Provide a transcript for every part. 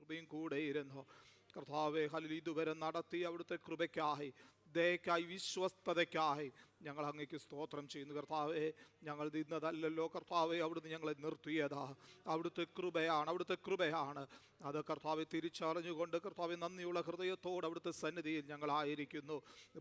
കൃപയും കൂടെ ഇരുന്നു. കർത്താവേ, ഹല്ലേലൂയ, ഇതുവരെ നടത്തി അവിടുത്തെ കൃപയ്ക്കായി, ദയക്കായി, വിശ്വസ്തതയ്ക്കായി ഞങ്ങൾ അങ്ങേക്ക് സ്തോത്രം ചെയ്യുന്നു. കർത്താവേ, ഞങ്ങൾ നിന്നതല്ലല്ലോ കർത്താവേ, അവിടുന്ന് ഞങ്ങളെ നിർത്തിയതാ. അവിടുത്തെ കൃപയാണ്, അവിടുത്തെ കൃപയാണ് അത് കർത്താവെ തിരിച്ചറിഞ്ഞുകൊണ്ട് കർത്താവെ നന്ദിയുള്ള ഹൃദയത്തോട് അവിടുത്തെ സന്നിധിയിൽ ഞങ്ങളായിരിക്കുന്നു.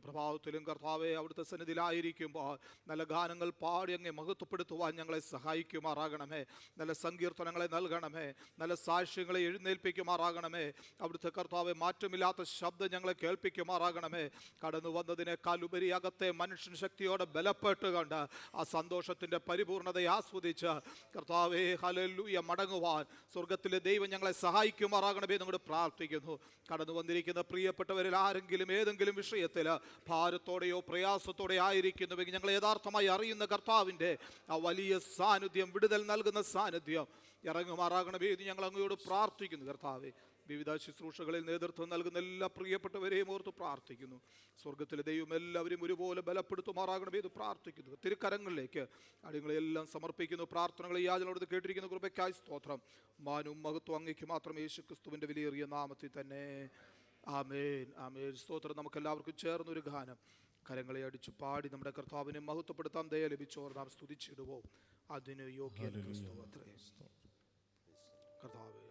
പ്രഭാതത്തിലും കർത്താവെ അവിടുത്തെ സന്നിധിയിലായിരിക്കുമ്പോൾ നല്ല ഗാനങ്ങൾ പാടി അങ്ങേ മഹത്വപ്പെടുത്തുവാൻ ഞങ്ങളെ സഹായിക്കുമാറാകണമേ. നല്ല സങ്കീർത്തനങ്ങളെ നൽകണമേ. നല്ല സാക്ഷ്യങ്ങളെ എഴുന്നേൽപ്പിക്കുമാറാകണമേ. അവിടുത്തെ കർത്താവെ മാറ്റമില്ലാത്ത ശബ്ദം ഞങ്ങളെ കേൾപ്പിക്കുമാറാകണമേ. കടന്നു വന്നതിനേക്കാൾ ഉപരി അകത്തെ മനുഷ്യൻ ശക്തിയോടെ ബലപ്പെട്ടുകൊണ്ട് ആ സന്തോഷത്തിൻ്റെ പരിപൂർണതയെ ആസ്വദിച്ച് കർത്താവേ ഹല്ലേലൂയ മടങ്ങുവാൻ സ്വർഗത്തിലെ ദൈവം ഞങ്ങളെ സഹായിക്കുമാറാകണമേ എന്നോട് പ്രാർത്ഥിക്കുന്നു. കടന്നു വന്നിരിക്കുന്ന പ്രിയപ്പെട്ടവരിൽ ആരെങ്കിലും ഏതെങ്കിലും വിഷയത്തിൽ ഭാരത്തോടെയോ പ്രയാസത്തോടെയോ ആയിരിക്കുന്നുവെങ്കിൽ ഞങ്ങൾ യഥാർത്ഥമായി അറിയുന്ന കർത്താവിൻ്റെ ആ വലിയ സാന്നിധ്യം, വിടുതൽ നൽകുന്ന സാന്നിധ്യം ഇറങ്ങുമാറാകണമേ എന്ന് ഞങ്ങൾ അങ്ങയോട് പ്രാർത്ഥിക്കുന്നു. കർത്താവേ, വിവിധ ശുശ്രൂഷകളിൽ നേതൃത്വം നൽകുന്ന എല്ലാ പ്രിയപ്പെട്ടവരെയും ഓർത്ത് പ്രാർത്ഥിക്കുന്നു. സ്വർഗത്തിലെ ദൈവം എല്ലാവരും ഒരുപോലെ ബലപ്പെടുത്തുമാറാകണമേ എന്ന് പ്രാർത്ഥിക്കുന്നു. തിരുക്കരങ്ങളിലേക്ക് അടിയങ്ങളെല്ലാം സമർപ്പിക്കുന്നു. പ്രാർത്ഥനകളെ യാചനയോട് കേട്ടിരിക്കുന്ന കൃപയ്ക്കായി സ്തോത്രം. മാനും മഹത്വം അങ്ങേക്ക് മാത്രം, യേശു ക്രിസ്തുവിൻ്റെ വിലയേറിയ നാമത്തിൽ തന്നെ. ആമേൻ, ആമേൻ. സ്തോത്രം. നമുക്കെല്ലാവർക്കും ചേർന്നൊരു ഗാനം കരങ്ങളെ അടിച്ചു പാടി നമ്മുടെ കർത്താവിനെ മഹത്വപ്പെടുത്താൻ ദയ ലഭിച്ചോർ നാം സ്തുതിച്ചിടുവോ. അതിന് യോഗ്യൻ ക്രിസ്തു അത്രേ. കർത്താവേ,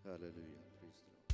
Hallelujah. Praise the Lord.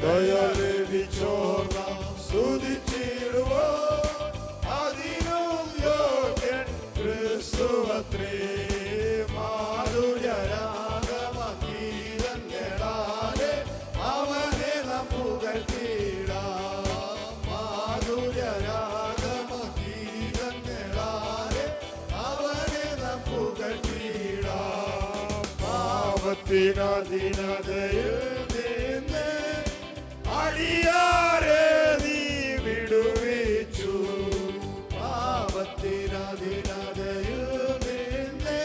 ജയലഭിച്ചോർ നാം സ്തുതിച്ചിടുവോ. അടിയാരെ നീ വിടുവിച്ചു. പാപത്തിനതിനതയിൽ നിന്നെ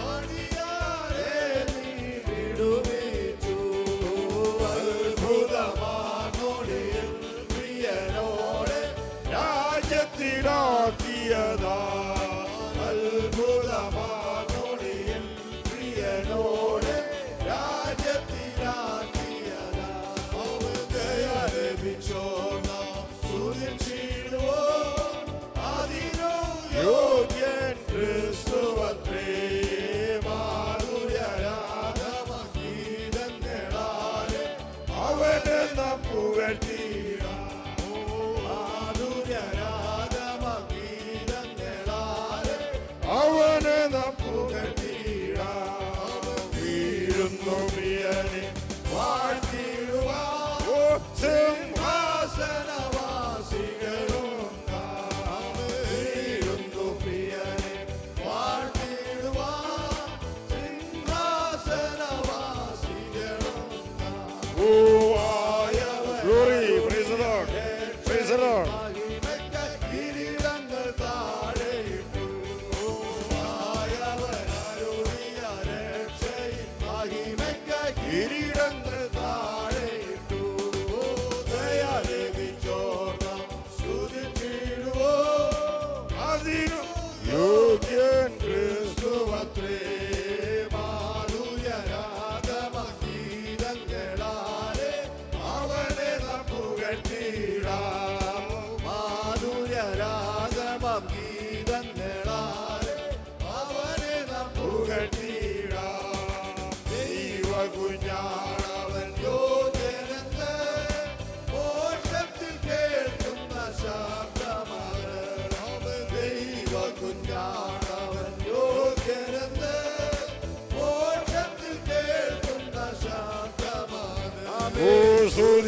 അടിയാരെ നീ വിടുവിച്ചു. അത്ഭുതമാനോടിൽ പ്രിയനോടെ രാജ്യത്തിലാക്കിയതാ. അത്ഭുതമാനോടിൽ പ്രിയനോടെ രാജ്യത്തിലാക്കിയതാ. യോഗ്യൻ ക്രിസ്തുവത്രേ. മാധുര്യരാഗമഗീതങ്ങളാലെ അവനെ നാം പുകഴ്ത്തിയിടാം. മാധുര്യരാഗമഗീതങ്ങളാലെ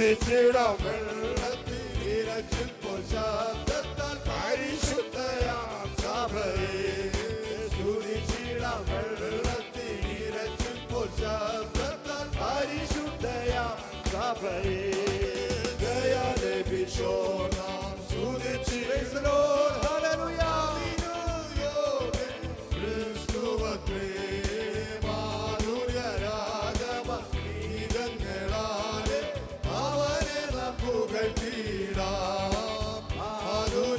സ്തുതിച്ചിടാം വെള്ളത്തിൽ ഇരച്ചിപ്പോൾ ശബ്ദത്താൽ പരിശുദ്ധയാം സഭയെ സ്തുതിച്ചിടാം വെള്ളത്തിൽ ഇരച്ചിപ്പോൾ ശബ്ദത്താൽ പരിശുദ്ധയാം സഭയെ ദയ ലഭിച്ചോർ നാം സ്തുതിച്ച് ക്രിസ്തുവത്രേ മാധുര്യരാഗമ ഗീതങ്ങളാലെ അവനെ നാം പുകഴ്ത്തിടാം മാധുര്യരാഗമ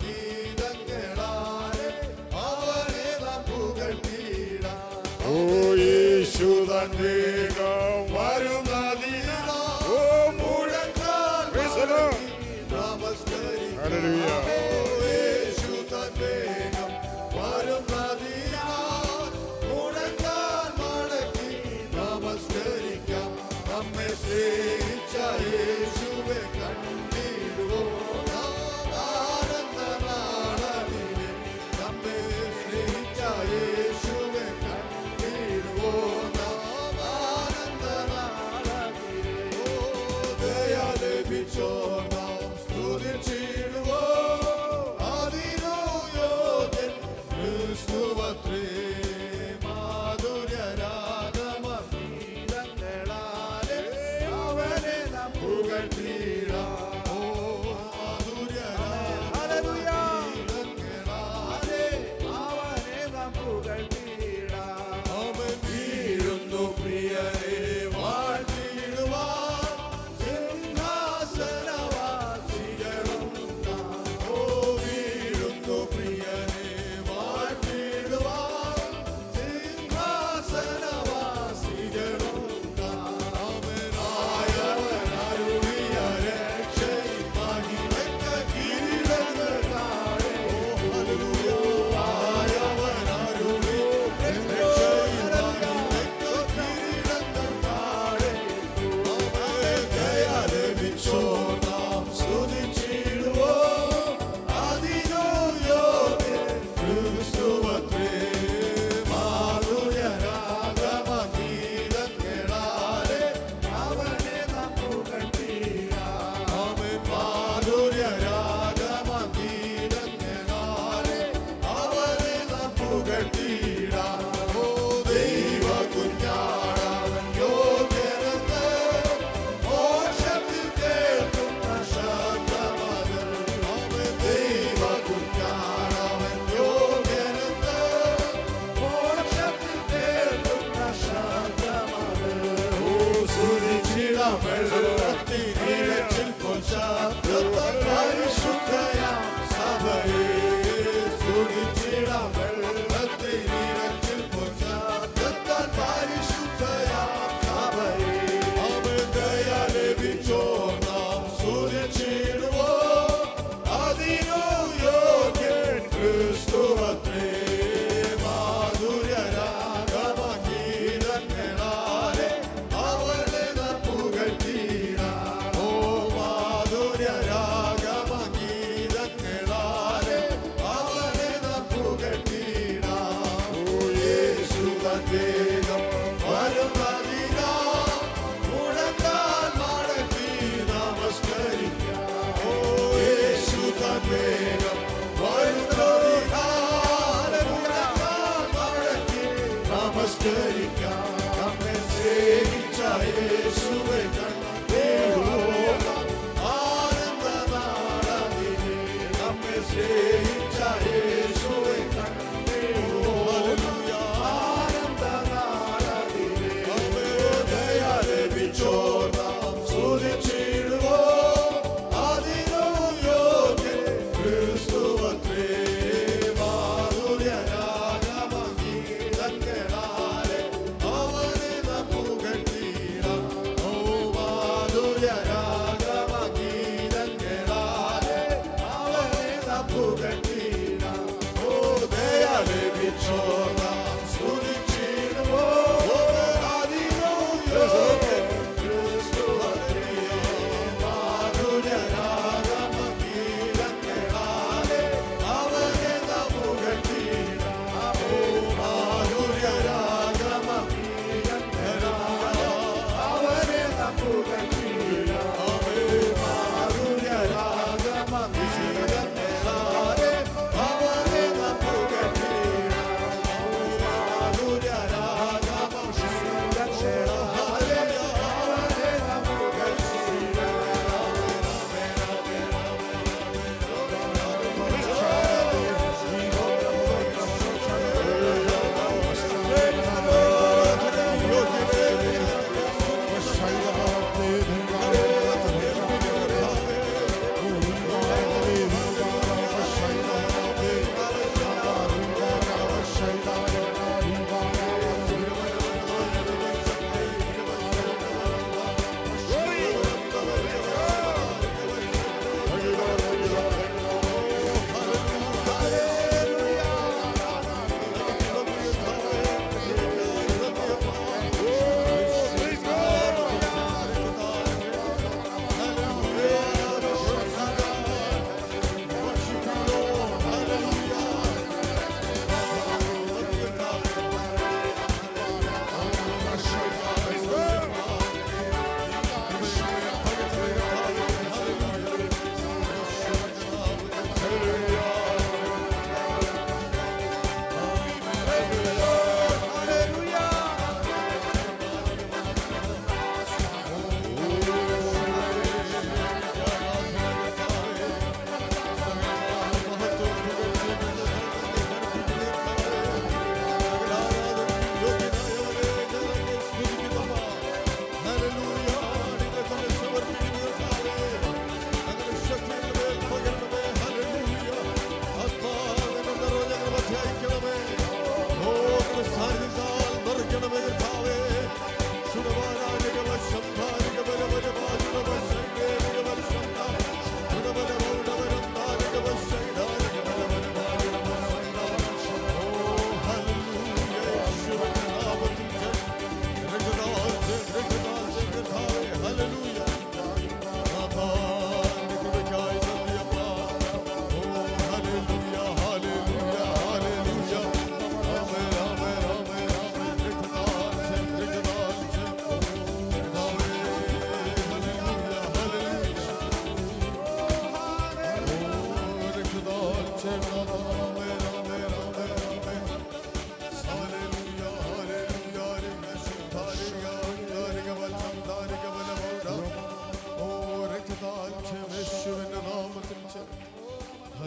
ഗീതങ്ങളാലെ അവനെ നാം പുകഴ്ത്തിടാം ഓ യേശുദൻ വേഗം വരുന്നതിനാ ഓ മുഴങ്ങാൻ നമസ്കരിക്കാം യേശുദൻ വേഗം വരുന്നതിനാൽ മുഴങ്ങാൻ മടക്കി നമസ്കരിക്കാം നമ്മെ സ്നേഹിച്ച യേശുവെ കണ്ടിടുവോ ആനന്ദനാളവിനെ നമ്മെ സ്നേഹിച്ച യേശുവെ കണ്ടിടുവോ ആനന്ദനാളവിനെ ദയ ലഭിച്ചോ നാം സ്തുതിച്ചിടുവോ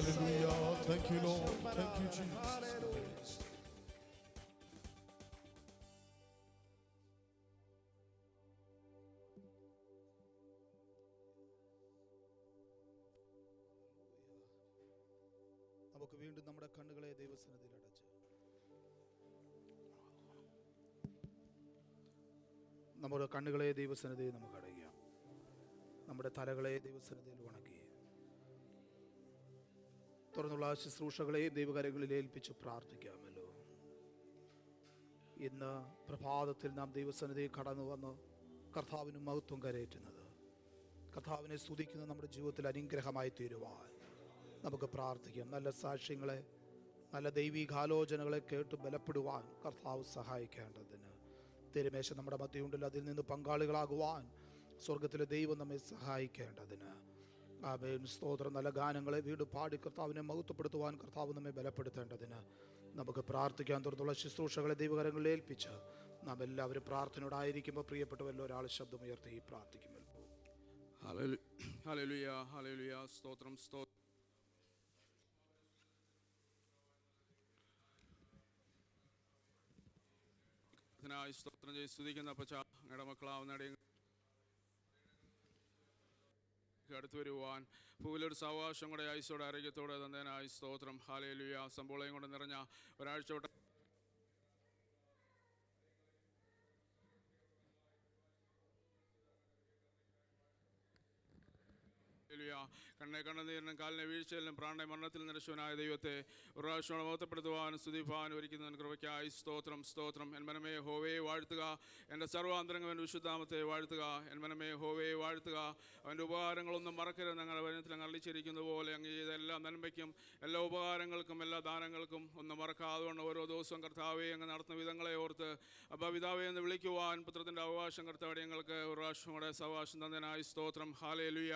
Hallelujah. Thank you, Lord. Thank you, Jesus. നമുക്ക് വീണ്ടും നമ്മുടെ കണ്ണുകളെ ദൈവസന്നിധിയിൽ അടച്ച് നമ്മുടെ കണ്ണുകളെ ദൈവസന്നിധിയിൽ നമുക്ക് അടയ്ക്കാം. നമ്മുടെ തലകളെ ദൈവസന്നിധിയിൽ വണക്കി തുറന്നുള്ള ശുശ്രൂഷകളെയും ദൈവകരങ്ങളിൽ ഏൽപ്പിച്ച് പ്രാർത്ഥിക്കാമല്ലോ. ഇന്ന് പ്രഭാതത്തിൽ നാം ദൈവസന്നിധിയിൽ കടന്നു വന്ന് കർത്താവിന് മഹത്വം കരയേറ്റുന്നത്, കർത്താവിനെ സ്തുതിക്കുന്നത് നമ്മുടെ ജീവിതത്തിൽ അനുഗ്രഹമായി തീരുവാൻ നമുക്ക് പ്രാർത്ഥിക്കാം. നല്ല സാക്ഷ്യങ്ങളെ, നല്ല ദൈവികാലോചനകളെ കേട്ട് ബലപ്പെടുവാൻ കർത്താവ് സഹായിക്കേണ്ടതിന് തിരുമേശ നമ്മുടെ മധ്യമുണ്ടല്ലോ, അതിൽ നിന്ന് പങ്കാളികളാകുവാൻ സ്വർഗത്തിലെ ദൈവം നമ്മെ സഹായിക്കേണ്ടതിന് ആമേൻ. സ്തോത്രം. നല്ല ഗാനങ്ങളെ വീണ്ടും പാടി കർത്താവിനെ മഹത്വപ്പെടുത്തുവാൻ കർത്താവ് നമ്മെ ബലപ്പെടുത്തേണ്ടതിന് നമുക്ക് പ്രാർത്ഥിക്കാൻ. തുറന്നുള്ള ശുശ്രൂഷകളെ ദൈവകരങ്ങളിൽ ഏൽപ്പിച്ച് നാം എല്ലാവരും പ്രാർത്ഥനയോടായിരിക്കുമ്പോൾ പ്രിയപ്പെട്ടവല്ലോ ഒരാൾ ശബ്ദമുയർത്തി പ്രാർത്ഥിക്കുമല്ലോ. Hallelujah, hallelujah. സ്തോത്രം, സ്തോത്രം. സ്തോത്രം ചെയ്ത് സ്തുതിക്കുന്ന പച്ച ഞങ്ങളുടെ മക്കളാവുന്ന അടുത്ത് വരുവാൻ ഭൂവിലൊരു സാവകാശം കൂടെ ആയുസോടെ ആരോഗ്യത്തോടെ തന്നേനായി സ്തോത്രം. ഹല്ലേലൂയ. സമ്പൂളയും കൊണ്ട് നിറഞ്ഞ ഒരാഴ്ച കണ്ണെ കണ്ണുനീരിനും കാലിനെ വീഴ്ചയിലും പ്രാണനെ മരണത്തിൽ നിരശവനായ ദൈവത്തെ ഒരു പ്രാവശ്യം മഹത്വപ്പെടുത്തുവാനും സ്തുതിപ്പാനും ഒരുക്കുന്നതിന് കൃപയ്ക്കായി സ്തോത്രം, സ്തോത്രം. എൻ മനമേ ഹോവയെ വാഴ്ത്തുക, എൻ്റെ സർവാന്തരംഗം എൻ്റെ വിശുദ്ധാമത്തെ വാഴ്ത്തുക. എൻ മനമേ ഹോവയെ വാഴ്ത്തുക, അവൻ്റെ ഉപകാരങ്ങളൊന്നും മറക്കരുത്. ഞങ്ങളുടെ വചനത്തിൽ അങ്ങ് അറിയിച്ചിരിക്കുന്നത് പോലെ അങ്ങ് ചെയ്ത എല്ലാ നന്മയ്ക്കും എല്ലാ ഉപകാരങ്ങൾക്കും എല്ലാ ദാനങ്ങൾക്കും ഒന്നും മറക്കാതെ കൊണ്ട് ഓരോ ദിവസവും കർത്താവെ അങ്ങ് നടത്തുന്ന വിധങ്ങളെ ഓർത്ത് അബ്ബാ പിതാവേ എന്ന് വിളിക്കുവാൻ പുത്രത്തിൻ്റെ അവകാശം കർത്താവേ ഞങ്ങൾക്ക് ഒരു പ്രാവശ്യം കൂടെ സവകാശം തന്നതിനായി സ്തോത്രം. Hallelujah,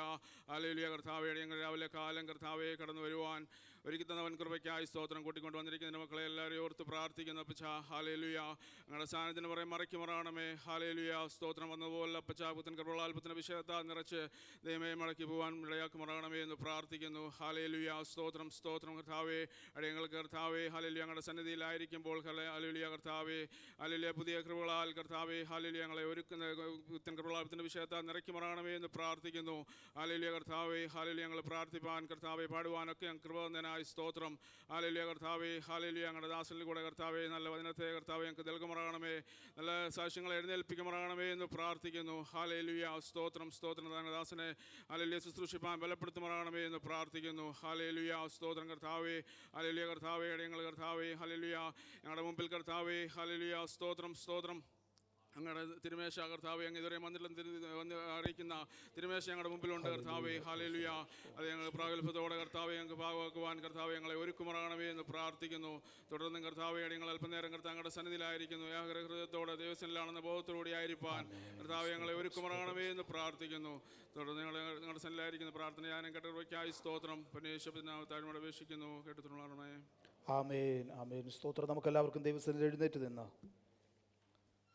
hallelujah. കർത്താവേ ഞങ്ങൾ രാവിലെ കാലം കർത്താവെ കടന്നു വരുവാൻ ഒരുക്കി തന്നവൻ കൃപയ്ക്കായി സ്തോത്രം. കൂട്ടിക്കൊണ്ട് വന്നിരിക്കുന്ന മക്കളെ എല്ലാവരെയും ഓർത്ത് പ്രാർത്ഥിക്കുന്ന അപ്പച്ച. ഹല്ലേലൂയ. ഞങ്ങളുടെ സാന്നിധ്യത്തിന് പറയും മറയ്ക്ക് മറയണമേ. ഹല്ലേലൂയ. സ്തോത്രം. വന്നതുപോലെ അപ്പച്ച പുത്തൻ കൃപകളാൽ പുത്തൻ വിഷയത്താൽ നിറച്ച് ദൈവമേ മടക്കി പോകാൻ ഇടയാക്കി മറയണമേ എന്ന് പ്രാർത്ഥിക്കുന്നു. ഹല്ലേലൂയ. സ്തോത്രം, സ്തോത്രം. കർത്താവേ അടിയങ്ങൾക്ക് കർത്താവേ ഹല്ലേലൂയ ഞങ്ങളുടെ സന്നിധിയിലായിരിക്കുമ്പോൾ ഹല്ലേലൂയ കർത്താവേ ഹല്ലേലൂയ പുതിയ കൃപകളാൽ കർത്താവേ ഹല്ലേലൂയ ഞങ്ങളെ ഒരുക്കുന്ന പുത്തൻ കൃപകളാൽ പുത്തൻ വിഷയത്താൽ നിറക്കി മറയണമേ എന്ന് പ്രാർത്ഥിക്കുന്നു. ഹല്ലേലൂയ കർത്താവേ ഹല്ലേലൂയ ഞങ്ങൾ പ്രാർത്ഥിപ്പാൻ കർത്താവെ പാടുവാനൊക്കെ ഞങ്ങൾ കൃപ തന്നതിനായി സ്തോത്രം. ഹല്ലേലൂയ കർത്താവേ ഹല്ലേലൂയ ഞങ്ങളുടെ ദാസനിൽ കൂടെ കർത്താവേ നല്ല വചനത്തെ കർത്താവേ ഞങ്ങൾക്ക് നൽകുമറയണമേ, നല്ല സാക്ഷ്യങ്ങളെ എഴുന്നേൽപ്പിക്കുമറയണമേ എന്ന് പ്രാർത്ഥിക്കുന്നു. ഹല്ലേലൂയ. സ്തോത്രം, സ്തോത്രം. ഞങ്ങളുടെ ദാസനെ ഹല്ലേലൂയ ശുശ്രൂഷിപ്പാൻ ബലപ്പെടുത്തുമറയണമേ എന്ന് പ്രാർത്ഥിക്കുന്നു. ഹല്ലേലൂയ. സ്തോത്രം കർത്താവേ ഹല്ലേലൂയ കർത്താവേ ഞങ്ങൾ കർത്താവേ ഹല്ലേലൂയ ഞങ്ങളുടെ മുമ്പിൽ കർത്താവേ ഹല്ലേലൂയ സ്തോത്രം, സ്തോത്രം. ഞങ്ങളുടെ തിരുമേശ കർത്താവെ അങ്ങ് ഇതുവരെ വന്ന് അറിയിക്കുന്ന തിരുമേശ ഞങ്ങളുടെ മുമ്പിലുണ്ട് കർത്താവെ. ഹല്ലേലൂയ. അത് ഞങ്ങൾ പ്രാഗൽഭ്യത്തോടെ കർത്താവെ ഞങ്ങൾക്ക് ഭാഗമാക്കുവാൻ കർത്താവെ ഞങ്ങളെ ഒരുക്കുമറയണമേ എന്ന് പ്രാർത്ഥിക്കുന്നു. തുടർന്നും കർത്താവെ ഞങ്ങൾ അല്പനേരം കർത്താവ് ഞങ്ങളുടെ സന്നിധിയിലായിരിക്കുന്നു. ഹൃദയത്തോടെ ദൈവസനിലാണെന്ന ബോധത്തോടെ ആയിരിക്കാൻ കർത്താവെ ഞങ്ങളെ ഒരുക്കുമറയണമേ എന്ന് പ്രാർത്ഥിക്കുന്നു. തുടർന്ന് ഞങ്ങളുടെ സന്നിധിയിലായിരിക്കുന്ന പ്രാർത്ഥന ഞാനും കേട്ടവയ്ക്കായി സ്തോത്രം. താഴ്മയോടെ അപേക്ഷിക്കുന്നു. കേട്ടുകൊള്ളണമേ. ആമേൻ, ആമേൻ. സ്തോത്രം. നമുക്കെല്ലാവർക്കും ദൈവസന്നിധിയിൽ എഴുന്നേറ്റ് നിന്ന്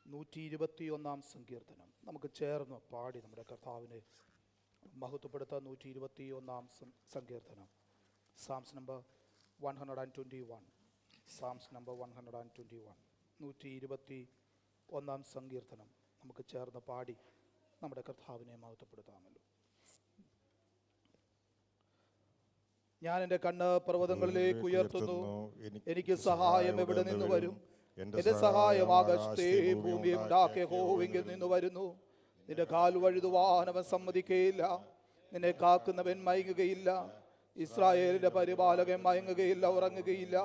121 സങ്കീർത്തനം നമുക്ക് ചേർന്ന് പാടി നമ്മുടെ കർത്താവിനെ മഹത്വപ്പെടുത്താൻ. 121 സങ്കീർത്തനം, സാംസ് നമ്പർ 121. സാംസ് നമ്പർ 121, 121 സങ്കീർത്തനം നമുക്ക് ചേർന്ന് പാടി നമ്മുടെ കർത്താവിനെ മഹത്വപ്പെടുത്താമല്ലോ. ഞാൻ എൻ്റെ കണ്ണ് പർവ്വതങ്ങളിലേക്ക് ഉയർത്തുന്നു, എനിക്ക് സഹായം എവിടെ നിന്ന് വരും? എന്റെ സഹായം ആകാശത്തെ ഭൂമിയെ ഉണ്ടാക്കിയ യഹോവയിൽ നിന്ന് വരുന്നു. നിന്റെ കാൽ വഴുതുവാൻ അവൻ സമ്മതിക്കുകയില്ല, നിന്നെ കാക്കുന്നവൻ മയങ്ങുകയില്ല. ഇസ്രായേലിന്റെ പരിപാലകൻ മയങ്ങുകയില്ല, ഉറങ്ങുകയില്ല.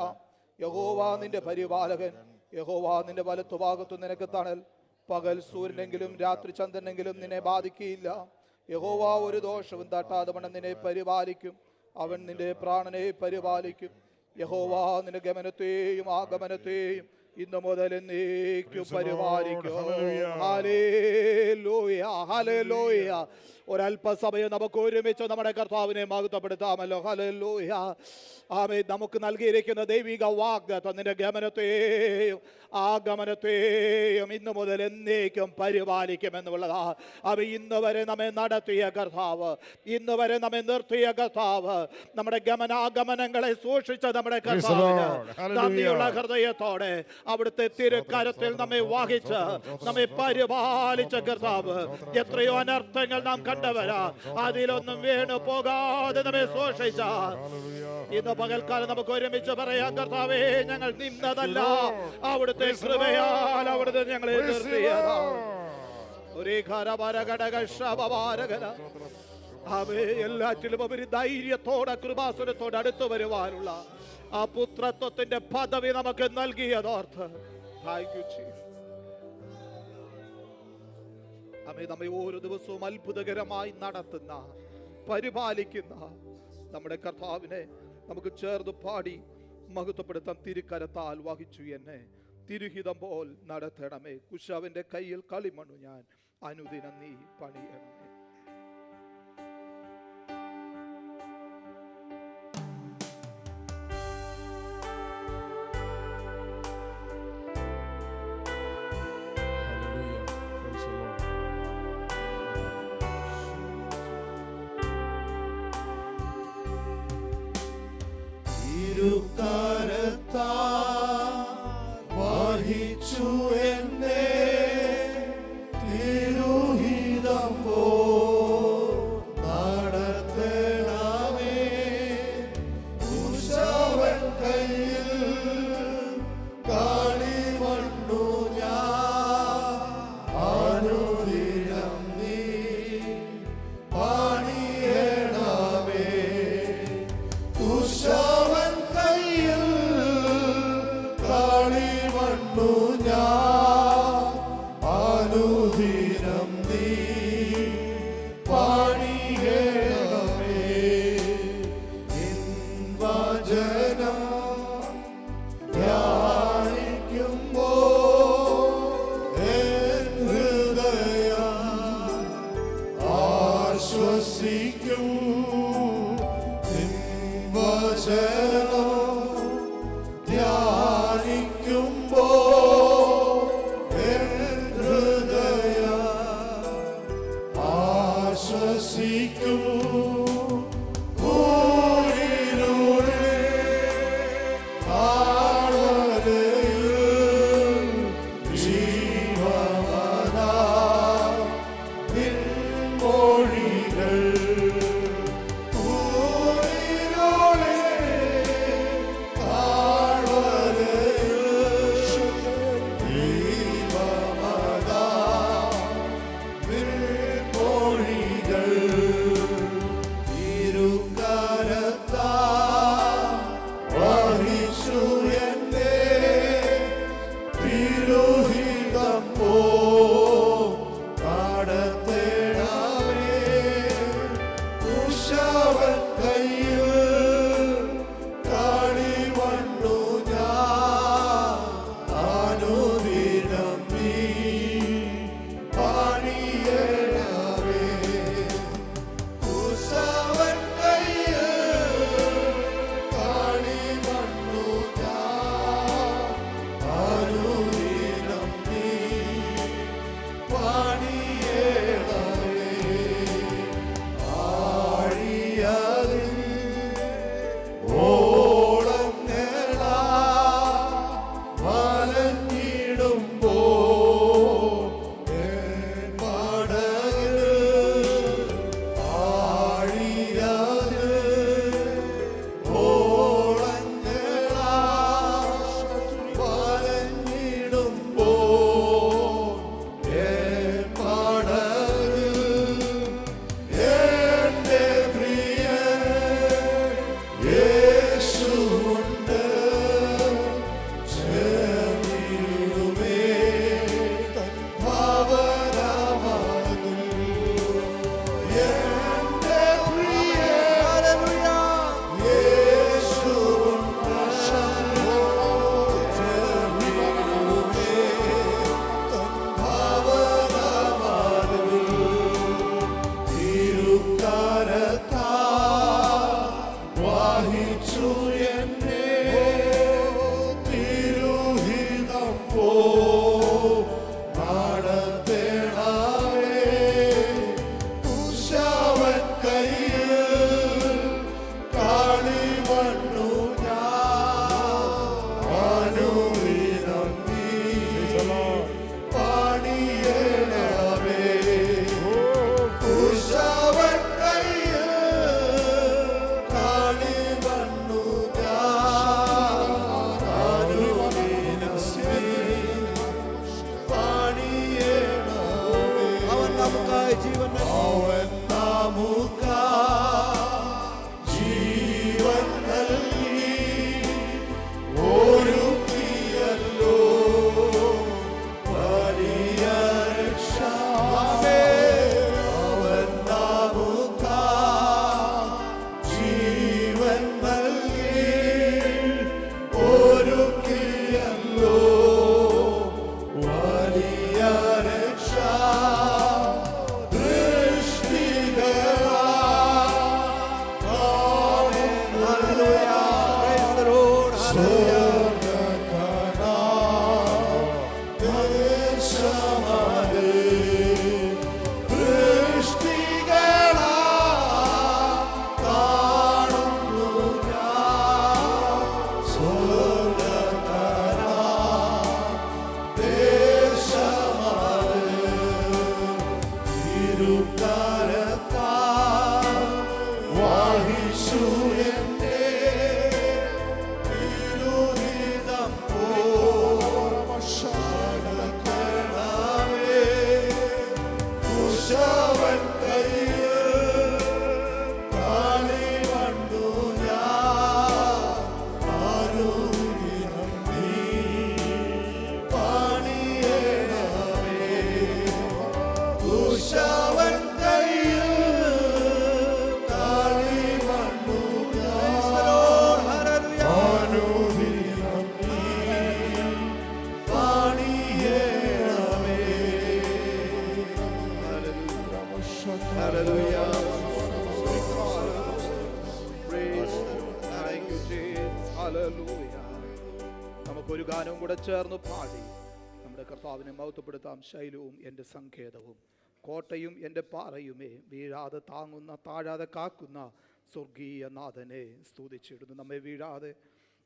യഹോവ നിന്റെ പരിപാലകൻ, യഹോവ നിന്റെ വലത്തുഭാഗത്തു നിനക്ക് തണൽ. പകൽ സൂര്യനെങ്കിലും രാത്രി ചന്ദ്രനെങ്കിലും നിന്നെ ബാധിക്കുകയില്ല. യഹോവ ഒരു ദോഷവും തട്ടാതെ വണ്ണം നിന്നെ പരിപാലിക്കും, അവൻ നിന്റെ പ്രാണനെ പരിപാലിക്കും. യഹോവ നിന്റെ ഗമനത്തെയും ആഗമനത്തെയും ഇന്നു മുതൽ എന്നേക്കും പരിപാലിക്കും. Hallelujah, hallelujah. ഒരല്പസമയം നമുക്ക് ഒരുമിച്ച് നമ്മുടെ കർത്താവിനെ മഹത്വപ്പെടുത്താമല്ലോ. ഹല്ലേലൂയ. ആമേൻ. നമുക്ക് നൽകിയിരിക്കുന്ന ദൈവിക വാഗ്ദത്തം നിന്റെ ഗമനത്തെയും ആഗമനത്തെയും ഇന്നു മുതൽ എന്നേക്കും പരിപാലിക്കുമെന്നുള്ളതാ. അവ ഇന്ന് വരെ നമ്മെ നടത്തിയ കർത്താവ്, ഇന്ന് വരെ നമ്മെ നിർത്തിയ കർത്താവ്, നമ്മുടെ ഗമനാഗമനങ്ങളെ സൂക്ഷിച്ച നമ്മുടെ കർത്താവിന് നന്ദിയുള്ള ഹൃദയത്തോടെ അവിടുത്തെ തിരുക്കരത്തിൽ നമ്മെ വഹിച്ച് നമ്മെ പരിപാലിച്ച കർത്താവ്. എത്രയോ അനർത്ഥങ്ങൾ നാം കണ്ടവരാ, അതിലൊന്നും വീണു പോകാതെ നമ്മെ സൂക്ഷിച്ച ഇന്ന് പകൽക്കാലം നമുക്ക് ഒരുമിച്ച് പറയാം, കർത്താവേ ഞങ്ങൾ നിന്നതല്ല, അവിടുത്തെ കൃപയാൽ അവിടുത്തെ ഞങ്ങളെ നിർത്തിയതാ. എല്ലാറ്റിലും ഉപരി ധൈര്യത്തോടെ കൃപാസുരത്തോടെ അടുത്തു വരുവാനുള്ള ആ പുത്രത്വത്തിന്റെ പദവി നമുക്ക് നൽകിയതോർത്ത് താങ്ക് യു ജീസസ്. അമ്മേ, നമ്മെ ഓരോ ദിവസവും അത്ഭുതകരമായി നടത്തുന്ന പരിപാലിക്കുന്ന നമ്മുടെ കർത്താവിനെ നമുക്ക് ചേർന്ന് പാടി മഹത്വപ്പെടുത്താൻ. തിരുക്കരത്താൽ വഹിച്ചു എന്നെ തിരുഹിതം പോൽ നടത്തണമേ. കുശവന്റെ കയ്യിൽ കളിമണ്ണു ഞാൻ, അനുദിനം നീ പണിയണമേ. വഹിച്ചു എന്നെ തിരുഹിതം പോൽ നടത്തണമേ. കുശവൻ കയ്യിൽ കളിമണ്ണു ഞാൻ, അനുദിനം നീ പണിയണമേ. കുശവൻ കയ്യിൽ കളിമണ്ണു ഞാൻ, അനുദിനം നീ പണിയണമേ. നിൻ വചനം ധ്യാനിക്കുമ്പോൾ എൻ ഹൃദയം ആശ്വസിക്കും. നിൻ വചനം ധ്യാനിക്കുമ്പോൾ എൻ ഹൃദയം ആശ്വസിക്കും. നമുക്കൊരു ഗാനവും കൂടെ ചേർന്ന് പാടി നമ്മുടെ കർത്താവിനെ മഹത്വപ്പെടുത്താം. ശൈലവും എൻ്റെ സങ്കേതവും കോട്ടയും എൻ്റെ പാറയുമേ, വീഴാതെ താങ്ങുന്ന താഴാതെ കാക്കുന്ന സ്വർഗീയ നാഥനെ സ്തുതിച്ചിടുന്നു. നമ്മെ വീഴാതെ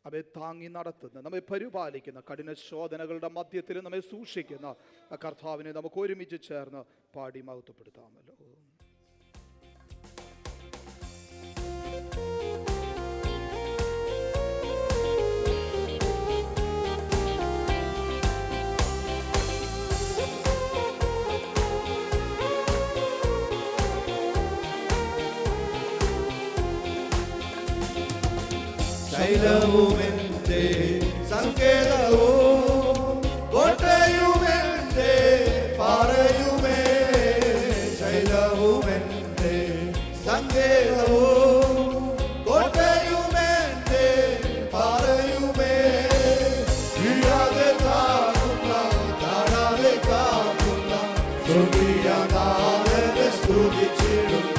നമ്മെ താങ്ങി നടത്തുന്ന, നമ്മെ പരിപാലിക്കുന്ന, കഠിന ശോധനകളുടെ മധ്യത്തിൽ നമ്മെ സൂക്ഷിക്കുന്ന ആ കർത്താവിനെ നമുക്ക് ഒരുമിച്ച് ചേർന്ന് പാടി മഹത്വപ്പെടുത്താമല്ലോ. ശൈലവുമെന്റെ സങ്കേതവും കോട്ടയുമെന്റെ പാറയുമേ, ശൈലവുമെന്റെ സങ്കേതവും കോട്ടയുമെന്റെ പാറയുമേ, വീഴാതെ കാക്കുന്ന താഴാതെ കാക്കുന്ന സ്വർഗീയ നാഥനെ സ്തുതിച്ചിടുന്നു.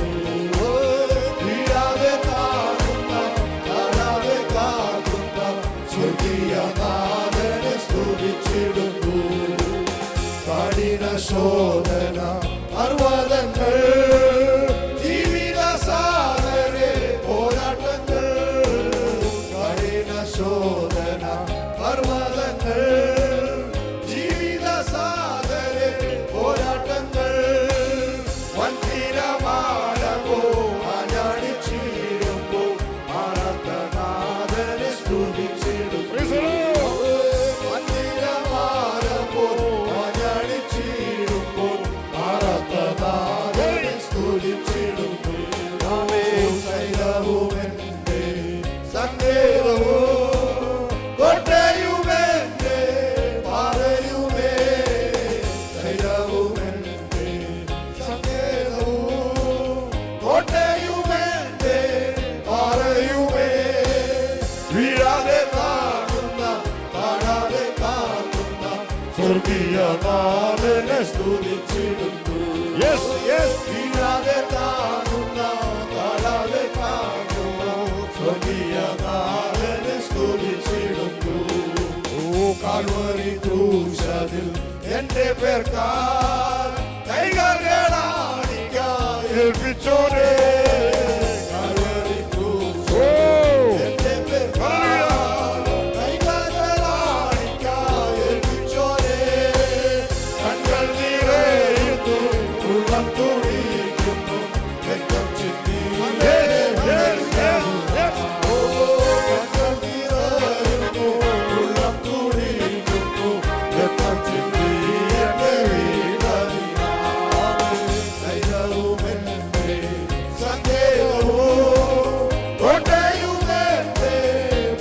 കഠിന ശോധന പർവ്വതങ്ങൾ, ജീവിത സാഗരെ പോരാട്ടങ്ങൾ, കഠിന ശോധന പർവ്വതങ്ങൾ, ജീവിത സാഗരെ പോരാട്ടങ്ങൾ, വൻതിരമാലപോ അഞ്ഞടിച്ചിടുമ്പോ ആരാധനാഥനെ സ്തുതിച്ചിടും. ശൈലവുമെന്റെ സങ്കേതവും കോട്ടയുമെന്റെ പാറയുമേ, ശൈലവുമെന്റെ സങ്കേതവും കോട്ടയുമെന്റെ പാറയുമേ, വീഴാതെ താഴുന്ന താഴാതെ കാക്കുന്ന സ്വർഗീയ നാഥനെ സ്തുതിച്ചിടുന്നു. വീഴാതെ താഴുന്ന താഴാതെ കാക്കുന്ന സ്വർഗീയ നാഥനെ സ്തുതിച്ചിടുന്നു. ഓ കാൽവരി ക്രൂശിൽ എന്റെ പേർക്കാൽ കൈകളാണിക്കാൻ ഏൽപ്പിച്ചോരേ, കാൽവരി ക്രൂശിൽ എന്റെ പേർക്കാൽ കൈകളാണിക്കാൻ ഏൽപ്പിച്ചോരേ, കണ്ണുകൾ നിറയുന്നു ഉള്ളം തുടിക്കുന്നു രക്തം ചിന്തി, ഉള്ളം തുടിക്കുന്നു രക്തം ചിന്തി എന്റെ വീടറിയാതെ. ശൈലവുമെന്റെ സങ്കേതവും കോട്ടയുമെന്റെ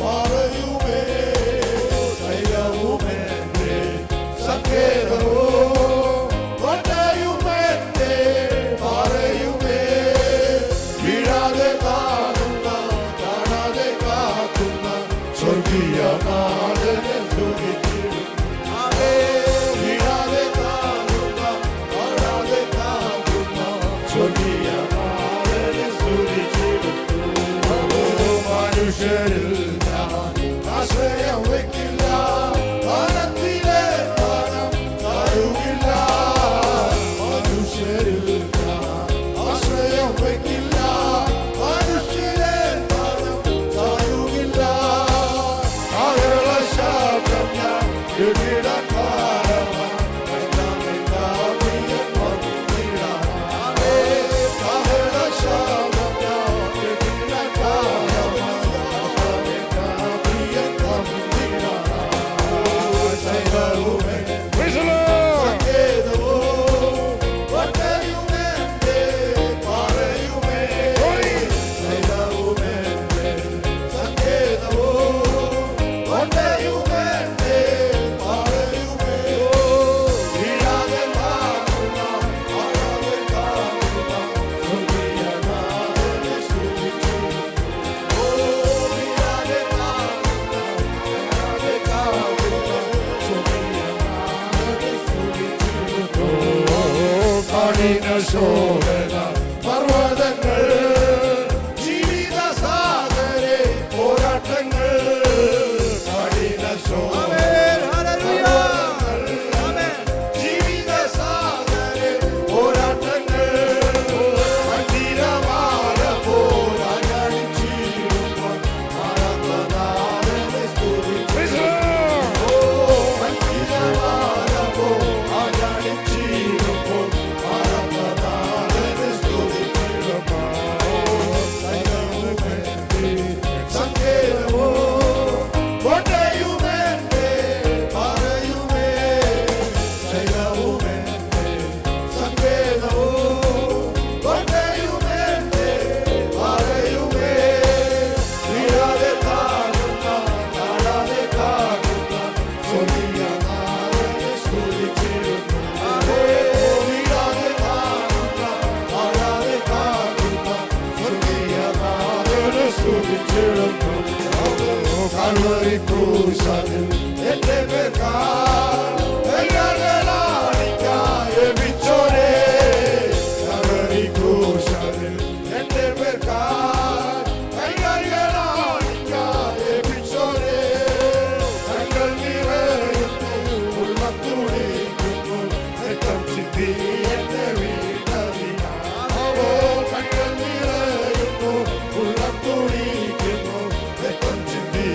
പാറയുമേ, ശൈലവുമെന്റെ സങ്കേതവും കോട്ടയുമെന്റെ പാറയുമേ, വീഴാതെ താഴുന്ന താഴാതെ കാക്കുന്ന സ്വർഗീയ നാഥനെ സ്തുതിച്ചിടും. വീഴാതെ താഴുന്ന താഴാതെ കാക്കുന്ന സ്വർഗീയ നാഥനെ സ്തുതിച്ചിടും. മനുഷ്യരിൽ ഞാൻ ആശ്രയം വെക്കില്ല വനത്തിലെ വനം താഴുകില്ല മനുഷ്യരിൽ ഞാൻ ആശ്രയം വെക്കില്ല മനുഷ്യരെ വനം താഴുകില്ല അവരുടെ ശബ്ദം ഞാൻ കേട്ടിടാൻ ശോഭന പർവ്വതങ്ങൾ ജീവിത സാഗരെ പോരാട്ടങ്ങൾ കഠിന ജീവിത സാഗരെ പോരാട്ടങ്ങൾ മന്ദിരമാല പോരാടിച്ചിരുമ്പോൾ ആരാധനാഥനെ സ്തുതിച്ചിരുന്നു മന്ദിരമാല പോരാടിച്ചിരുമ്പോൾ Calvary cruzado, este pecado, el argelanica, el bichore. Calvary cruzado, este pecado, el argelanica, el bichore. Tangal mirayutu, ulmaturiku, etam chiti, este vitadina. Oh, tangal mirayutu, ulmaturiku, etam chiti.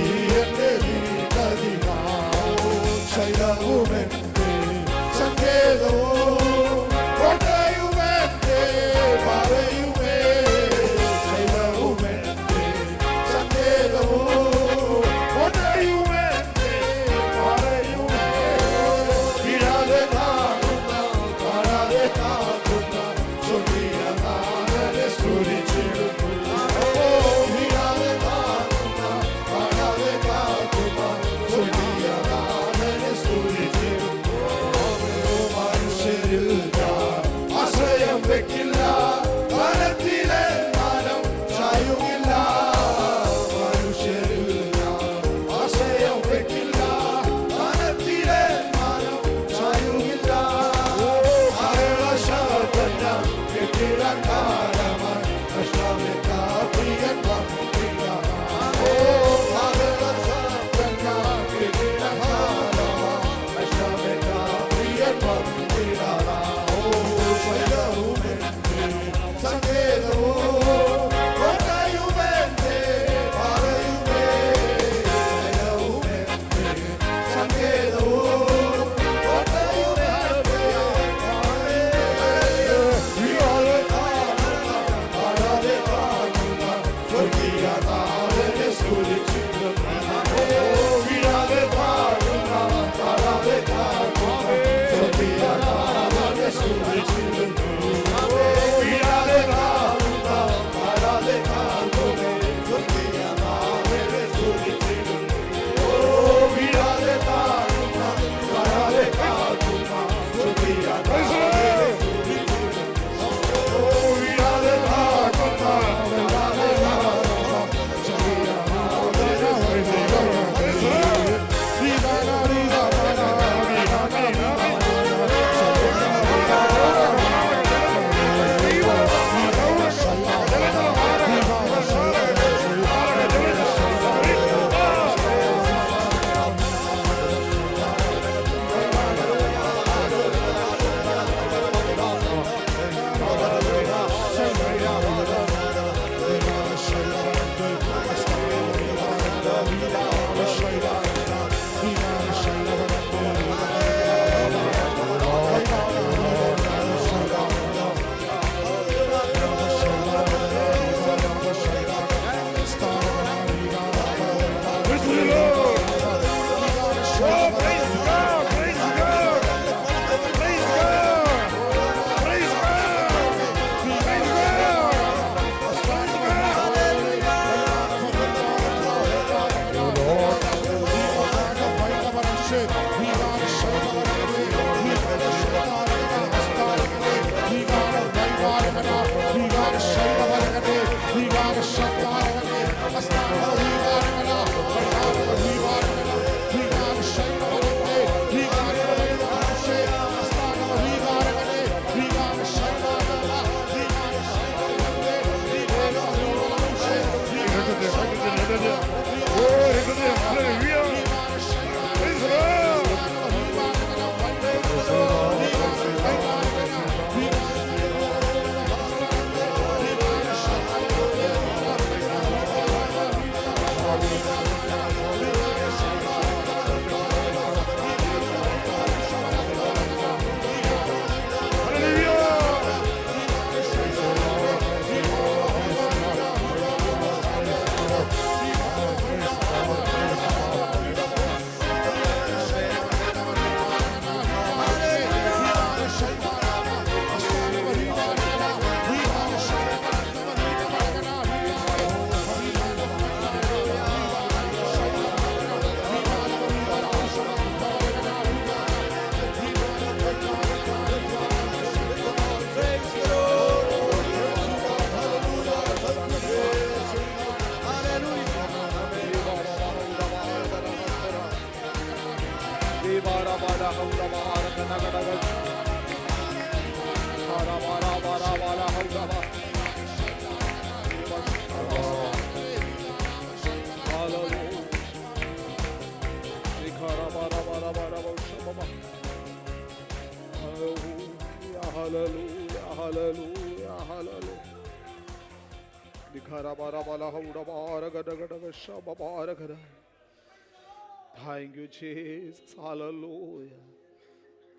Thank you, Jesus. Hallelujah.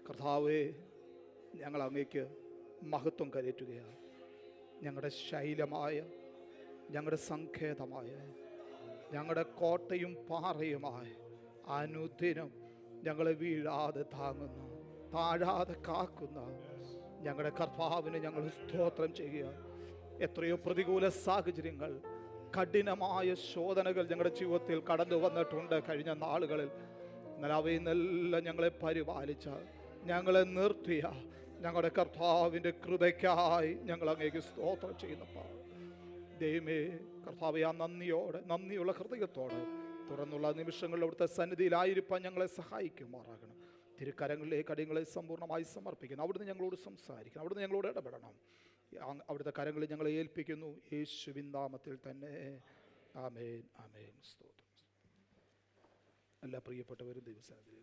കർത്താവേ, ഞങ്ങൾ അങ്ങേക്ക് മഹത്വം കരയറ്റുകയാണ്. ഞങ്ങളുടെ ശൈലമായ, ഞങ്ങളുടെ സങ്കേതമായ, ഞങ്ങളുടെ കോട്ടയും പാറയുമായ അനുദിനം ഞങ്ങളെ വീഴാതെ താങ്ങുന്ന, താഴാതെ കാക്കുന്ന ഞങ്ങളുടെ കർത്താവിനെ ഞങ്ങൾ സ്തോത്രം ചെയ്യുക. എത്രയോ പ്രതികൂല സാഹചര്യങ്ങൾ, കഠിനമായ ശോധനകൾ ഞങ്ങളുടെ ജീവിതത്തിൽ കടന്നു വന്നിട്ടുണ്ട് കഴിഞ്ഞ നാളുകളിൽ. എന്നാൽ അവയിൽ നിന്നെല്ലാം ഞങ്ങളെ പരിപാലിച്ച, ഞങ്ങളെ നിർത്തിയ ഞങ്ങളുടെ കർത്താവിൻ്റെ കൃപയ്ക്കായി ഞങ്ങൾ അങ്ങേക്ക് സ്തോത്രം ചെയ്യുന്നപ്പോൾ ദൈവമേ കർത്താവേ, ആ നന്ദിയുള്ള ഹൃദയത്തോടെ തുറന്നുള്ള നിമിഷങ്ങളിൽ അവിടുത്തെ സന്നിധിയിലായിരിക്കാൻ ഞങ്ങളെ സഹായിക്കുമാറാകണം. തിരുക്കരങ്ങളിലേക്ക് അടിയങ്ങളെ സമ്പൂർണ്ണമായി സമർപ്പിക്കുന്നു. അവിടുന്ന് ഞങ്ങളോട് സംസാരിക്കണം, അവിടുന്ന് ഞങ്ങളോട് ഇടപെടണം. അവിടുത്തെ കരങ്ങളിൽ ഞങ്ങളെ ഏൽപ്പിക്കുന്നു, യേശുവിൻ നാമത്തിൽ തന്നെ. ആമേൻ, ആമേൻ. സ്തോത്രം. എല്ലാ പ്രിയപ്പെട്ടവരും ദൈവസന്നിധിയിൽ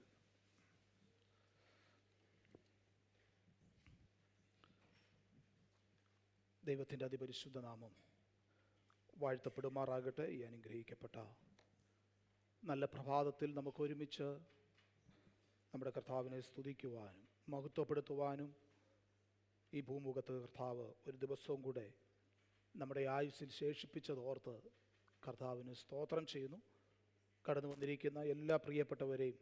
ദൈവത്തിൻ്റെ അതിപരിശുദ്ധ നാമം വാഴ്ത്തപ്പെടുമാറാകട്ടെ. ഈ അനുഗ്രഹിക്കപ്പെട്ട നല്ല പ്രഭാതത്തിൽ നമുക്ക് ഒരുമിച്ച് നമ്മുടെ കർത്താവിനെ സ്തുതിക്കുവാനും മഹത്വപ്പെടുത്തുവാനും ഈ ഭൂമുഖത്ത് കർത്താവ് ഒരു ദിവസവും കൂടെ നമ്മുടെ ആയുസ്സിൽ ശേഷിപ്പിച്ചതോർത്ത് കർത്താവിന് സ്തോത്രം ചെയ്യുന്നു. കടന്നു വന്നിരിക്കുന്ന എല്ലാ പ്രിയപ്പെട്ടവരെയും,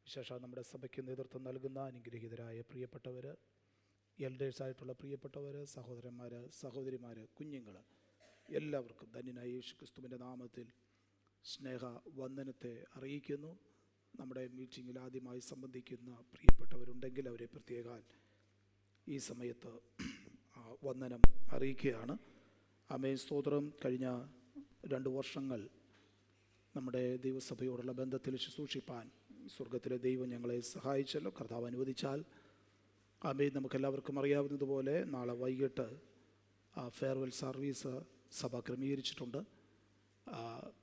വിശേഷം നമ്മുടെ സഭയ്ക്ക് നേതൃത്വം നൽകുന്ന അനുഗ്രഹീതരായ പ്രിയപ്പെട്ടവർ, എൽഡേഴ്സായിട്ടുള്ള പ്രിയപ്പെട്ടവർ, സഹോദരന്മാർ, സഹോദരിമാർ, കുഞ്ഞുങ്ങൾ, എല്ലാവർക്കും ധന്യനായ യേശു ക്രിസ്തുവിൻ്റെ നാമത്തിൽ സ്നേഹ വന്ദനത്തെ അറിയിക്കുന്നു. നമ്മുടെ മീറ്റിങ്ങിൽ ആദ്യമായി സംബന്ധിക്കുന്ന പ്രിയപ്പെട്ടവരുണ്ടെങ്കിൽ അവരെ പ്രത്യേകം ഈ സമയത്ത് വന്ദനം അറിയിക്കുകയാണ്. ആമേൻ, സ്തോത്രം. കഴിഞ്ഞ 2 വർഷങ്ങൾ നമ്മുടെ ദൈവസഭയോടുള്ള ബന്ധത്തിൽ ശുശ്രൂഷിപ്പാൻ സ്വർഗത്തിലെ ദൈവം ഞങ്ങളെ സഹായിച്ചല്ലോ. കർത്താവ് അനുവദിച്ചാൽ ആമേൻ, നമുക്കെല്ലാവർക്കും അറിയാവുന്നതുപോലെ നാളെ വൈകിട്ട് ഫെയർവെൽ സർവീസ് സഭ ക്രമീകരിച്ചിട്ടുണ്ട്.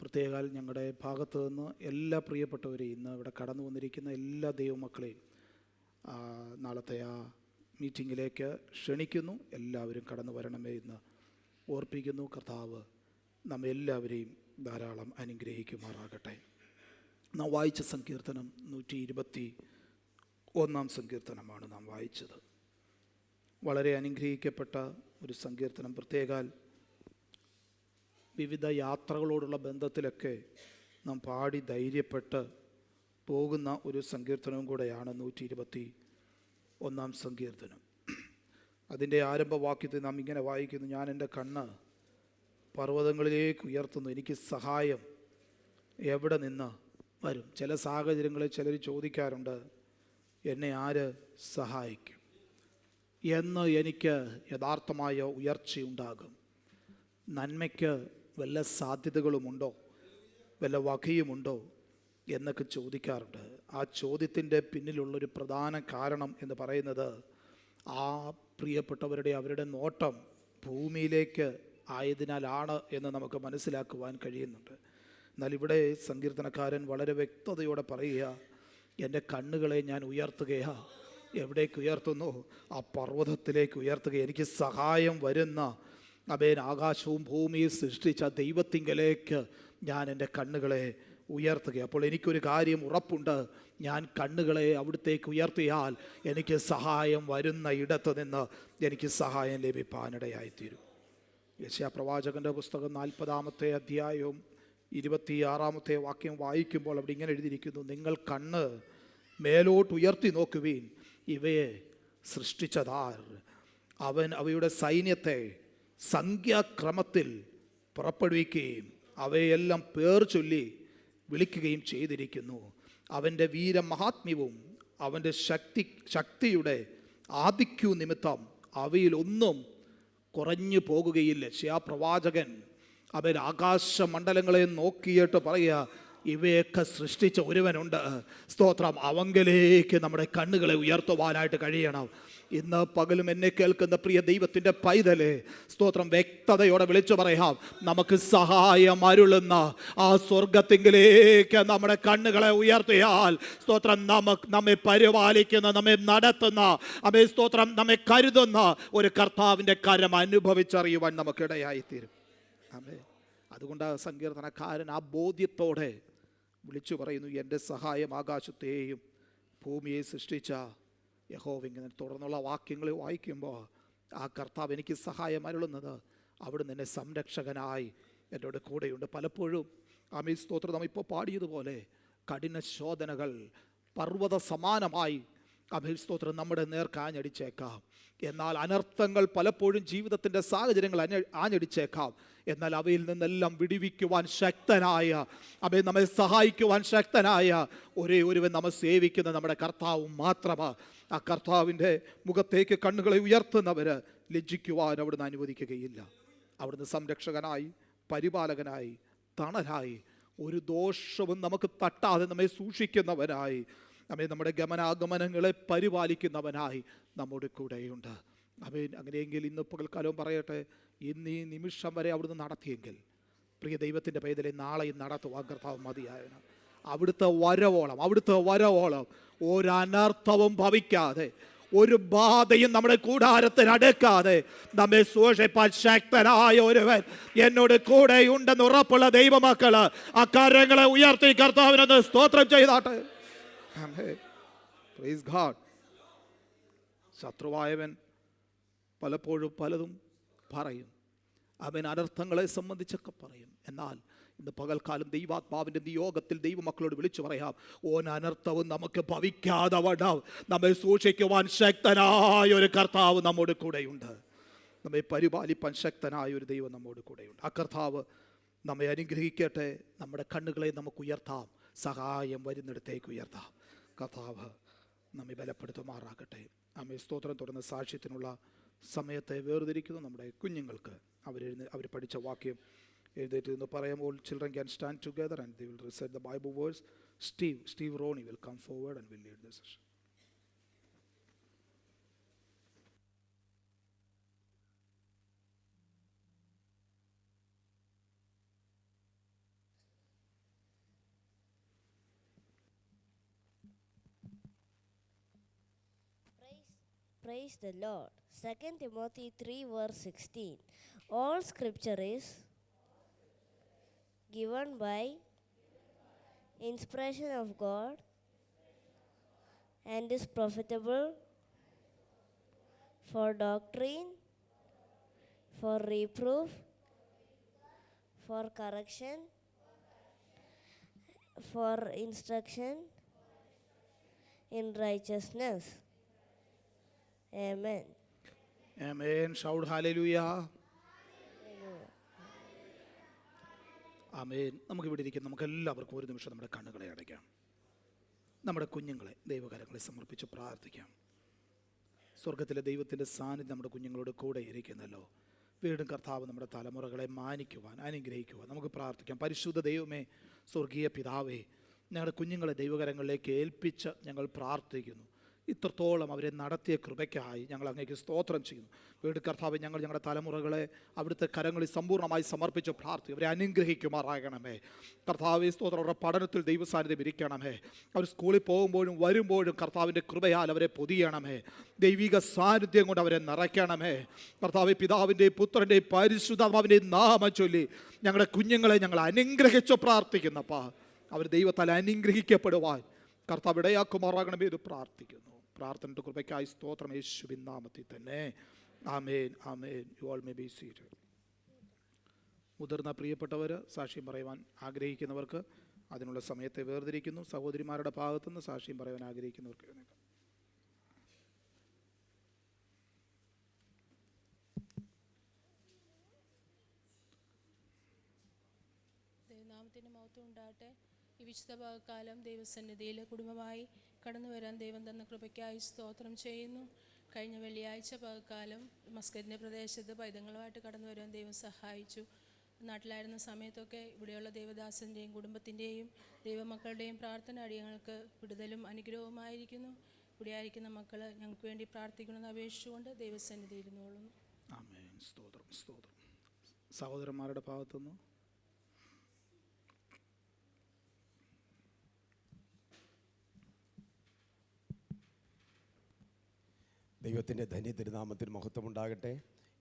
പ്രത്യേകാൽ ഞങ്ങളുടെ ഭാഗത്ത് നിന്ന് എല്ലാ പ്രിയപ്പെട്ടവരെയും, ഇന്ന് ഇവിടെ കടന്നു വന്നിരിക്കുന്ന എല്ലാ ദൈവമക്കളെയും നാളത്തെ ആ മീറ്റിങ്ങിലേക്ക് ക്ഷണിക്കുന്നു. എല്ലാവരും കടന്നു വരണമേ എന്ന് ഓർപ്പിക്കുന്നു. കർത്താവ് നമ്മെല്ലാവരെയും ധാരാളം അനുഗ്രഹിക്കുമാറാകട്ടെ. നാം വായിച്ച സങ്കീർത്തനം 121 സങ്കീർത്തനമാണ് നാം വായിച്ചത്. വളരെ അനുഗ്രഹിക്കപ്പെട്ട ഒരു സങ്കീർത്തനം. പ്രത്യേകാൽ വിവിധ യാത്രകളോടുള്ള ബന്ധത്തിലൊക്കെ നാം പാടി ധൈര്യപ്പെട്ട് പോകുന്ന ഒരു സങ്കീർത്തനവും കൂടെയാണ് 121 സങ്കീർത്തനം. അതിൻ്റെ ആരംഭവാക്യത്തിൽ നാം ഇങ്ങനെ വായിക്കുന്നു: ഞാൻ എൻ്റെ കണ്ണ് പർവ്വതങ്ങളിലേക്ക് ഉയർത്തുന്നു, എനിക്ക് സഹായം എവിടെ നിന്ന് വരും? ചില സാഹചര്യങ്ങളിൽ ചിലർ ചോദിക്കാറുണ്ട്, എന്നെ ആര് സഹായിക്കും എന്ന്. എനിക്ക് യഥാർത്ഥമായ ഉയർച്ചയുണ്ടാകും. നന്മയ്ക്ക് വല്ല സാധ്യതകളുമുണ്ടോ, വല്ല വകയുമുണ്ടോ എന്നൊക്കെ ചോദിക്കാറുണ്ട്. ആ ചോദ്യത്തിൻ്റെ പിന്നിലുള്ളൊരു പ്രധാന കാരണം എന്ന് പറയുന്നത് ആ പ്രിയപ്പെട്ടവരുടെ അവരുടെ നോട്ടം ഭൂമിയിലേക്ക് ആയതിനാലാണ് എന്ന് നമുക്ക് മനസ്സിലാക്കുവാൻ കഴിയുന്നുണ്ട്. എന്നാൽ ഇവിടെ സങ്കീർത്തനക്കാരൻ വളരെ വ്യക്തതയോടെ പറയുക, എൻ്റെ കണ്ണുകളെ ഞാൻ ഉയർത്തുകയാ. എവിടേക്ക് ഉയർത്തുന്നു? ആ പർവ്വതത്തിലേക്ക് ഉയർത്തുക. എനിക്ക് സഹായം വരുന്ന ആകാശവും ഭൂമിയും സൃഷ്ടിച്ച ദൈവത്തിങ്കലേക്ക് ഞാൻ എൻ്റെ കണ്ണുകളെ ഉയർത്തുക. അപ്പോൾ എനിക്കൊരു കാര്യം ഉറപ്പുണ്ട്, ഞാൻ കണ്ണുകളെ അവിടത്തേക്ക് ഉയർത്തിയാൽ എനിക്ക് സഹായം വരുന്ന ഇടത്ത് നിന്ന് എനിക്ക് സഹായം ലഭിക്കാനിടയായിത്തീരും. യെശയ്യാപ്രവാചകൻ്റെ പുസ്തകം 40-ാമത്തെ അധ്യായവും 26-ാമത്തെ വാക്യം വായിക്കുമ്പോൾ അവിടെ ഇങ്ങനെ എഴുതിയിരിക്കുന്നു: നിങ്ങൾ കണ്ണ് മേലോട്ട് ഉയർത്തി നോക്കുവീൻ, ഇവയെ സൃഷ്ടിച്ചതാർ? അവൻ അവയുടെ സൈന്യത്തെ സംഖ്യാക്രമത്തിൽ പുറപ്പെടുവിക്കുകയും അവയെല്ലാം പേർ ചൊല്ലി വിളിക്കുകയും ചെയ്തിരിക്കുന്നു. അവൻ്റെ വീരമഹാത്മ്യവും അവൻ്റെ ശക്തിയുടെ ആധിക്യവും നിമിത്തം അവയിലൊന്നും കുറഞ്ഞു പോകുകയില്ല. യെശയ്യാ പ്രവാചകൻ അവൻ ആകാശമണ്ഡലങ്ങളെ നോക്കിയിട്ട് പറയുക, ഇവയൊക്കെ സൃഷ്ടിച്ച ഒരുവനുണ്ട്. സ്തോത്രം. അവങ്കലേക്ക് നമ്മുടെ കണ്ണുകളെ ഉയർത്തുവാനായിട്ട് കഴിയണം. ഇന്ന് പകലും എന്നെ കേൾക്കുന്ന പ്രിയ ദൈവത്തിൻ്റെ പൈതലേ, സ്തോത്രം, വ്യക്തതയോടെ വിളിച്ചു പറയാം, നമുക്ക് സഹായം അരുളുന്ന ആ സ്വർഗത്തിങ്കിലേക്ക് നമ്മുടെ കണ്ണുകളെ ഉയർത്തിയാൽ, സ്തോത്രം, നമ്മെ പരിപാലിക്കുന്ന, നമ്മെ നടത്തുന്ന, സ്തോത്രം, നമ്മെ കരുതുന്ന ഒരു കർത്താവിൻ്റെ കരം അനുഭവിച്ചറിയുവാൻ നമുക്കിടയായിത്തീരും. അതുകൊണ്ട് സങ്കീർത്തനക്കാരൻ ആ ബോധ്യത്തോടെ വിളിച്ചു പറയുന്നു, എൻ്റെ സഹായം ആകാശത്തെയും ഭൂമിയെ സൃഷ്ടിച്ച യഹോവ. ഇങ്ങനെ തുടർന്നുള്ള വാക്യങ്ങൾ വായിക്കുമ്പോൾ ആ കർത്താവ് എനിക്ക് സഹായം അരുളുന്നത്, അവിടുന്ന് എന്നെ സംരക്ഷകനായി എന്നോട് കൂടെയുണ്ട്. പലപ്പോഴും സ്തോത്രം, നാം ഇപ്പോൾ പാടിയതുപോലെ കഠിന ശോധനകൾ പർവ്വത സമാനമായി സ്തോത്രം നമ്മുടെ നേർക്ക് ആഞ്ഞടിച്ചേക്കാം. എന്നാൽ അനർത്ഥങ്ങൾ പലപ്പോഴും ജീവിതത്തിൻ്റെ സാഹചര്യങ്ങൾ ആഞ്ഞടിച്ചേക്കാം. എന്നാൽ അവയിൽ നിന്നെല്ലാം വിടിവിക്കുവാൻ ശക്തനായ, നമ്മെ സഹായിക്കുവാൻ ശക്തനായ ഒരേ ഒരുവൻ നമ്മെ സേവിക്കുന്ന നമ്മുടെ കർത്താവും മാത്രമാണ്. ആ കർത്താവിൻ്റെ മുഖത്തേക്ക് കണ്ണുകളെ ഉയർത്തുന്നവർ ലജ്ജിക്കുവാൻ അവിടുന്ന് അനുവദിക്കുകയില്ല. അവിടുന്ന് സംരക്ഷകനായി, പരിപാലകനായി, തണലായി, ഒരു ദോഷവും നമുക്ക് തട്ടാതെ നമ്മെ സൂക്ഷിക്കുന്നവനായി, നമ്മുടെ ഗമനാഗമനങ്ങളെ പരിപാലിക്കുന്നവനായി നമ്മുടെ കൂടെയുണ്ട്. അങ്ങനെയെങ്കിൽ ഇന്ന് പകൽക്കാലവും പറയട്ടെ, ഇന്ന് ഈ നിമിഷം വരെ അവിടുന്ന് നടത്തിയെങ്കിൽ പ്രിയ ദൈവത്തിൻ്റെ പൈതലെ നാളെയും നടത്തുവാൻ കർത്താവ് മതിയായവനാണ്. അവിടുത്തെ വരവോളം ഒരനർത്ഥവും ഭവിക്കാതെ, ഒരു ബാധയും നമ്മുടെ കൂടാരത്തിനടുക്കാതെ നമ്മെ സൂക്ഷിപ്പാൻ ശക്തനായ ഒരുവൻ എന്നോട് കൂടെയുണ്ടെന്ന് ഉറപ്പുള്ള ദൈവമക്കള് ആ കരങ്ങളെ ഉയർത്തി കർത്താവിനൊന്ന് സ്തോത്രം ചെയ്താട്ടെ. Praise God. ശത്രുവായവൻ പലപ്പോഴും പലതും പറയും, അവൻ അനർത്ഥങ്ങളെ സംബന്ധിച്ചൊക്കെ പറയും. എന്നാൽ ഇന്ന് പകൽക്കാലം ദൈവാത്മാവിൻ്റെ നിയോഗത്തിൽ ദൈവമക്കളോട് വിളിച്ചു പറയാം, ഓൻ അനർത്ഥവും നമുക്ക് ഭവിക്കാതെ വണ്ണം നമ്മെ സൂക്ഷിക്കുവാൻ ശക്തനായ ഒരു കർത്താവ് നമ്മോട് കൂടെയുണ്ട്. നമ്മെ പരിപാലിപ്പാൻ ശക്തനായ ഒരു ദൈവം നമ്മോട് കൂടെയുണ്ട്. ആ കർത്താവ് നമ്മെ അനുഗ്രഹിക്കട്ടെ. നമ്മുടെ കണ്ണുകളെ നമുക്ക് ഉയർത്താം, സഹായം വരുന്നിടത്തേക്ക് ഉയർത്താം. കർത്താവ് നമ്മെ ബലപ്പെടുത്തുമാറാകട്ടെ. സ്തോത്രം. തുടർന്ന് സാക്ഷ്യത്തിനുള്ള സമയത്തെ വേർതിരിക്കുന്നു നമ്മുടെ കുഞ്ഞുങ്ങൾക്ക്. അവർ പഠിച്ച വാക്യം എഴുന്നേറ്റ് നിന്ന് പറയുമ്പോൾ, children can stand together and they will recite the Bible verse. Steve Roney will come forward and will lead the session. Praise the Lord. 2 Timothy 3 verse 16. All scripture is given by inspiration of God and is profitable for doctrine, for reproof, for correction, for instruction in righteousness. Amen. Amen. Shout hallelujah. ആമേൻ. നമുക്കിവിടെ ഇരിക്കുന്ന നമുക്കെല്ലാവർക്കും ഒരു നിമിഷം നമ്മുടെ കണ്ണുകളെ അടയ്ക്കാം. നമ്മുടെ കുഞ്ഞുങ്ങളെ ദൈവകരങ്ങളെ സമർപ്പിച്ച് പ്രാർത്ഥിക്കാം. സ്വർഗത്തിലെ ദൈവത്തിൻ്റെ സാന്നിധ്യം നമ്മുടെ കുഞ്ഞുങ്ങളോട് കൂടെ ഇരിക്കുന്നല്ലോ. വീണ്ടും കർത്താവ് നമ്മുടെ തലമുറകളെ മാനിക്കുവാൻ, അനുഗ്രഹിക്കുവാൻ നമുക്ക് പ്രാർത്ഥിക്കാം. പരിശുദ്ധ ദൈവമേ, സ്വർഗീയ പിതാവേ, ഞങ്ങളുടെ കുഞ്ഞുങ്ങളെ ദൈവകരങ്ങളിലേക്ക് ഏൽപ്പിച്ച് ഞങ്ങൾ പ്രാർത്ഥിക്കുന്നു. ഇത്രത്തോളം അവരെ നടത്തിയ കൃപയ്ക്കായി ഞങ്ങൾ അങ്ങേക്ക് സ്തോത്രം ചെയ്യുന്നു. വീണ്ടും കർത്താവ്, ഞങ്ങളുടെ തലമുറകളെ അവിടുത്തെ കരങ്ങളിൽ സമ്പൂർണ്ണമായി സമർപ്പിച്ച് പ്രാർത്ഥിക്കും. അവരെ അനുഗ്രഹിക്കുമാറാകണമേ കർത്താവേ. സ്തോത്രം. അവരുടെ പഠനത്തിൽ ദൈവസാന്നിധ്യം ഇരിക്കണമേ. അവർ സ്കൂളിൽ പോകുമ്പോഴും വരുമ്പോഴും കർത്താവിൻ്റെ കൃപയാൽ അവരെ പൊതിയണമേ. ദൈവിക സാന്നിധ്യം കൊണ്ട് അവരെ നിറയ്ക്കണമേ കർത്താവേ. പിതാവിൻ്റെയും പുത്രൻ്റെയും പരിശുദ്ധാത്മാവിൻ്റെയും നാമം ചൊല്ലി ഞങ്ങളുടെ കുഞ്ഞുങ്ങളെ ഞങ്ങൾ അനുഗ്രഹിച്ചു പ്രാർത്ഥിക്കുന്നപ്പാ. അവർ ദൈവത്താൽ അനുഗ്രഹിക്കപ്പെടുവാൻ കർത്താവ് ഇടയാക്കുമാറാകണമേ എന്ന് പ്രാർത്ഥിക്കുന്നു. പ്രാർത്ഥനയുടെ കൃപയ്ക്കായി സ്തോത്രം, യേശുവിൻ നാമത്തിൽ തന്നെ. Amen, amen. You all may be seated. മുതിർന്ന പ്രിയപ്പെട്ടവർ, സാക്ഷ്യം പറയുവാൻ ആഗ്രഹിക്കുന്നവർക്ക് അതിനുള്ള സമയത്തെ വേർതിരിക്കുന്നു. സഹോദരിമാരുടെ ഭാഗത്തുനിന്ന് സാക്ഷ്യം പറയുവാൻ ആഗ്രഹിക്കുന്നവർക്ക് എഴുന്നേൽക്കാം. ദൈവനാമത്തിന് മഹത്വം ഉണ്ടാകട്ടെ. ഈ വിശുദ്ധ കാലം ദൈവസന്നിധിയിൽ കുടുംബമായി കടന്നു വരാൻ ദൈവം തന്ന കൃപയ്ക്കായി സ്തോത്രം ചെയ്യുന്നു. കഴിഞ്ഞ വെള്ളിയാഴ്ച പകൽക്കാലം മസ്കറ്റിൻ്റെ പ്രദേശത്ത് പൈതങ്ങളുമായിട്ട് കടന്നു വരാൻ ദൈവം സഹായിച്ചു. നാട്ടിലായിരുന്ന സമയത്തൊക്കെ ഇവിടെയുള്ള ദേവദാസൻ്റെയും കുടുംബത്തിൻ്റെയും ദൈവമക്കളുടെയും പ്രാർത്ഥന അടിയങ്ങൾക്ക് വിടുതലും അനുഗ്രഹവുമായിരിക്കുന്നു. ഇവിടെ ആയിരിക്കുന്ന മക്കൾ ഞങ്ങൾക്ക് വേണ്ടി പ്രാർത്ഥിക്കണമെന്ന് അപേക്ഷിച്ചുകൊണ്ട് ദൈവസന്നിധിയിൽ ഇരുന്നോളുന്നു. ആമേൻ. സ്തോത്രം, സ്തോത്രം. സഹോദരന്മാരുടെ ഭാഗത്തുനിന്ന് ദൈവത്തിൻ്റെ ധന്യ തിരുനാമത്തിന് മഹത്വമുണ്ടാകട്ടെ.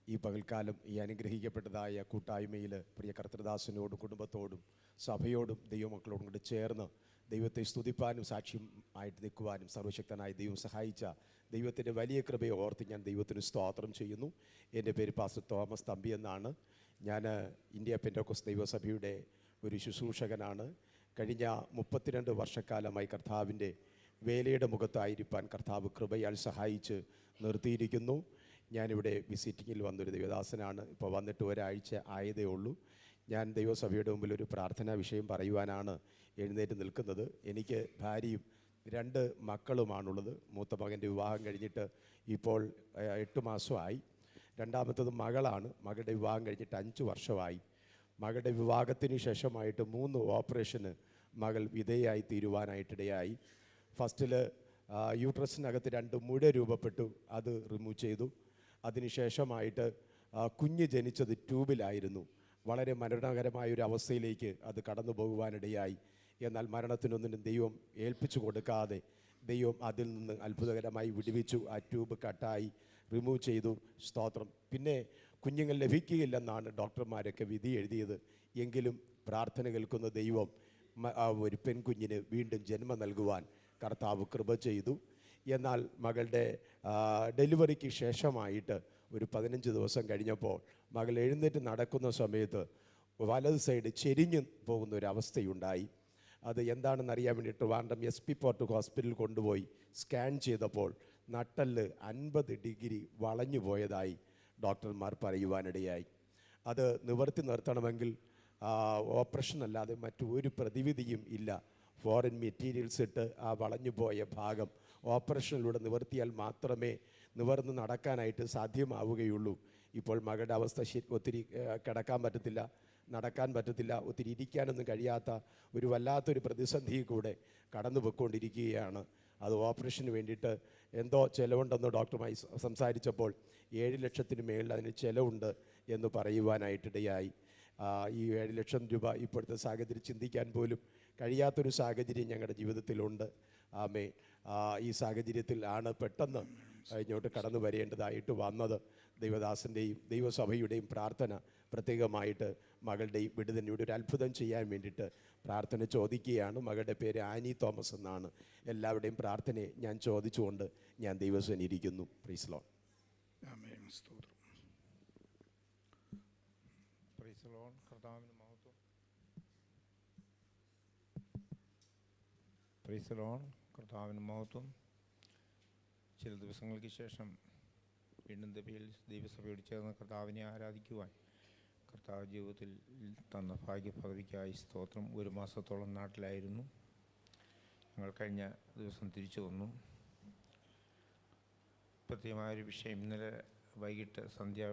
ഈ പകൽക്കാലം ഈ അനുഗ്രഹിക്കപ്പെട്ടതായ കൂട്ടായ്മയിൽ പ്രിയ കർത്തൃദാസനോടും കുടുംബത്തോടും സഭയോടും ദൈവമക്കളോടും കൂടി ചേർന്ന് ദൈവത്തെ സ്തുതിപ്പാനും സാക്ഷ്യം ആയിട്ട് നിൽക്കുവാനും സർവശക്തനായ ദൈവം സഹായിച്ച ദൈവത്തിൻ്റെ വലിയ കൃപയെ ഓർത്ത് ഞാൻ ദൈവത്തിന് സ്തോത്രം ചെയ്യുന്നു. എൻ്റെ പേര് പാസ്റ്റർ തോമസ് തമ്പി എന്നാണ്. ഞാൻ ഇന്ത്യ പെൻ്റെക്കോസ്ത് ദൈവസഭയുടെ ഒരു ശുശ്രൂഷകനാണ്. കഴിഞ്ഞ 32 വർഷക്കാലമായി കർത്താവിൻ്റെ വേലയുടെ മുഖത്തായിരിക്കാൻ കർത്താവ് കൃപയാൽ സഹായിച്ച് നിർത്തിയിരിക്കുന്നു. ഞാനിവിടെ വിസിറ്റിങ്ങിൽ വന്നൊരു ദൈവദാസനാണ്. ഇപ്പോൾ വന്നിട്ട് ഒരാഴ്ച ആയതേ ഉള്ളൂ. ഞാൻ ദൈവസഭയുടെ മുമ്പിൽ ഒരു പ്രാർത്ഥനാ വിഷയം പറയുവാനാണ് എഴുന്നേറ്റ് നിൽക്കുന്നത്. എനിക്ക് ഭാര്യയും 2 മക്കളുമാണുള്ളത്. മൂത്ത മകൻ്റെ വിവാഹം കഴിഞ്ഞിട്ട് ഇപ്പോൾ 8 മാസമായി. രണ്ടാമത്തത് മകളാണ്. മകളുടെ വിവാഹം കഴിഞ്ഞിട്ട് 5 വർഷമായി. മകളുടെ വിവാഹത്തിന് ശേഷമായിട്ട് 3 ഓപ്പറേഷന് മകൾ വിധേയായി തീരുവാനായിട്ടിടയായി. ഫസ്റ്റിൽ യൂട്രസിനകത്ത് 2 മുഴ രൂപപ്പെട്ടു, അത് റിമൂവ് ചെയ്തു. അതിനുശേഷമായിട്ട് കുഞ്ഞ് ജനിച്ചത് ട്യൂബിലായിരുന്നു. വളരെ മരണകരമായൊരു അവസ്ഥയിലേക്ക് അത് കടന്നു പോകുവാനിടയായി. എന്നാൽ മരണത്തിനൊന്നിനും ദൈവം ഏൽപ്പിച്ചു കൊടുക്കാതെ ദൈവം അതിൽ നിന്ന് അത്ഭുതകരമായി വിടുവിച്ചു. ആ ട്യൂബ് കട്ടായി റിമൂവ് ചെയ്തു. സ്തോത്രം. പിന്നെ കുഞ്ഞുങ്ങൾ ലഭിക്കുകയില്ലെന്നാണ് ഡോക്ടർമാരൊക്കെ വിധി എഴുതിയത്. എങ്കിലും പ്രാർത്ഥന കേൾക്കുന്ന ദൈവം ഒരു പെൺകുഞ്ഞിന് വീണ്ടും ജന്മം നൽകുവാൻ കർത്താവ് കൃപ ചെയ്തു. എന്നാൽ മകളുടെ ഡെലിവറിക്ക് ശേഷമായിട്ട് ഒരു 15 ദിവസം കഴിഞ്ഞപ്പോൾ മകൾ എഴുന്നേറ്റ് നടക്കുന്ന സമയത്ത് വലത് സൈഡ് ചെരിഞ്ഞു പോകുന്ന ഒരു അവസ്ഥയുണ്ടായി. അത് എന്താണെന്ന് അറിയാൻ വേണ്ടി ട്രിവാൻഡ്രം SP പോർട്ട് ഹോസ്പിറ്റലിൽ കൊണ്ടുപോയി സ്കാൻ ചെയ്തപ്പോൾ നട്ടെല്ല് 50 ഡിഗ്രി വളഞ്ഞു പോയതായി ഡോക്ടർമാർ പറയുവാനിടയായി. അത് നിവർത്തി നിർത്തണമെങ്കിൽ ഓപ്പറേഷൻ അല്ലാതെ മറ്റു ഒരു പ്രതിവിധിയും ഇല്ല. ഫോറിൻ മെറ്റീരിയൽസ് ഇട്ട് ആ വളഞ്ഞു പോയ ഭാഗം ഓപ്പറേഷനിലൂടെ നിവർത്തിയാൽ മാത്രമേ നിവർന്ന് നടക്കാനായിട്ട് സാധ്യമാവുകയുള്ളൂ. ഇപ്പോൾ മകളുടെ അവസ്ഥ ഒത്തിരി കിടക്കാൻ പറ്റത്തില്ല, നടക്കാൻ പറ്റത്തില്ല, ഒത്തിരി ഇരിക്കാനൊന്നും കഴിയാത്ത ഒരു വല്ലാത്തൊരു പ്രതിസന്ധി കൂടെ കടന്നു പോയിക്കൊണ്ടിരിക്കുകയാണ്. അത് ഓപ്പറേഷന് വേണ്ടിയിട്ട് എന്തോ ചിലവുണ്ടെന്ന് ഡോക്ടറുമായി സംസാരിച്ചപ്പോൾ 7 ലക്ഷത്തിന് മേളിൽ അതിന് ചിലവുണ്ട് എന്ന് പറയുവാനായിട്ടിടയായി. ഈ 7 ലക്ഷം രൂപ ഇപ്പോഴത്തെ സാഹചര്യം ചിന്തിക്കാൻ പോലും കഴിയാത്തൊരു സാഹചര്യം ഞങ്ങളുടെ ജീവിതത്തിലുണ്ട്. ആമേ. ഈ സാഹചര്യത്തിലാണ് പെട്ടെന്ന് ഇങ്ങോട്ട് കടന്നു വരേണ്ടതായിട്ട് വന്നത്. ദൈവദാസൻ്റെയും ദൈവസഭയുടെയും പ്രാർത്ഥന പ്രത്യേകമായിട്ട് മകളുടെയും വിടുതലിനോട് ഒരു അത്ഭുതം ചെയ്യാൻ വേണ്ടിയിട്ട് പ്രാർത്ഥന ചോദിക്കുകയാണ്. മകളുടെ പേര് ആനി തോമസ് എന്നാണ്. എല്ലാവരുടെയും പ്രാർത്ഥനയെ ഞാൻ ചോദിച്ചുകൊണ്ട് ഞാൻ ദൈവസന്നിധിയിരിക്കുന്നു. Price lord. ആമേൻ. സ്തോത്രം. Praise lord. കർത്താവിന് മഹത്വം. Praise lord. കർത്താവിന് മഹത്വം. ചില ദിവസങ്ങൾക്ക് ശേഷം വീണ്ടും ദൈവസഭയോട് ചേർന്ന് കർത്താവിനെ ആരാധിക്കുവാൻ കർത്താവ് ജീവിതത്തിൽ തന്ന ഭാഗ്യപദവിക്കായി സ്തോത്രം. 1 മാസത്തോളം നാട്ടിലായിരുന്നു. ഞങ്ങൾ കഴിഞ്ഞ ദിവസം തിരിച്ചു വന്നു. പ്രത്യേകമായൊരു വിഷയം, ഇന്നലെ വൈകിട്ട് സന്ധ്യ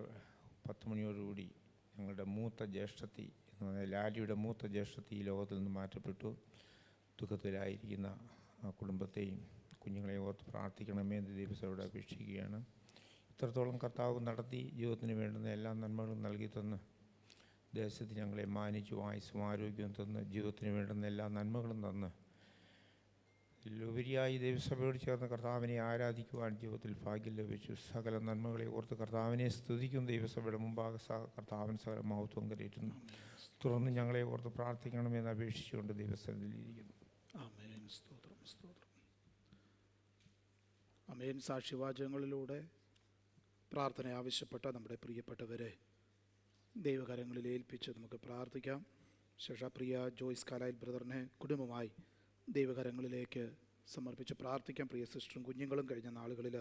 10 മണിയോടുകൂടി ഞങ്ങളുടെ മൂത്ത ജ്യേഷ്ഠത്തി എന്ന് പറഞ്ഞാൽ ലാലിയുടെ മൂത്ത ജ്യേഷ്ഠത്തി ഈ ലോകത്തിൽ നിന്ന് മാറ്റപ്പെട്ടു. ദുഃഖത്തിലായിരിക്കുന്ന ആ കുടുംബത്തെയും കുഞ്ഞുങ്ങളെയും ഓർത്ത് പ്രാർത്ഥിക്കണമേ എന്ന് ദൈവസഭയോട് അപേക്ഷിക്കുകയാണ്. ഇത്രത്തോളം കർത്താവ് നടത്തി ജീവിതത്തിന് വേണ്ടുന്ന എല്ലാ നന്മകളും നൽകി തന്ന് ദേശത്ത് ഞങ്ങളെ മാനിച്ചു ആയുസ്സും ആരോഗ്യവും തന്ന് ജീവിതത്തിന് വേണ്ടുന്ന എല്ലാ നന്മകളും തന്ന് ഉപരിയായി ദൈവസഭയോട് ചേർന്ന് കർത്താവിനെ ആരാധിക്കുവാൻ ജീവിതത്തിൽ ഭാഗ്യം ലഭിച്ചു. സകല നന്മകളെ ഓർത്ത് കർത്താവിനെ സ്തുതിക്കും. ദൈവസഭയുടെ മുമ്പാകെ കർത്താവിന് സകല മഹത്വം കരയിട്ടുന്നു. തുടർന്ന് ഞങ്ങളെ ഓർത്ത് പ്രാർത്ഥിക്കണമെന്ന് അപേക്ഷിച്ചുകൊണ്ട് ദൈവസഭയിലിരിക്കുന്നു. ആമേൻ. സ്തോത്രം, സ്തോത്രം. ആമേൻ. സാക്ഷ്യവാചകങ്ങളിലൂടെ പ്രാർത്ഥന ആവശ്യപ്പെട്ട നമ്മുടെ പ്രിയപ്പെട്ടവരെ ദൈവകരങ്ങളിൽ ഏൽപ്പിച്ച് നമുക്ക് പ്രാർത്ഥിക്കാം. ശേഷം പ്രിയ ജോയ്സ് കാലായിൽ ബ്രദറിനെ കുടുംബമായി ദൈവകരങ്ങളിലേക്ക് സമർപ്പിച്ച് പ്രാർത്ഥിക്കാം. പ്രിയ സിസ്റ്ററും കുഞ്ഞുങ്ങളും കഴിഞ്ഞ നാളുകളിൽ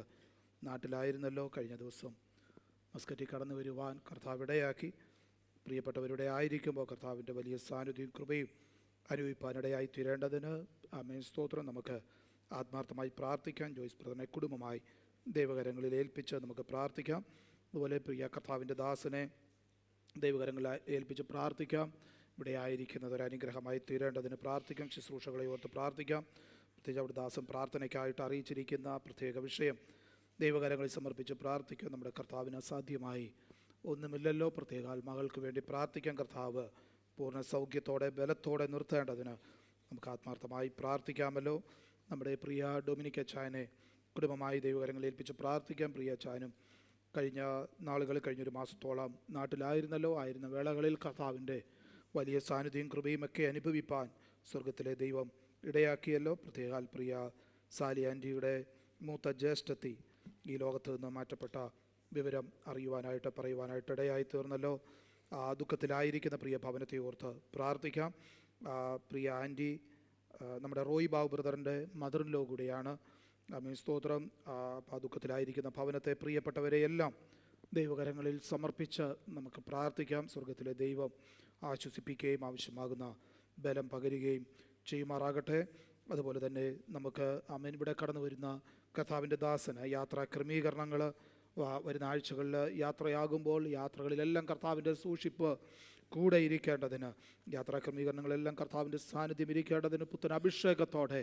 നാട്ടിലായിരുന്നല്ലോ. കഴിഞ്ഞ ദിവസം മസ്കറ്റിൽ കടന്നു വരുവാൻ കർത്താവ് ഇടയാക്കി. പ്രിയപ്പെട്ടവരുടെ ആയിരിക്കുമ്പോൾ കർത്താവിൻ്റെ വലിയ സാന്നിധ്യവും കൃപയും അനുഭവിപ്പാനിടയായി തീരേണ്ടതിന് ആമേൻ. സ്തോത്രം. നമുക്ക് ആത്മാർത്ഥമായി പ്രാർത്ഥിക്കാം. ജോയ്സ് ബ്രദറിനെ കുടുംബമായി ദൈവകരങ്ങളിൽ ഏൽപ്പിച്ച് നമുക്ക് പ്രാർത്ഥിക്കാം. അതുപോലെ പ്രിയ കർത്താവിൻ്റെ ദാസനെ ദൈവകരങ്ങളിൽ ഏൽപ്പിച്ച് പ്രാർത്ഥിക്കാം. ഇവിടെ ആയിരിക്കുന്നത് ഒരു അനുഗ്രഹമായി തീരേണ്ടതിന് പ്രാർത്ഥിക്കാം. ശുശ്രൂഷകളെ ഓർത്ത് പ്രാർത്ഥിക്കാം. പ്രത്യേകിച്ച് അവിടെ ദാസൻ പ്രാർത്ഥനയ്ക്കായിട്ട് അറിയിച്ചിരിക്കുന്ന പ്രത്യേക വിഷയം ദൈവകരങ്ങളിൽ സമർപ്പിച്ച് പ്രാർത്ഥിക്കാം. നമ്മുടെ കർത്താവിന് അസാധ്യമായി ഒന്നുമില്ലല്ലോ. പ്രത്യേക മകൾക്ക് വേണ്ടി പ്രാർത്ഥിക്കാം. കർത്താവ് പൂർണ്ണ സൗഖ്യത്തോടെ ബലത്തോടെ നിർത്തേണ്ടതിന് നമുക്ക് ആത്മാർത്ഥമായി പ്രാർത്ഥിക്കാമല്ലോ. നമ്മുടെ പ്രിയ ഡൊമിനിക് അച്ചായനെ കുടുംബമായി ദൈവകരങ്ങളിൽ ഏൽപ്പിച്ച് പ്രാർത്ഥിക്കാം. പ്രിയ അച്ചായനും കഴിഞ്ഞൊരു മാസത്തോളം നാട്ടിലായിരുന്നല്ലോ. ആയിരുന്ന വേളകളിൽ കർത്താവിൻ്റെ വലിയ സാന്നിധ്യം കൃപയും ഒക്കെ അനുഭവിപ്പാൻ സ്വർഗത്തിലെ ദൈവം ഇടയാക്കിയല്ലോ. പ്രത്യേക പ്രിയ സാലി ആൻറ്റിയുടെ മൂത്ത ജ്യേഷ്ഠത്തി ഈ ലോകത്ത് നിന്ന് മാറ്റപ്പെട്ട വിവരം പറയുവാനായിട്ട് ഇടയായി തീർന്നല്ലോ. ദുഃഖത്തിലായിരിക്കുന്ന പ്രിയ ഭവനത്തെ ഓർത്ത് പ്രാർത്ഥിക്കാം. പ്രിയ ആൻറ്റി നമ്മുടെ റോയ് ബാബു ബ്രദറിൻ്റെ മദർ ഇൻ ലോ കൂടിയാണ്. സ്തോത്രം. ദുഃഖത്തിലായിരിക്കുന്ന ഭവനത്തെ പ്രിയപ്പെട്ടവരെ എല്ലാം ദൈവകരങ്ങളിൽ സമർപ്പിച്ച് നമുക്ക് പ്രാർത്ഥിക്കാം. സ്വർഗത്തിലെ ദൈവം ആശ്വസിപ്പിക്കുകയും ആവശ്യമാകുന്ന ബലം പകരുകയും ചെയ്യുമാറാകട്ടെ. അതുപോലെ തന്നെ നമുക്ക് ഇവിടെ കടന്നു വരുന്ന കർത്താവിൻ്റെ ദാസന് യാത്രാ ക്രമീകരണങ്ങൾ വരുന്ന ആഴ്ചകളിൽ യാത്രയാകുമ്പോൾ യാത്രകളിലെല്ലാം കർത്താവിൻ്റെ സൂക്ഷിപ്പ് കൂടെ ഇരിക്കേണ്ടതിന്, യാത്രാ ക്രമീകരണങ്ങളെല്ലാം കർത്താവിൻ്റെ സാന്നിധ്യം ഇരിക്കേണ്ടതിന് പുത്തൻ അഭിഷേകത്തോടെ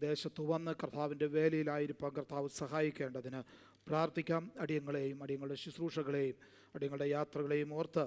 ദേശത്ത് വന്ന് കർത്താവിൻ്റെ വേലയിലായിരിക്കാൻ കർത്താവ് സഹായിക്കേണ്ടതിന് പ്രാർത്ഥിക്കാം. അടിയങ്ങളെയും അടിയങ്ങളുടെ ശുശ്രൂഷകളെയും അടിയങ്ങളുടെ യാത്രകളെയും ഓർത്ത്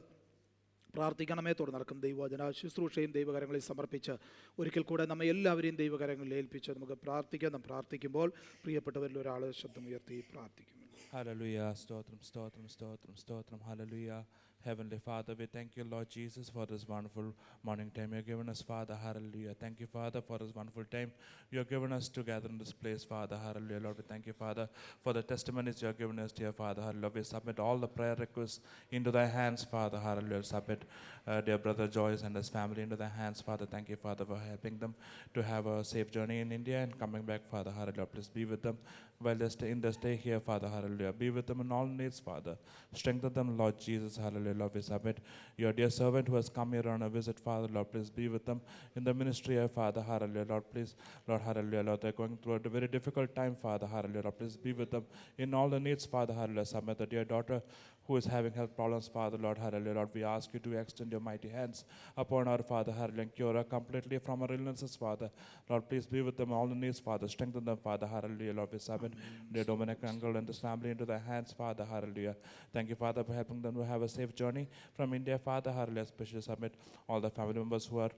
പ്രാർത്ഥിക്കണമേ. തുടർന്ന് നടക്കും ദൈവവചന ശുശ്രൂഷയും ദൈവകരങ്ങളിൽ സമർപ്പിച്ച് ഒരിക്കൽ കൂടെ നമ്മെ എല്ലാവരെയും ദൈവകരങ്ങളിൽ ഏൽപ്പിച്ച് നമുക്ക് പ്രാർത്ഥിക്കാം. നാം പ്രാർത്ഥിക്കുമ്പോൾ പ്രിയപ്പെട്ടവരിൽ ഒരാൾ ശബ്ദമുയർത്തി പ്രാർത്ഥിക്കും. Hallelujah. Stotram, stotram, stotram, stotram. Hallelujah. Heavenly Father, we thank you, Lord Jesus, for this wonderful morning time you have given us, Father. Hallelujah. Thank you, Father, for this wonderful time you have given us together in this place, Father. Hallelujah. Lord, we thank you, Father, for the testimonies you have given us, dear Father. Hallelujah. We submit all the prayer requests into thy hands, Father. Hallelujah. Submit dear brother Joyce and his family into thy hands, Father. Thank you, Father, for helping them to have a safe journey in India and coming back, Father. Hallelujah. Please be with them while they stay in the stay here, Father. Hallelujah. Be with them in all needs, Father. Strengthen them, Lord Jesus. Hallelujah. Lord, we submit your dear servant who has come here on a visit, Father. Lord, please be with them in the ministry, Father. Hallelujah. Lord, please, Lord, hallelujah. Lord, they're going through a very difficult time, Father. Hallelujah. Lord, please be with them in all the needs, Father. Hallelujah. Submit the dear daughter who is having health problems, Father. Lord, hallelujah. Lord, we ask you to extend your mighty hands upon our Father. Hallelujah. And cure her completely from her illnesses, Father. Lord, please be with them all the needs, Father. Strengthen them, Father. Hallelujah. Lord, we submit dear Dominic uncle and his family into thy hands, Father. Hallelujah. Thank you, Father, for helping them to have a safe journey from India, Father. Hallelujah. Especially submit all the family members who are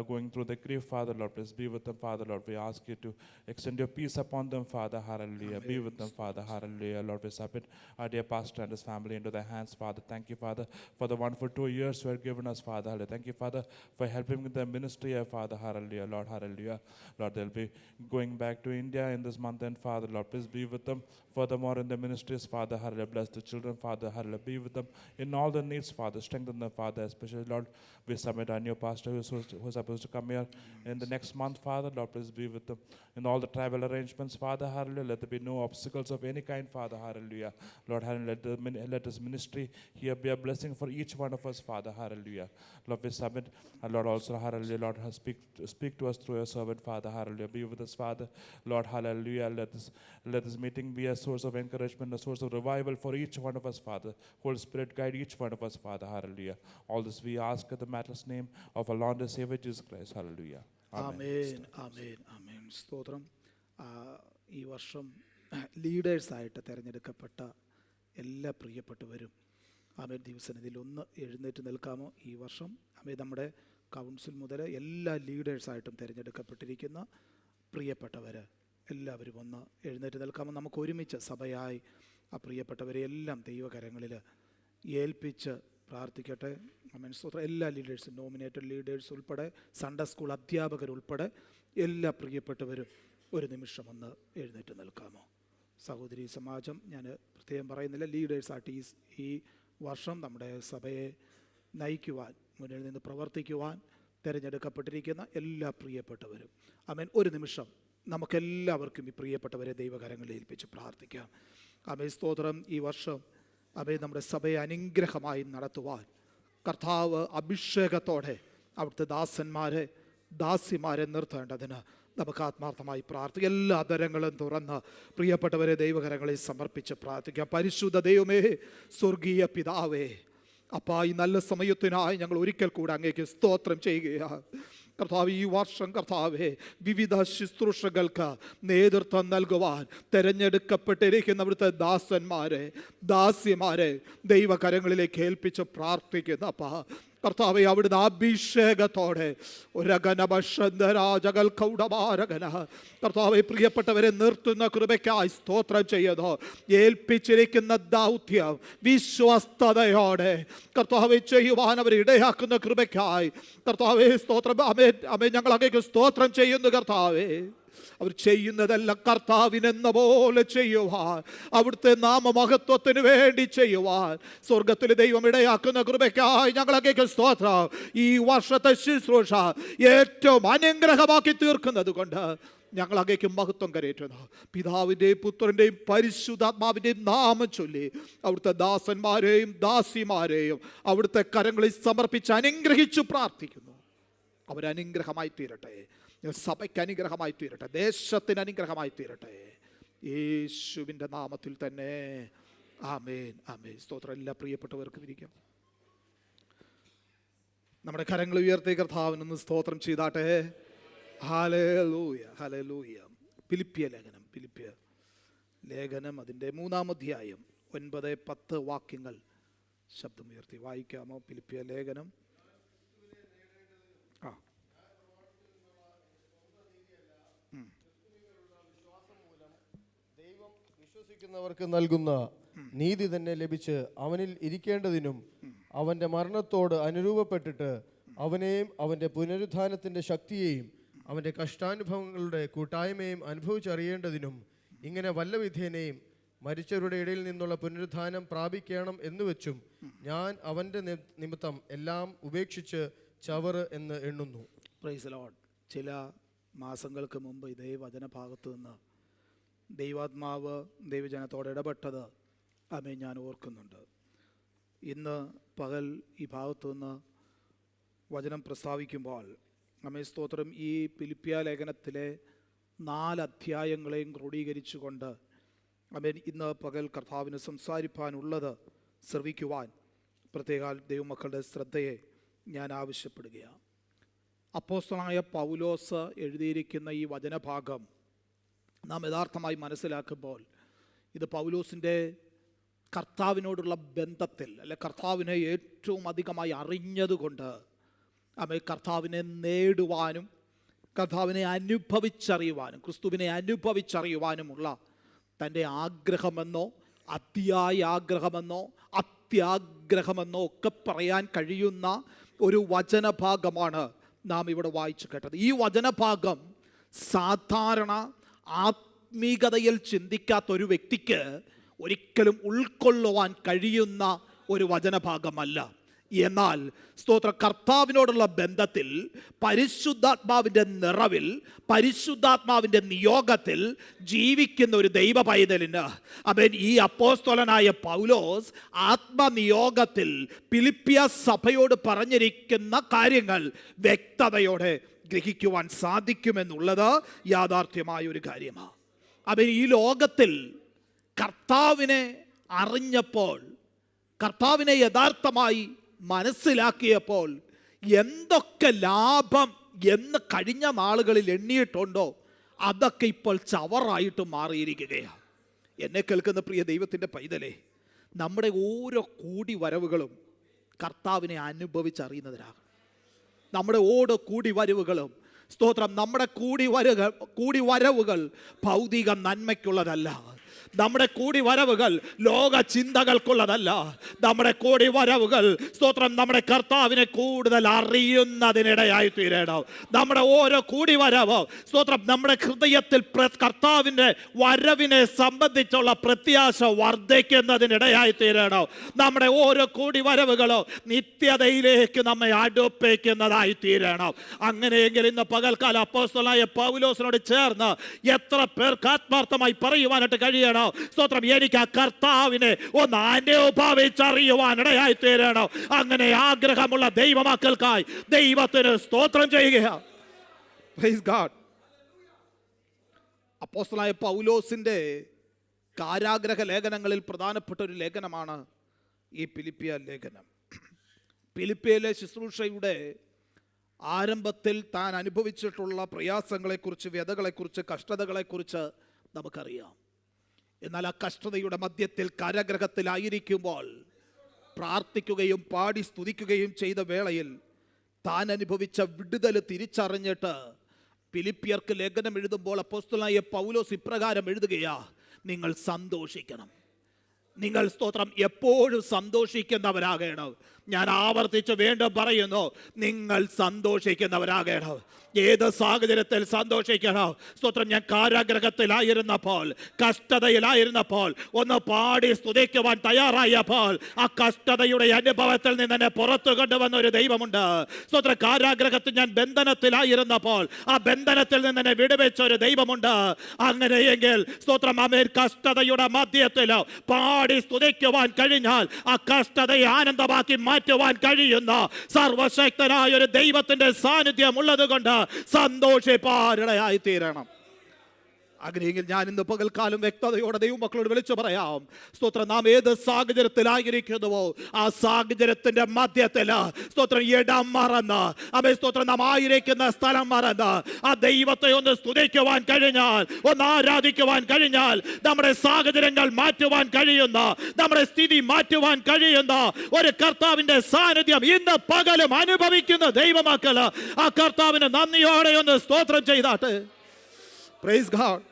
going through the grief, Father. Lord, please be with them, Father. Lord, we ask you to extend your peace upon them, Father. Hallelujah. Be with them, Father. Hallelujah. Lord, we submit our dear pastor and his family into thy hands, Father. Thank you, Father, for the wonderful 2 years you have given us, Father. Hallelujah. Thank you, Father, for helping with the ministry, Father. Hallelujah. Lord, hallelujah. Lord, they'll be going back to India in this month end, Father. Lord, please be with them furthermore in the ministries, Father. Hallelujah. Bless the children, Father. Hallelujah. Be with them in all the needs, Father. Strengthen them, Father. Especially, Lord, we submit our new pastor who's supposed to come here in the next month, Father. Lord, please be with them in all the travel arrangements, Father. Hallelujah. Let there be no obstacles of any kind, Father. Hallelujah. Lord, hallelujah. Let this ministry here be a blessing for each one of us, Father. Hallelujah. Lord, we submit, Lord, also, hallelujah. Lord, speak to us through your servant, Father. Hallelujah. Be with us, Father. Lord, hallelujah. Let this meeting be a source of encouragement, a source of revival for each one of us, Father. Holy Spirit, guide each one of us, Father. Hallelujah. All this we ask in the matchless name of our Lord and Savior Jesus Christ. Hallelujah. ആമേൻ. ആമേൻ. ആമേൻ. സ്തോത്രം. ഈ വർഷം ലീഡേഴ്സായിട്ട് തിരഞ്ഞെടുക്കപ്പെട്ട എല്ലാ പ്രിയപ്പെട്ടവരും ആമേൻ ദിവസനിധിയിൽ ഒന്ന് എഴുന്നേറ്റ് നിൽക്കാമോ? ഈ വർഷം ആമേൻ നമ്മുടെ കൗൺസിൽ മുതൽ എല്ലാ ലീഡേഴ്സായിട്ടും തിരഞ്ഞെടുക്കപ്പെട്ടിരിക്കുന്ന പ്രിയപ്പെട്ടവർ എല്ലാവരും ഒന്ന് എഴുന്നേറ്റ് നിൽക്കാമോ? നമുക്ക് ഒരുമിച്ച് സഭയായി ആ പ്രിയപ്പെട്ടവരെ എല്ലാം ദൈവകരങ്ങളിൽ ഏൽപ്പിച്ച് പ്രാർത്ഥിക്കട്ടെ. ആമേൻ. സ്തോത്രം. എല്ലാ ലീഡേഴ്സും, നോമിനേറ്റഡ് ലീഡേഴ്സ് ഉൾപ്പെടെ, സൺഡേ സ്കൂൾ അധ്യാപകരുൾപ്പെടെ എല്ലാ പ്രിയപ്പെട്ടവരും ഒരു നിമിഷം ഒന്ന് എഴുന്നേറ്റ് നിൽക്കാമോ? സഹോദരി സമാജം, ഞാൻ പ്രത്യേകം പറയുന്നില്ല, ലീഡേഴ്സായിട്ട് ഈ വർഷം നമ്മുടെ സഭയെ നയിക്കുവാൻ, മുന്നിൽ നിന്ന് പ്രവർത്തിക്കുവാൻ തിരഞ്ഞെടുക്കപ്പെട്ടിരിക്കുന്ന എല്ലാ പ്രിയപ്പെട്ടവരും ആമേൻ. ഒരു നിമിഷം നമുക്കെല്ലാവർക്കും ഈ പ്രിയപ്പെട്ടവരെ ദൈവകരങ്ങളിൽ ഏൽപ്പിച്ച് പ്രാർത്ഥിക്കാം. ആമേൻ. സ്തോത്രം. ഈ വർഷം ആമേൻ നമ്മുടെ സഭയെ അനുഗ്രഹമായി നടത്തുവാൻ കർത്താവ് അഭിഷേകത്തോടെ അവിടുത്തെ ദാസന്മാരെ ദാസിമാരെ നിർത്തേണ്ടതിന് നമുക്ക് ആത്മാർത്ഥമായി പ്രാർത്ഥിക്കാം. എല്ലാ തരങ്ങളും തുറന്ന് പ്രിയപ്പെട്ടവരെ ദൈവകരങ്ങളിൽ സമർപ്പിച്ച് പ്രാർത്ഥിക്കാം. പരിശുദ്ധ ദൈവമേ, സ്വർഗീയ പിതാവേ, അപ്പാ ഈ നല്ല സമയത്തിനായി ഞങ്ങൾ ഒരിക്കൽ കൂടെ അങ്ങേക്ക് സ്തോത്രം ചെയ്യുകയാണ്. കർത്താവ്, ഈ വർഷം കർത്താവെ വിവിധ ശുശ്രൂഷകൾക്ക് നേതൃത്വം നൽകുവാൻ തിരഞ്ഞെടുക്കപ്പെട്ടിരിക്കുന്ന അവിടുത്തെ ദാസന്മാരെ ദാസിമാരെ ദൈവകരങ്ങളിലേക്ക് ഏൽപ്പിച്ച് പ്രാർത്ഥിക്കുന്ന അപ്പാ കർത്താവെ, അവിടുന്ന് അഭിഷേകത്തോടെ കർത്താവെ പ്രിയപ്പെട്ടവരെ നിർത്തുന്ന കൃപയ്ക്കായി സ്തോത്രം ചെയ്യുന്നു. ഏൽപ്പിച്ചിരിക്കുന്ന ദൗത്യം വിശ്വസ്തയോടെ കർത്താവെ ചെയ്യുവാൻ അവർ ഇടയാക്കുന്ന കൃപയ്ക്കായി കർത്താവെ സ്തോത്രം. അമേ ഞങ്ങൾ അങ്ങേക്ക് സ്തോത്രം ചെയ്യുന്നു കർത്താവെ. അവർ ചെയ്യുന്നതെല്ലാം കർത്താവിനെന്ന പോലെ ചെയ്യുവാൻ, അവിടുത്തെ നാമമഹത്വത്തിന് വേണ്ടി ചെയ്യുവാൻ സ്വർഗത്തിൽ ദൈവം ഇടയാക്കുന്ന കൃപയ്ക്കായി ഞങ്ങൾ അങ്ങേക്ക് സ്തോത്രം. ഈ വർഷത്തെ ശുശ്രൂഷ ഏറ്റവും അനുഗ്രഹമാക്കി തീർക്കുന്നത് കൊണ്ട് ഞങ്ങൾ അങ്ങേക്ക് മഹത്വം കരയറ്റുന്നു. പിതാവിൻ്റെയും പുത്രൻ്റെയും പരിശുദ്ധാത്മാവിൻ്റെയും നാമം ചൊല്ലി അവിടുത്തെ ദാസന്മാരെയും ദാസിമാരെയും അവിടുത്തെ കരങ്ങളിൽ സമർപ്പിച്ച് അനുഗ്രഹിച്ചു പ്രാർത്ഥിക്കുന്നു. അവരനുഗ്രഹമായി തീരട്ടെ, സഭയ്ക്ക് അനുഗ്രഹമായി തീരട്ടെ, ദേശത്തിന് അനുഗ്രഹമായി തീരട്ടെ, യേശുവിൻ്റെ നാമത്തിൽ തന്നെ ആമേൻ ആമേൻ. സ്തോത്രം. എല്ലാ പ്രിയപ്പെട്ടവർക്കും ഇരിക്കാം. നമ്മുടെ കരങ്ങൾ ഉയർത്തി കർത്താവിനൊന്ന് സ്തോത്രം ചെയ്താട്ടെ. Hallelujah hallelujah. ഫിലിപ്പിയ ലേഖനം അതിൻ്റെ 3-ാം അധ്യായം 9-10 വാക്യങ്ങൾ ശബ്ദമുയർത്തി വായിക്കാമോ? ഫിലിപ്പിയ ലേഖനം. വിശ്വസിക്കുന്നവർക്ക് നൽകുന്ന നീതി തന്നെ ലഭിച്ച് അവനിൽ ഇരിക്കേണ്ടതിനും അവന്റെ മരണത്തോട് അനുരൂപപ്പെട്ടിട്ട് അവനെയും അവന്റെ പുനരുത്ഥാനത്തിന്റെ ശക്തിയെയും അവന്റെ കഷ്ടാനുഭവങ്ങളുടെ കൂട്ടായ്മയും അനുഭവിച്ചറിയേണ്ടതിനും ഇങ്ങനെ വല്ല വിധേനയും മരിച്ചവരുടെ ഇടയിൽ നിന്നുള്ള പുനരുത്ഥാനം പ്രാപിക്കണം എന്ന് വെച്ചും ഞാൻ അവന്റെ നിമിത്തം എല്ലാം ഉപേക്ഷിച്ച് ചവറ് എന്ന് എണ്ണുന്നു. Praise the Lord. ചില മാസങ്ങൾക്ക് മുമ്പ് ഇതേ വചനഭാഗത്ത് നിന്ന് ദൈവാത്മാവ് ദൈവജനത്തോട് ഇടപെട്ടത് ആമേൻ ഞാൻ ഓർക്കുന്നുണ്ട്. ഇന്ന് പകൽ ഈ ഭാഗത്തു നിന്ന് വചനം പ്രസ്താവിക്കുമ്പോൾ ആമേൻ സ്തോത്രം, ഈ ഫിലിപ്പിയ ലേഖനത്തിലെ 4 അധ്യായങ്ങളെയും ക്രോഡീകരിച്ചുകൊണ്ട് ആമേൻ ഇന്ന് പകൽ കർത്താവിന് സംസാരിപ്പാനുള്ളത് ശ്രവിക്കുവാൻ പ്രത്യേക ദൈവമക്കളുടെ ശ്രദ്ധയെ ഞാൻ ആവശ്യപ്പെടുകയാണ്. അപ്പോസ്തലനായ പൗലോസ് എഴുതിയിരിക്കുന്ന ഈ വചനഭാഗം നാം യഥാർത്ഥമായി മനസ്സിലാക്കുമ്പോൾ ഇത് പൗലോസിൻ്റെ കർത്താവിനോടുള്ള ബന്ധത്തിൽ അല്ലെ കർത്താവിനെ ഏറ്റവും അധികമായി അറിഞ്ഞതുകൊണ്ട് ആമേൻ കർത്താവിനെ നേടുവാനും കർത്താവിനെ അനുഭവിച്ചറിയുവാനും ക്രിസ്തുവിനെ അനുഭവിച്ചറിയുവാനുമുള്ള തൻ്റെ ആഗ്രഹമെന്നോ അതിയായ ആഗ്രഹമെന്നോ അത്യാഗ്രഹമെന്നോ ഒക്കെ പറയാൻ കഴിയുന്ന ഒരു വചനഭാഗമാണ് നാം ഇവിടെ വായിച്ചു കേട്ടത്. ഈ വചനഭാഗം സാധാരണ ആത്മീകതയിൽ ചിന്തിക്കാത്ത ഒരു വ്യക്തിക്ക് ഒരിക്കലും ഉൾക്കൊള്ളുവാൻ കഴിയുന്ന ഒരു വചനഭാഗമല്ല. എന്നാൽ സ്തോത്ര കർത്താവിനോടുള്ള ബന്ധത്തിൽ പരിശുദ്ധാത്മാവിൻ്റെ നിറവിൽ പരിശുദ്ധാത്മാവിൻ്റെ നിയോഗത്തിൽ ജീവിക്കുന്ന ഒരു ദൈവ പൈതലിന് അവൻ ഈ അപ്പോസ്തലനായ പൗലോസ് ആത്മനിയോഗത്തിൽ ഫിലിപ്പിയ സഭയോട് പറഞ്ഞിരിക്കുന്ന കാര്യങ്ങൾ വ്യക്തതയോടെ ഗ്രഹിക്കുവാൻ സാധിക്കുമെന്നുള്ളത് യാഥാർത്ഥ്യമായ ഒരു കാര്യമാണ്. അവൻ ഈ ലോകത്തിൽ കർത്താവിനെ അറിഞ്ഞപ്പോൾ കർത്താവിനെ യഥാർത്ഥമായി മനസ്സിലാക്കിയപ്പോൾ എന്തൊക്കെ ലാഭം എന്ന് കഴിഞ്ഞ നാളുകളിൽ എണ്ണിയിട്ടുണ്ടോ അതൊക്കെ ഇപ്പോൾ ചവറായിട്ട് മാറിയിരിക്കുകയാണ്. എന്നെ കേൾക്കുന്ന പ്രിയ ദൈവത്തിൻ്റെ പൈതലേ, നമ്മുടെ ഓരോ കൂടി വരവുകളും കർത്താവിനെ അനുഭവിച്ചറിയുന്നതിനാകും. നമ്മുടെ ഓരോ കൂടി വരവുകളും സ്തോത്രം നമ്മുടെ കൂടി വരവുകൾ ഭൗതിക നന്മയ്ക്കുള്ളതല്ല. നമ്മുടെ കൂടി വരവുകൾ ലോക ചിന്തകൾക്കുള്ളതല്ല. നമ്മുടെ കൂടി വരവുകൾ സ്തോത്രം നമ്മുടെ കർത്താവിനെ കൂടുതൽ അറിയുന്നതിനിടയായി തീരണം. നമ്മുടെ ഓരോ കൂടി വരവ് സ്തോത്രം നമ്മുടെ ഹൃദയത്തിൽ കർത്താവിൻ്റെ വരവിനെ സംബന്ധിച്ചുള്ള പ്രത്യാശ വർദ്ധിക്കുന്നതിനിടയായി തീരണം. നമ്മുടെ ഓരോ കൂടി വരവുകളോ നിത്യതയിലേക്ക് നമ്മെ അടുപ്പിക്കുന്നതായി തീരണം. അങ്ങനെയെങ്കിൽ ഇന്ന് പകൽക്കാലം അപ്പോസ്തലനായ പൗലോസിനോട് ചേർന്ന് എത്ര പേർക്ക് ആത്മാർത്ഥമായി പറയുവാനായിട്ട് കഴിയണം? സ്തോത്രം, എനിക്ക് ആ കർത്താവിനെ ഒന്ന് അനുഭവിച്ചറിയുവാനിടയായി തീരണം. അങ്ങനെ ആഗ്രഹമുള്ള ദൈവമക്കൾക്കായി ദൈവത്തിന് സ്തോത്രം ചെയ്യുകയാണ്. Praise god. അപ്പോസ്തലനായ പൗലോസിന്റെ കാരാഗ്രഹ ലേഖനങ്ങളിൽ പ്രധാനപ്പെട്ട ഒരു ലേഖനമാണ് ഈ ഫിലിപ്പിയ ലേഖനം. ഫിലിപ്പിയിലെ ശുശ്രൂഷയുടെ ആരംഭത്തിൽ താൻ അനുഭവിച്ചിട്ടുള്ള പ്രയാസങ്ങളെക്കുറിച്ച്, വ്യതകളെക്കുറിച്ച്, കഷ്ടതകളെക്കുറിച്ച് നമുക്കറിയാം. എന്നാൽ ആ കഷ്ടതയുടെ മധ്യത്തിൽ കാരാഗൃഹത്തിലായിരിക്കുമ്പോൾ പ്രാർത്ഥിക്കുകയും പാടി സ്തുതിക്കുകയും ചെയ്ത വേളയിൽ താൻ അനുഭവിച്ച വിടുതൽ തിരിച്ചറിഞ്ഞിട്ട് ഫിലിപ്പിയർക്ക് ലേഖനം എഴുതുമ്പോൾ അപ്പോസ്തലനായ പൗലോസ് ഇപ്രകാരം എഴുതുകയാ: നിങ്ങൾ സന്തോഷിക്കണം. നിങ്ങൾ സ്തോത്രം എപ്പോഴും സന്തോഷിക്കുന്നവരാകണം. ഞാൻ ആവർത്തിച്ച് വീണ്ടും പറയുന്നു, നിങ്ങൾ സന്തോഷിക്കുന്നവരാകണം. ഏത് സാഹചര്യത്തിൽ സന്തോഷിക്കണം? സ്തോത്രം, ഞാൻ കാരാഗൃഹത്തിലായിരുന്നപ്പോൾ, കഷ്ടതയിലായിരുന്നപ്പോൾ, ഒന്ന് പാടി സ്തുതിക്കുവാൻ തയ്യാറായപ്പോൾ ആ കഷ്ടതയുടെ അനുഭവത്തിൽ നിന്ന് എന്നെ പുറത്തു കൊണ്ടുവന്ന ഒരു ദൈവമുണ്ട്. സ്തോത്രം, കാരാഗൃഹത്തിൽ ഞാൻ ബന്ധനത്തിലായിരുന്നപ്പോൾ ആ ബന്ധനത്തിൽ നിന്ന് എന്നെ വിടുവിച്ച ഒരു ദൈവമുണ്ട്. അങ്ങനെയെങ്കിൽ സ്തോത്രം, അമേൻ, കഷ്ടതയുടെ മധ്യത്തിൽ പാടി സ്തുതിക്കുവാൻ കഴിഞ്ഞാൽ ആ കഷ്ടതയെ ആനന്ദമാക്കി മാറ്റുവാൻ കഴിയുന്ന സർവശക്തനായ ഒരു ദൈവത്തിന്റെ സാന്നിധ്യം ഉള്ളത് കൊണ്ട് സന്തോഷിപ്പാനിടയായി തീരണം. അങ്ങനെയെങ്കിൽ ഞാൻ ഇന്ന് പകൽക്കാലം വ്യക്തതയോടെ ദൈവമക്കളോട് വിളിച്ചു പറയാം, സ്തോത്രം, നാം ഏത് സാഹചര്യത്തിലായിരിക്കുന്നുവോ ആ സാഹചര്യത്തിന്റെ മധ്യത്തിൽ സ്തോത്രം ഇടം മറന്ന്, സ്തോത്രം, നാം ആയിരിക്കുന്ന സ്ഥലം മറന്ന് ആ ദൈവത്തെ ഒന്ന് സ്തുതിക്കുവാൻ കഴിഞ്ഞാൽ, ഒന്ന് ആരാധിക്കുവാൻ കഴിഞ്ഞാൽ, നമ്മുടെ സാഹചര്യങ്ങൾ മാറ്റുവാൻ കഴിയുന്ന, നമ്മുടെ സ്ഥിതി മാറ്റുവാൻ കഴിയുന്ന ഒരു കർത്താവിന്റെ സാന്നിധ്യം ഇന്ന് പകലും അനുഭവിക്കുന്ന ദൈവമക്കള് ആ കർത്താവിന് നന്ദിയോടെ ഒന്ന് സ്തോത്രം ചെയ്താട്ട്. Praise God.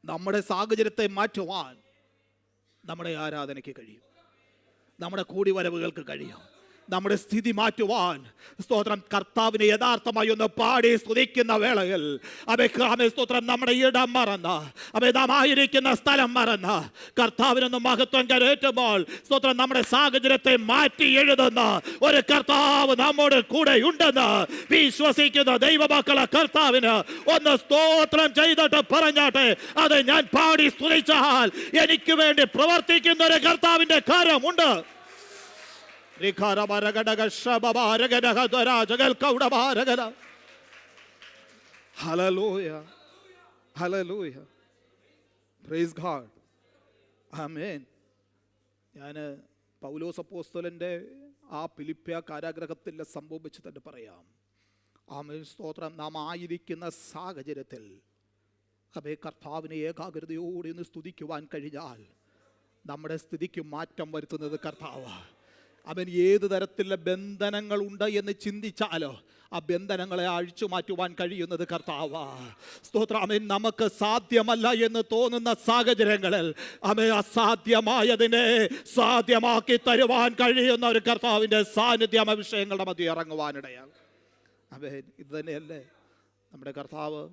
നമ്മുടെ സാഹചര്യത്തെ മാറ്റുവാൻ നമ്മുടെ ആരാധനയ്ക്ക് കഴിയും, നമ്മുടെ കൂടിവരവുകൾക്ക് കഴിയും. നമ്മുടെ സ്ഥിതി മാറ്റുവാൻ സ്തോത്രം കർത്താവിനെ യഥാർത്ഥമായി ഒന്ന് പാടി സ്തുതിക്കുന്ന വേളയിൽ സ്തോത്രം നമ്മുടെ ഇടം മറന്ന് നാം ആയിരിക്കുന്ന സ്ഥലം മറന്ന് കർത്താവിനൊന്ന് മഹത്വം കരേറ്റുമ്പോൾ സ്തോത്രം നമ്മുടെ സാഹചര്യത്തെ മാറ്റി എഴുതുന്ന ഒരു കർത്താവ് നമ്മോട് കൂടെ ഉണ്ടെന്ന് വിശ്വസിക്കുന്ന ദൈവമക്കളെ കർത്താവിന് ഒന്ന് സ്തോത്രം ചെയ്തിട്ട് പറഞ്ഞാട്ടെ, അത് ഞാൻ പാടി സ്തുതിച്ചാൽ എനിക്ക് വേണ്ടി പ്രവർത്തിക്കുന്ന ഒരു കർത്താവിന്റെ കാര്യമുണ്ട്. Hallelujah. Hallelujah. Praise God. Amen. ഞാൻ പൗലോസ് അപ്പോസ്തലന്റെ ആ ഫിലിപ്പിയ കാരാഗൃഹത്തിൽ സംഭവിച്ച് തന്നെ പറയാം. ആമേൻ, സ്തോത്രം. നാം ആയിരിക്കുന്ന സാഹചര്യത്തിൽ കർത്താവിനെ ഏകാഗ്രതയോടെ ഒന്ന് സ്തുതിക്കുവാൻ കഴിഞ്ഞാൽ നമ്മുടെ സ്ഥിതിക്ക് മാറ്റം വരുത്തുന്നത് കർത്താവ്. അവൻ ഏത് തരത്തിലുള്ള ബന്ധനങ്ങളുണ്ട് എന്ന് ചിന്തിച്ചാലോ ആ ബന്ധനങ്ങളെ അഴിച്ചു മാറ്റുവാൻ കഴിയുന്നത് കർത്താവ്. സ്തോത്രം. അവൻ നമുക്ക് സാധ്യമല്ല എന്ന് തോന്നുന്ന സാഹചര്യങ്ങളിൽ അവൻ അസാധ്യമായതിനെ സാധ്യമാക്കി തരുവാൻ കഴിയുന്ന ഒരു കർത്താവിൻ്റെ സാന്നിധ്യം വിഷയങ്ങളുടെ മധ്യ ഇറങ്ങുവാനിടയാണ്. അവൻ ഇത് തന്നെയല്ലേ നമ്മുടെ കർത്താവ്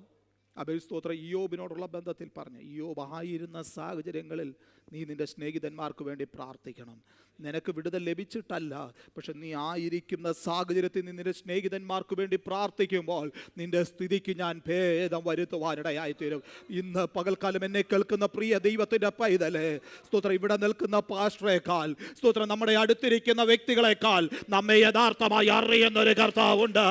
സ്തോത്രം ഇയ്യോബിനോടുള്ള ബന്ധത്തിൽ പറഞ്ഞു, ഇയ്യോബ് ആയിരുന്ന സാഹചര്യങ്ങളിൽ നീ നിന്റെ സ്നേഹിതന്മാർക്ക് വേണ്ടി പ്രാർത്ഥിക്കണം. നിനക്ക് വിടുതൽ ലഭിച്ചിട്ടല്ല, പക്ഷെ നീ ആയിരിക്കുന്ന സാഹചര്യത്തിൽ നീ നിന്റെ സ്നേഹിതന്മാർക്ക് വേണ്ടി പ്രാർത്ഥിക്കുമ്പോൾ നിന്റെ സ്ഥിതിക്ക് ഞാൻ ഭേദം വരുത്തുവാനിടയായിത്തീരും. ഇന്ന് പകൽക്കാലം എന്നെ കേൾക്കുന്ന പ്രിയ ദൈവത്തിൻ്റെ പൈതലേ, സ്തോത്രം, ഇവിടെ നിൽക്കുന്ന പാസ്റ്ററേക്കാൾ, സ്തോത്രം, നമ്മുടെ അടുത്തിരിക്കുന്ന വ്യക്തികളെക്കാൾ നമ്മെ യഥാർത്ഥമായി അറിയുന്ന ഒരു കർത്താവുണ്ട്.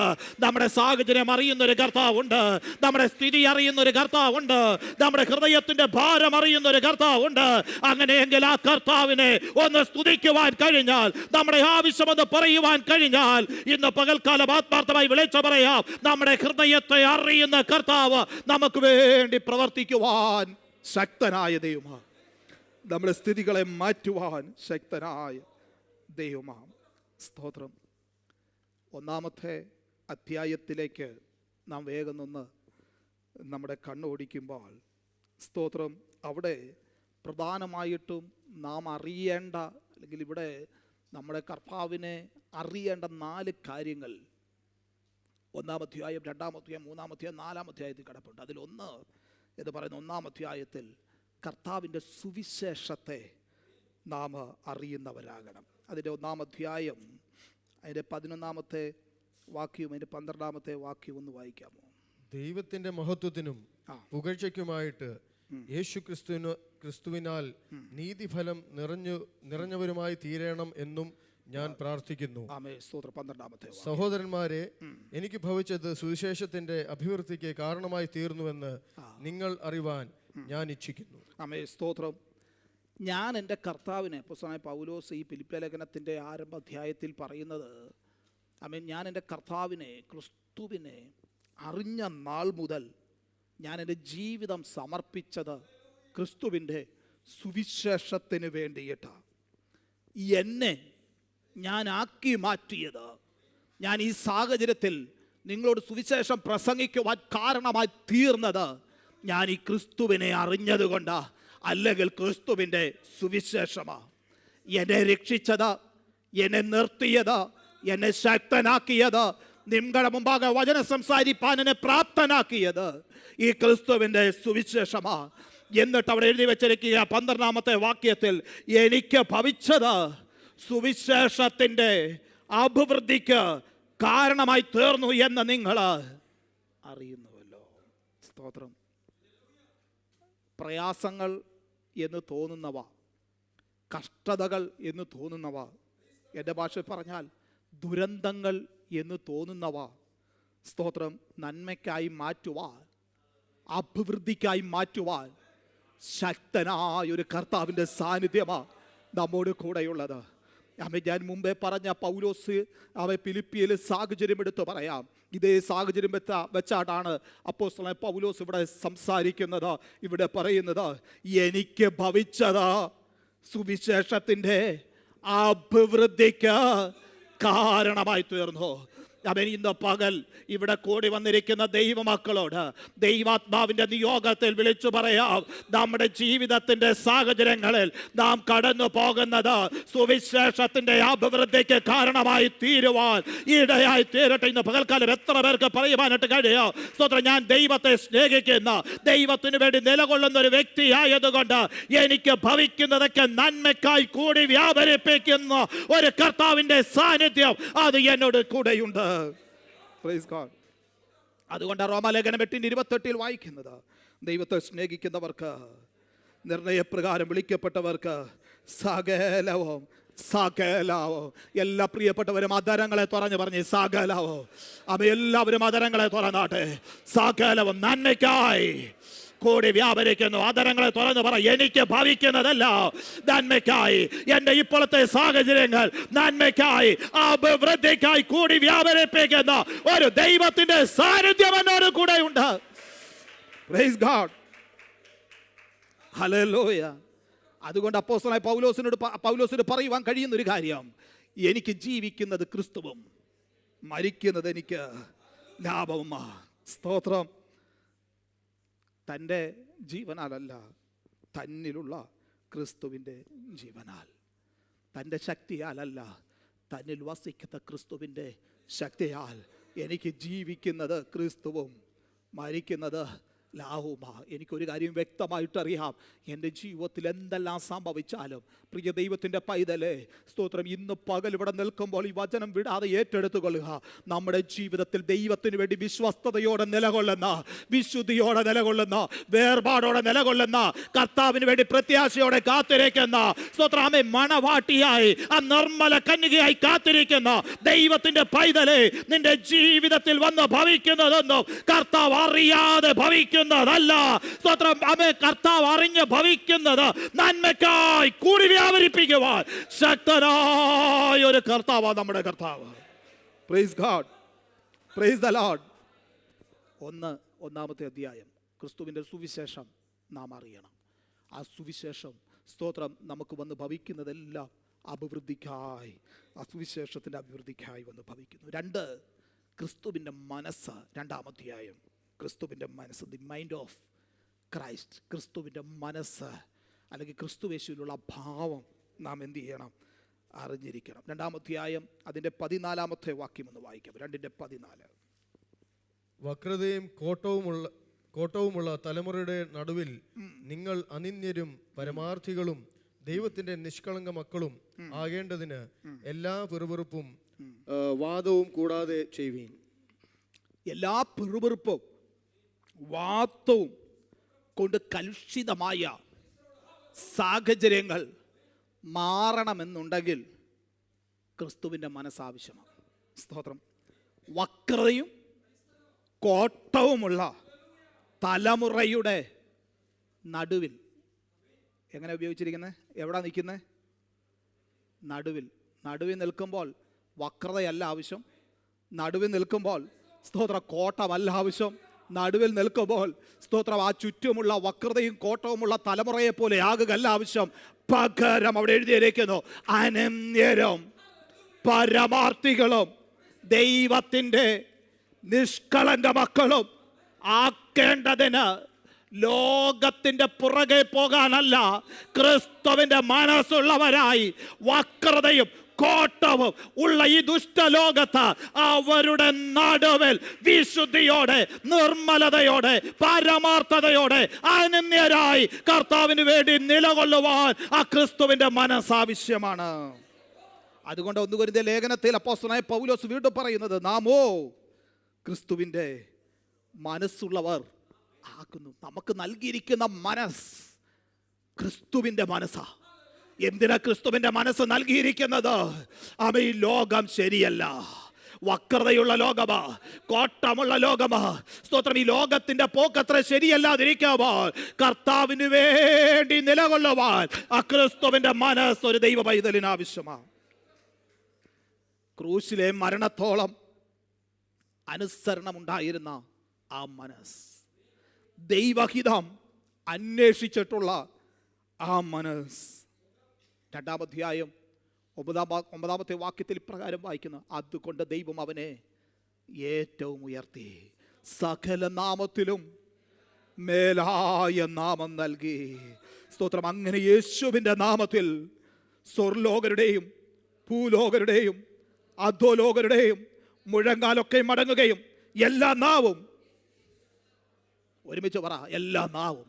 നമ്മുടെ സാഹചര്യം അറിയുന്ന ഒരു കർത്താവുണ്ട്. നമ്മുടെ സ്ഥിതി അറിയുന്ന ഒരു കർത്താവുണ്ട്. നമ്മുടെ ഹൃദയത്തിന്റെ ഭാരം അറിയുന്ന ഒരു കർത്താവുണ്ട്. അങ്ങനെയെങ്കിൽ ആ കർത്താവിനെ ഒന്ന് സ്തുതിക്കുവാൻ കഴിഞ്ഞാൽ, നമ്മുടെ ആവശ്യമെന്ന് പറയുവാൻ കഴിഞ്ഞാൽ, ഇന്ന് പകൽക്കാലം ആത്മാർത്ഥമായി വിളിച്ചു പറയാം, നമ്മുടെ ഹൃദയത്തെ അറിയുന്ന കർത്താവ് നമുക്ക് വേണ്ടി പ്രവർത്തിക്കുവാൻ ശക്തനായ ദൈവമാണ്. നമ്മുടെ സ്ഥിതികളെ മാറ്റുവാൻ ശക്തനായ ദൈവമാണ്. സ്തോത്രം. 1-ാമത്തെ അധ്യായത്തിലേക്ക് നാം വേഗം നിന്ന് നമ്മുടെ കണ്ണോടിക്കുമ്പോൾ, സ്തോത്രം, അവിടെ പ്രധാനമായിട്ടും നാം അറിയേണ്ട, അല്ലെങ്കിൽ ഇവിടെ നമ്മുടെ കർത്താവിനെ അറിയേണ്ട 4 കാര്യങ്ങൾ 1-ാം അധ്യായം, 2-ാം അധ്യായം, 3-ാം അധ്യായം, 4-ാം അധ്യായത്തിൽ കിടപ്പുണ്ട്. അതിലൊന്ന് എന്ന് പറയുന്ന 1-ാം അധ്യായത്തിൽ കർത്താവിൻ്റെ സുവിശേഷത്തെ നാം അറിയുന്നവരാകണം. അതിൻ്റെ 1-ാം അധ്യായം അതിൻ്റെ 11-ാമത്തെ വാക്യവും അതിൻ്റെ 12-ാമത്തെ വാക്യവും ഒന്ന് വായിക്കാമോ? ദൈവത്തിന്റെ മഹത്വത്തിനും പുകഴ്ചയ്ക്കുമായിട്ട് യേശു ക്രിസ്തുവിനാൽ നീതിഫലം നിറഞ്ഞവരുമായി തീരണം എന്നും ഞാൻ പ്രാർത്ഥിക്കുന്നു. സഹോദരന്മാരെ, എനിക്ക് ഭവിച്ചത് സുവിശേഷത്തിന്റെ അഭിവൃദ്ധിക്ക് കാരണമായി തീർന്നുവെന്ന് നിങ്ങൾ അറിവാൻ ഞാൻ ഇച്ഛിക്കുന്നു. ആമേൻ. സ്തോത്രം. ഞാൻ എൻ്റെ കർത്താവിനെ അപ്പോസ്തലനായ പൗലോസ് ഈ ഫിലിപ്പിയ ലേഖനത്തിൻ്റെ ആരംഭ അധ്യായത്തിൽ പറയുന്നത്, ഞാൻ എൻ്റെ കർത്താവിനെ ക്രിസ്തുവിനെ അറിഞ്ഞ നാൾ മുതൽ ഞാൻ എൻ്റെ ജീവിതം സമർപ്പിച്ചത് ക്രിസ്തുവിൻ്റെ സുവിശേഷത്തിന് വേണ്ടിയിട്ടാണ്. എന്നെ ഞാൻ ആക്കി മാറ്റിയത്, ഞാൻ ഈ സാഹചര്യത്തിൽ നിങ്ങളോട് സുവിശേഷം പ്രസംഗിക്കുവാൻ കാരണമായി തീർന്നത് ഞാൻ ഈ ക്രിസ്തുവിനെ അറിഞ്ഞതുകൊണ്ടാ, അല്ലെങ്കിൽ ക്രിസ്തുവിൻ്റെ സുവിശേഷമാണ്. എന്നെ രക്ഷിച്ചത്, എന്നെ നിർത്തിയത്, എന്നെ ശക്തനാക്കിയത്, നിങ്ങളുടെ മുമ്പാകെ വചനം സംസാരിപ്പാൻ എന്നെ പ്രാപ്തനാക്കിയത് ഈ ക്രിസ്തുവിൻ്റെ സുവിശേഷമാണ്. എന്നിട്ട് അവിടെ എഴുതി വെച്ചിരിക്കുക 12-ാമത്തെ വാക്യത്തിൽ, എനിക്ക് ഭവിച്ചത് സുവിശേഷത്തിൻ്റെ അഭിവൃദ്ധിക്ക് കാരണമായി തീർന്നു എന്ന് നിങ്ങൾ അറിയുന്നുവല്ലോ. സ്തോത്രം. പ്രയാസങ്ങൾ എന്ന് തോന്നുന്നവ, കഷ്ടതകൾ എന്ന് തോന്നുന്നവ, എൻ്റെ ഭാഷയിൽ പറഞ്ഞാൽ ദുരന്തങ്ങൾ എന്ന് തോന്നുന്നവ, സ്തോത്രം, നന്മയ്ക്കായി മാറ്റുവാൻ, അഭിവൃദ്ധിക്കായി മാറ്റുവാൻ ശക്തനായൊരു കർത്താവിൻ്റെ സാന്നിധ്യമാണ് നമ്മോട് കൂടെയുള്ളത്. ഞാൻ മുമ്പേ പറഞ്ഞ പൗലോസ് ഫിലിപ്പിയിൽ സാഹചര്യം എടുത്ത് പറയാം. ഇതേ സാഹചര്യം വെച്ചാണ് അപ്പോസ്തലനായ പൗലോസ് ഇവിടെ സംസാരിക്കുന്നത്. ഇവിടെ പറയുന്നത്, എനിക്ക് ഭവിച്ചത് സുവിശേഷത്തിൻ്റെ അഭിവൃദ്ധിക്ക് കാരണമായി തീർന്നു. ഇന്ന് പകൽ ഇവിടെ കൂടി വന്നിരിക്കുന്ന ദൈവമക്കളോട് ദൈവാത്മാവിൻ്റെ നിയോഗത്തിൽ വിളിച്ചു പറയാം, നമ്മുടെ ജീവിതത്തിൻ്റെ സാഹചര്യങ്ങളിൽ നാം കടന്നു പോകുന്നത് സുവിശേഷത്തിൻ്റെ അഭിവൃദ്ധിക്ക് കാരണമായി തീരുവാൻ ഇടയായി തീരട്ടെ. ഇന്ന് പകൽക്കാലം എത്ര പേർക്ക് പറയുവാനായിട്ട് കഴിയും? സ്തോത്രം. ഞാൻ ദൈവത്തെ സ്നേഹിക്കുന്ന, ദൈവത്തിന് വേണ്ടി നിലകൊള്ളുന്ന ഒരു വ്യക്തിയായതുകൊണ്ട് എനിക്ക് ഭവിക്കുന്നതൊക്കെ നന്മയ്ക്കായി കൂടി വ്യാപരിപ്പിക്കുന്ന ഒരു കർത്താവിൻ്റെ സാന്നിധ്യം അത് എന്നോട് കൂടെയുണ്ട്. Praise God. അതുകൊണ്ട് റോമാലേഖനം 8:28 വായിക്കുന്നത്, ദൈവത്തെ സ്നേഹിക്കുന്നവർക്ക്, നിർണയപ്രകാരം വിളിക്കപ്പെട്ടവർക്ക് സകലവും എല്ലാ പ്രിയപ്പെട്ടവരും അതരങ്ങളെ തുറന്ന് പറഞ്ഞ് സകലവും, എല്ലാവരും അതരങ്ങളെ തുറന്നാട്ടെ. സകലവും നന്മയ്ക്കായി കൂടി വ്യാപരിക്കുന്നു. ആദരങ്ങളെ തുറന്ന് പറ, എനിക്ക് ഭവിക്കുന്നതല്ല നന്മയ്ക്കായി, എൻ്റെ ഇപ്പോഴത്തെ സാഹചര്യങ്ങൾ നന്മയ്ക്കായി, അഭിവൃദ്ധിക്കായി കൂടി വ്യാപരിപ്പിക്കുന്ന ഒരു ദൈവത്തിന്റെ സാന്നിധ്യം എന്നോട് കൂടെ ഉണ്ട്. Praise God. ഹല്ലേലൂയ. അതുകൊണ്ട് അപ്പോസ്തലനായ പൗലോസിനോട് പറയുവാൻ കഴിയുന്ന ഒരു കാര്യം, എനിക്ക് ജീവിക്കുന്നത് ക്രിസ്തുവും മരിക്കുന്നത് എനിക്ക് ലാഭവുമാണ്. സ്തോത്രം. തൻ്റെ ജീവനാലല്ല, തന്നിലുള്ള ക്രിസ്തുവിൻ്റെ ജീവനാൽ, തൻ്റെ ശക്തിയാലല്ല, തന്നിൽ വസിക്കുന്ന ക്രിസ്തുവിൻ്റെ ശക്തിയാൽ എനിക്ക് ജീവിക്കുന്നത് ക്രിസ്തുവും മരിക്കുന്നത് ലാഭവുമാ. എനിക്കൊരു കാര്യം വ്യക്തമായിട്ടറിയാം, എൻ്റെ ജീവിതത്തിൽ എന്തെല്ലാം സംഭവിച്ചാലും പ്രിയ ദൈവത്തിൻ്റെ പൈതലേ, സ്തോത്രം, ഇന്ന് പകൽ ഇവിടെ നിൽക്കുമ്പോൾ ഈ വചനം വിടാതെ ഏറ്റെടുത്തു കൊള്ളുക. നമ്മുടെ ജീവിതത്തിൽ ദൈവത്തിന് വേണ്ടി വിശ്വസ്തയോടെ നിലകൊള്ളുന്ന, വിശുദ്ധിയോടെ നിലകൊള്ളുന്ന, വേർപാടോടെ നിലകൊള്ളുന്ന, കർത്താവിന് വേണ്ടി പ്രത്യാശയോടെ കാത്തിരിക്കുന്ന, സ്തോത്രം, മണവാട്ടിയായി ആ നിർമ്മല കന്യകയായി കാത്തിരിക്കുന്ന ദൈവത്തിൻ്റെ പൈതലേ, നിന്റെ ജീവിതത്തിൽ വന്ന് ഭവിക്കുന്നതൊന്നും കർത്താവ് അറിയാതെ ഭവിക്കുന്നതല്ല. സ്തോത്രം. കർത്താവ് അറിഞ്ഞ് ഭവിക്കുന്നത് നന്മയ്ക്കായി കൂടി വ്യാപരിപ്പിക്കുവാൻ ശക്തനായ ഒരു കർത്താവാണ് നമ്മുടെ കർത്താവ്. Praise God. Praise the Lord. ഒന്നാമത്തെ അധ്യായം, ക്രിസ്തുവിൻ്റെ സുവിശേഷം നാം അറിയണം. ആ സുവിശേഷം, സ്തോത്രം, നമുക്ക് വന്ന് ഭവിക്കുന്നതെല്ലാം അഭിവൃദ്ധിക്കായി, ആ സുവിശേഷത്തിൻ്റെ അഭിവൃദ്ധിക്കായി വന്ന് ഭവിക്കുന്നു. 2, ക്രിസ്തുവിൻ്റെ മനസ്സ്. 2-ാം അധ്യായം, ക്രിസ്തുവിൻ്റെ മനസ്സ്, ദി മൈൻഡ് ഓഫ് ക്രൈസ്റ്റ്. ക്രിസ്തുവിൻ്റെ മനസ്സ് അല്ലെങ്കിൽ ക്രിസ്തുവേശുവിലുള്ള ഭാവം നാം എന്ത് ചെയ്യണം? അറിഞ്ഞിരിക്കണം. 2-ാം അധ്യായം അതിൻ്റെ 14-ാമത്തെ വാക്യം ഒന്ന് വായിക്കാം. 2:14. വക്രതയും കോട്ടവുമുള്ള തലമുറയുടെ നടുവിൽ നിങ്ങൾ അനിന്യരും പരമാർത്ഥികളും ദൈവത്തിന്റെ നിഷ്കളങ്ക മക്കളും ആകേണ്ടതിന് എല്ലാ പിറുപിറുപ്പും വാദവും കൂടാതെ ചെയ്യുവീൻ. എല്ലാ പിറുപിറുപ്പും വാദവും കൊണ്ട് കലുഷിതമായ സാഹചര്യങ്ങൾ മാറണമെന്നുണ്ടെങ്കിൽ ക്രിസ്തുവിൻ്റെ മനസ്സാവശ്യമാണ്. സ്തോത്രം. വക്രതയും കോട്ടവുമുള്ള തലമുറയുടെ നടുവിൽ എങ്ങനെ ഉപയോഗിച്ചിരിക്കുന്നത്? എവിടെ നിൽക്കുന്നത്? നടുവിൽ. നടുവിൽ നിൽക്കുമ്പോൾ വക്രതയല്ല ആവശ്യം. നടുവിൽ നിൽക്കുമ്പോൾ സ്തോത്രം കോട്ടമല്ല ആവശ്യം. നടുവിൽ നിൽക്കുമ്പോൾ സ്തോത്രം ആ ചുറ്റുമുള്ള വക്രതയും കോട്ടവുമുള്ള തലമുറയെ പോലെ ആകുകയല്ല ആവശ്യം. പകരം അവിടെ എഴുതിയിരിക്കുന്നു, അനന്യരും പരമാർത്ഥികളും ദൈവത്തിൻ്റെ നിഷ്കളങ്ക മക്കളും ആക്കേണ്ടതിന് ലോകത്തിൻ്റെ പുറകെ പോകാനല്ല, ക്രിസ്തുവിൻ്റെ മനസ്സുള്ളവരായി വക്രതയും കോട്ടവും ഉള്ള ഈ ദുഷ്ടലോകത്ത് അവരുടെ നടുവിൽ വിശുദ്ധിയോടെ, നിർമ്മലതയോടെ, പരമാർത്ഥതയോടെ അനന്യരായി കർത്താവിന് വേണ്ടി നിലകൊള്ളുവാൻ ആ ക്രിസ്തുവിൻ്റെ മനസ്സാവശ്യമാണ്. അതുകൊണ്ട് 1 കൊരിന്ത്യർ ലേഖനത്തിൽ അപ്പോസ്തലനായ പൗലോസ് വീണ്ടും പറയുന്നത്, നാമോ ക്രിസ്തുവിൻ്റെ മനസ്സുള്ളവർ ആക്കുന്നു. നമുക്ക് നൽകിയിരിക്കുന്ന മനസ്സ് ക്രിസ്തുവിൻ്റെ മനസ്സാ. എന്തിനാ ക്രിസ്തുവിൻ്റെ മനസ്സ് നൽകിയിരിക്കുന്നത്? ഈ ലോകം ശരിയല്ല, വക്രതയുള്ള ലോകമാ, കോട്ടമുള്ള ലോകമാ. സ്തോത്രം. ഈ ലോകത്തിന്റെ പോക്കത്ര ശരിയല്ലാതിരിക്കാമോ കർത്താവിന് വേണ്ടി നിലകൊള്ളുവാൻ ആ ക്രിസ്തുവിന്റെ മനസ്സ് ഒരു ദൈവ പൈതലിന് ആവശ്യമാണ്. ക്രൂശിലെ മരണത്തോളം അനുസരണം ഉണ്ടായിരുന്ന ആ മനസ്സ്, ദൈവഹിതം അന്വേഷിച്ചിട്ടുള്ള ആ മനസ്സ്. 2-ാം അധ്യായം 9-ാമത്തെ വാക്യത്തിൽ ഇപ്രകാരം വായിക്കുന്നു, അതുകൊണ്ട് ദൈവം അവനെ ഏറ്റവും ഉയർത്തി, സകല നാമത്തിലും മേലായ നാമം നൽകി. സ്തോത്രം. അങ്ങനെ യേശുവിൻ്റെ നാമത്തിൽ സ്വർലോകരുടെയും ഭൂലോകരുടെയും അധോലോകരുടെയും മുഴങ്കാലൊക്കെ മടങ്ങുകയും എല്ലാ നാവും, ഒരുമിച്ച് പറ, എല്ലാ നാവും.